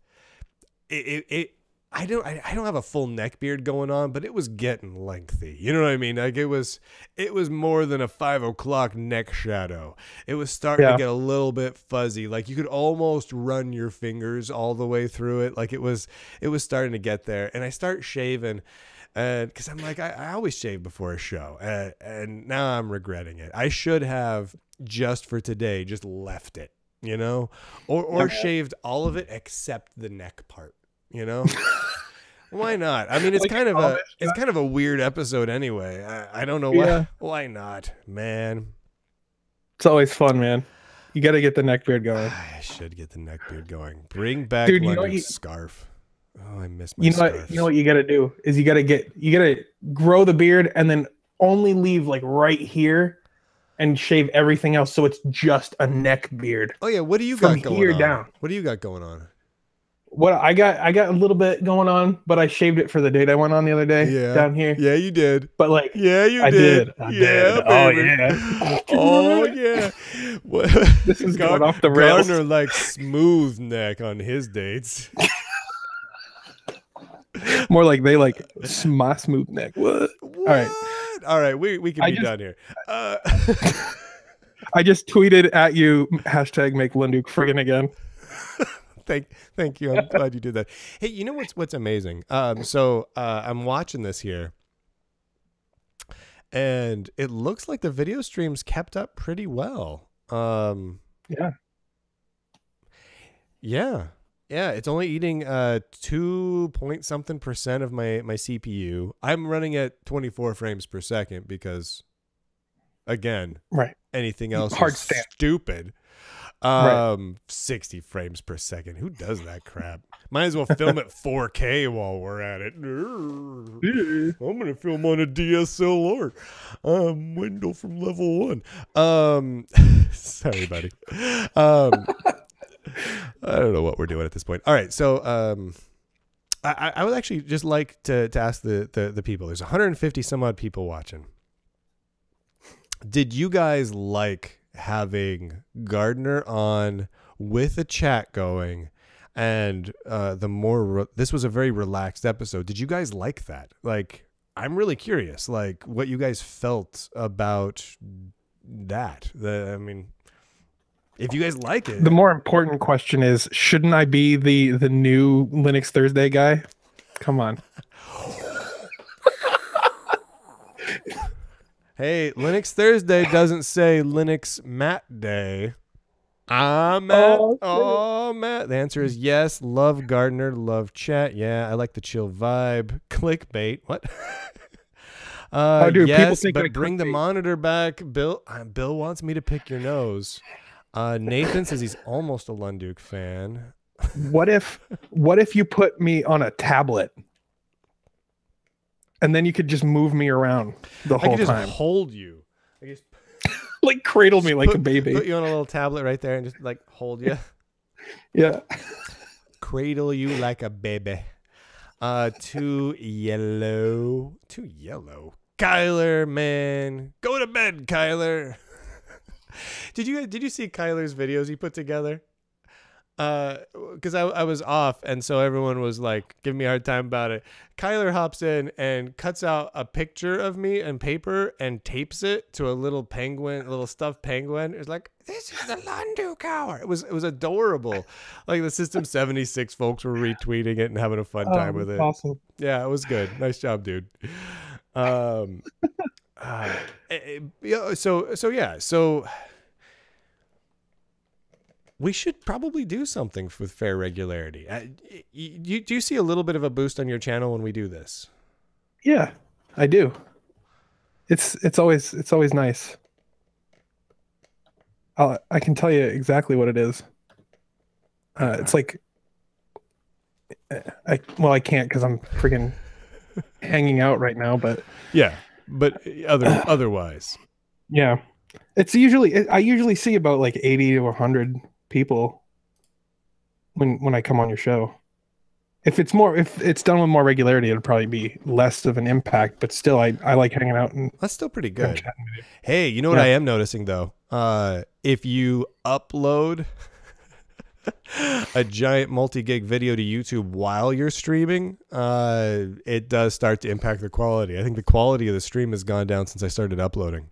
I don't have a full neck beard going on, but it was getting lengthy. You know what I mean? Like it was more than a 5 o'clock neck shadow. It was starting to get a little bit fuzzy. Like you could almost run your fingers all the way through it. Like it was starting to get there. And I start shaving, and because I'm like, I always shave before a show, and now I'm regretting it. I should have just for today just left it, you know, or shaved all of it except the neck part. You know, why not? I mean, it's kind of a weird episode anyway. I don't know why. Yeah. Why not, man? It's always fun, man. You got to get the neck beard going. I should get the neck beard going. Bring back Lunduke's scarf. Oh, I miss my scarf. You know what you got to do is you got to grow the beard and then only leave like right here and shave everything else so it's just a neck beard. Oh yeah, what do you got going here on? Down. What do you got going on? What I got a little bit going on, but I shaved it for the date I went on the other day down here. Yeah, you did. But like, yeah, you did. I did. Oh yeah. Oh yeah. This is going off the rails. Gardner likes smooth neck on his dates. More like they like my smooth neck. What? All right. We can be done here. I just tweeted at you hashtag make Lunduke friggin' again. Thank you. I'm glad you did that. Hey, you know what's amazing? So I'm watching this here, and it looks like the video streams kept up pretty well. Yeah. It's only eating 2 point something% of my CPU. I'm running at 24 frames per second because, again, anything else is stupid. 60 frames per second. Who does that crap? Might as well film at 4K while we're at it. I'm gonna film on a DSLR. Wendell from level 1. Sorry, buddy. I don't know what we're doing at this point. All right, so I would actually just like to ask the people. There's 150 some odd people watching. Did you guys like having Gardner on with a chat going, and this was a very relaxed episode? Did you guys like that? Like, I'm really curious, like what you guys felt about that. I mean, if you guys like it. The more important question is, shouldn't I be the new Linux Thursday guy? Come on. Hey, Linux Thursday doesn't say Linux Matt Day. Matt. Oh, Matt. The answer is yes. Love Gardner. Love chat. Yeah, I like the chill vibe. Clickbait. What? Dude, yes, people think but I bring the monitor back. Bill wants me to pick your nose. Nathan says he's almost a Lunduke fan. What if you put me on a tablet? And then you could just move me around the whole I could just time. hold you. I just Like cradle me like a baby. Put you on a little tablet right there and just like hold you. Yeah. Cradle you like a baby. Too yellow. Kyler, man. Go to bed, Kyler. Did you see Kyler's videos he put together? Because I was off, and so everyone was like giving me a hard time about it. Kyler hops in and cuts out a picture of me on paper and tapes it to a little penguin, a little stuffed penguin. It's like, this is the Lunduke hour. It was adorable. Like the System 76 folks were retweeting it and having a fun time with it. Awesome. Yeah, it was good. Nice job, dude. So we should probably do something with fair regularity. Do you see a little bit of a boost on your channel when we do this? Yeah, I do. It's always nice. I can tell you exactly what it is. It's like I can't because I'm freaking hanging out right now, but yeah, but otherwise, yeah, I usually see about like 80 to 100 people when I come on your show. If it's done with more regularity, it'll probably be less of an impact, but still I like hanging out, and that's still pretty good. Hey, you know what I am noticing though? If you upload a giant multi-gig video to YouTube while you're streaming, it does start to impact the quality. I think the quality of the stream has gone down since I started uploading.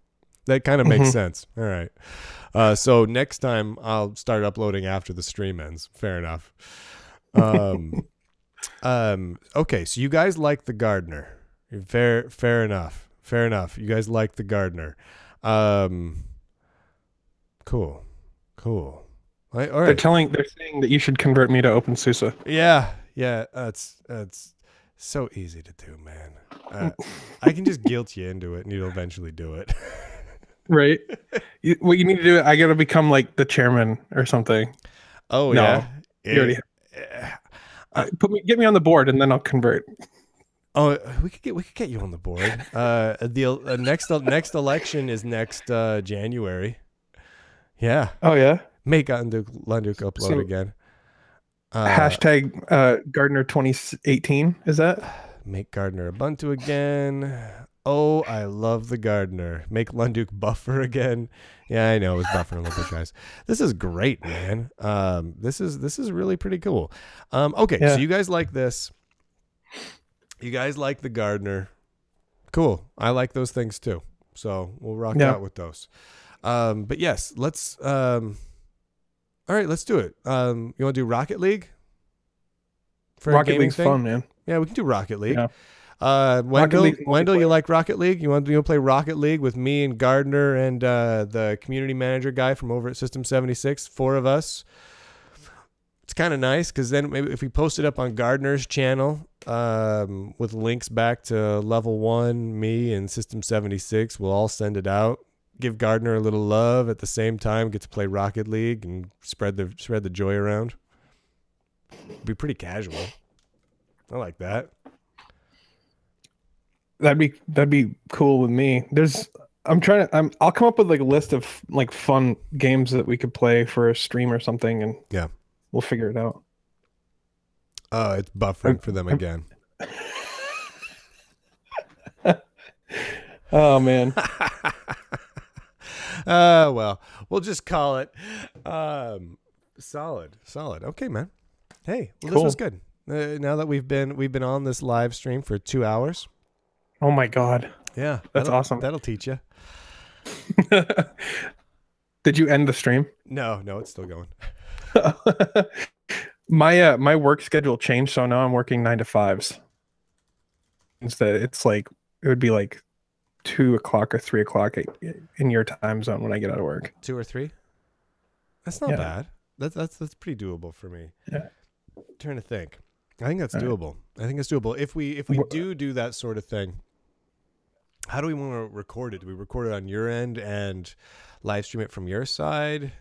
That kind of makes sense. All right. So next time I'll start uploading after the stream ends. Fair enough. Okay. So you guys like the Gardner. Fair enough. You guys like the Gardner. Cool. All right. They're saying that you should convert me to OpenSUSE. Yeah. That's so easy to do, man. I can just guilt you into it and you'll eventually do it. Right. What you need to do, I got to become like the chairman or something. Oh, no, yeah. You already get me on the board and then I'll convert. Oh, we could get you on the board. The next election is next January. Yeah. Oh yeah. Make Lunduke upload again. Hashtag Gardner 2018. Is that? Make Gardner Ubuntu again. Oh, I love the Gardner. Make Lunduke buffer again. Yeah, I know it was buffering a little bit, guys. This is great, man. This is really pretty cool. Okay, yeah. So you guys like this. You guys like the Gardner. Cool. I like those things too. So we'll rock out with those. But yes, let's all right, let's do it. You want to do Rocket League? Rocket League's fun, man. Yeah, we can do Rocket League. Yeah. Wendell, you like Rocket League? You want to play Rocket League with me and Gardner and the community manager guy from over at System 76? 4 of us. It's kind of nice because then maybe if we post it up on Gardner's channel with links back to Level 1, me, and System 76, we'll all send it out. Give Gardner a little love at the same time. Get to play Rocket League and spread the joy around. Be pretty casual. I like that. That'd be cool with me. I'll come up with like a list of like fun games that we could play for a stream or something, and yeah, we'll figure it out. Oh, it's buffering for them again. Oh man. Well, we'll just call it solid. Okay, man. Hey, well, this was good. Now that we've been on this live stream for 2 hours. Oh my God. Yeah, that's awesome. That'll teach you. Did you end the stream? No, it's still going. My work schedule changed, so now I'm working 9 to 5s. Instead, it's like it would be like 2 o'clock or 3 o'clock in your time zone when I get out of work. 2 or 3? That's not bad. That's pretty doable for me. Yeah. I'm trying to think. I think that's doable. I think it's doable. If we do that sort of thing, how do we want to record it? Do we record it on your end and live stream it from your side?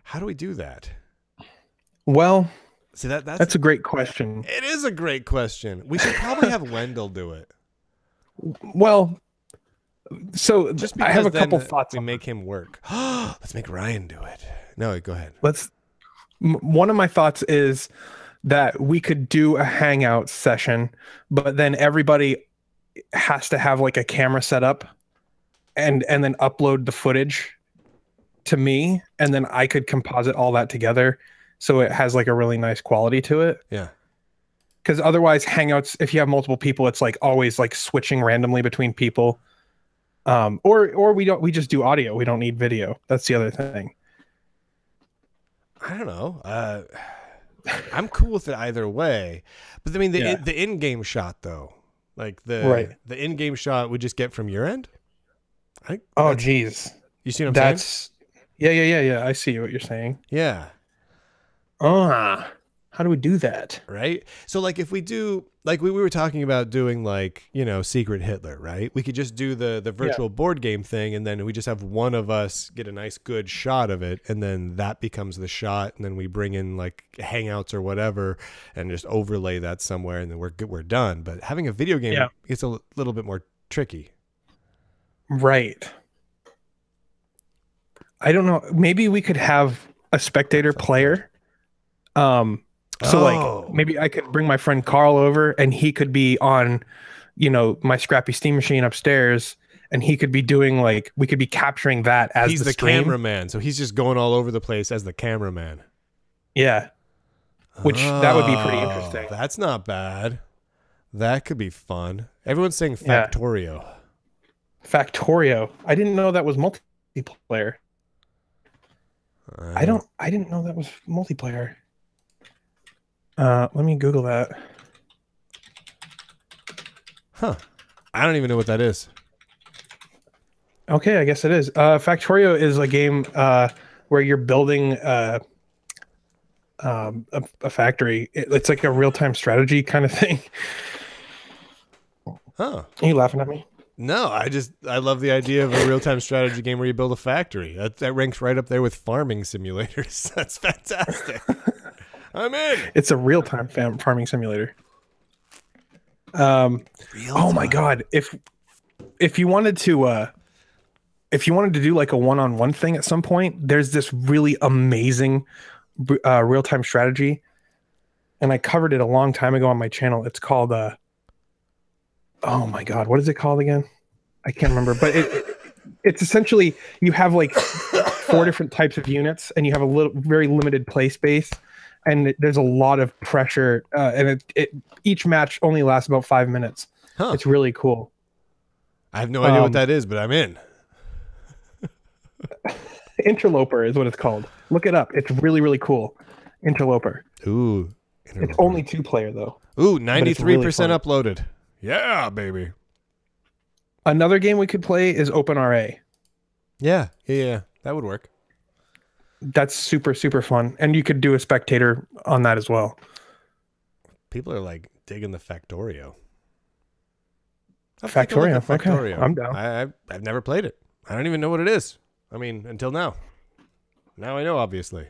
How do we do that? Well, see that's a great question. It is a great question. We should probably have Wendell do it. Well, so just because I have a couple thoughts. We make him work. Let's make Ryan do it. No, go ahead. One of my thoughts is that we could do a hangout session, but then everybody has to have like a camera set up and then upload the footage to me, and then I could composite all that together so it has like a really nice quality to it. Yeah. Because otherwise hangouts, if you have multiple people, it's like always like switching randomly between people. Or we just do audio. We don't need video. That's the other thing. I don't know. I'm cool with it either way. But I mean, the in-game shot though, like the in-game shot we just get from your end. Oh, geez. You see what I'm saying? Yeah. I see what you're saying. Yeah. How do we do that? Right. So like if we do, like we were talking about doing like, Secret Hitler, right? We could just do the virtual board game thing, and then we just have one of us get a nice good shot of it, and then that becomes the shot, and then we bring in like Hangouts or whatever and just overlay that somewhere, and then we're done. But having a video game gets a little bit more tricky. Right. I don't know. Maybe we could have a spectator player. Like maybe I could bring my friend Carl over, and he could be on, my Scrappy Steam Machine upstairs, and he could be doing like, we could be capturing that as he's the cameraman. So he's just going all over the place as the cameraman. Yeah. Which that would be pretty interesting. That's not bad. That could be fun. Everyone's saying Factorio. Factorio. I didn't know that was multiplayer. I didn't know that was multiplayer. Let me Google that. Huh. I don't even know what that is. Okay, I guess it is. Factorio is a game where you're building a factory. It's like a real-time strategy kind of thing. Huh. Are you laughing at me? No, I love the idea of a real-time strategy game where you build a factory. That ranks right up there with farming simulators. That's fantastic. I'm in. It's a real-time farming simulator. Oh my God! If you wanted to do like a one-on-one thing at some point, there's this really amazing real-time strategy, and I covered it a long time ago on my channel. It's called oh my God, what is it called again? I can't remember, but it's essentially you have like 4 different types of units, and you have a very limited play space. And there's a lot of pressure, and each match only lasts about 5 minutes. Huh. It's really cool. I have no idea what that is, but I'm in. Interloper is what it's called. Look it up. It's really, really cool. Interloper. Ooh. It's only 2-player, though. Ooh, 93% really uploaded. Yeah, baby. Another game we could play is OpenRA. Yeah. That would work. That's super, super fun. And you could do a spectator on that as well. People are like digging the Factorio. Factorio. Okay. I'm down. I've never played it. I don't even know what it is. I mean, until now. Now I know, obviously.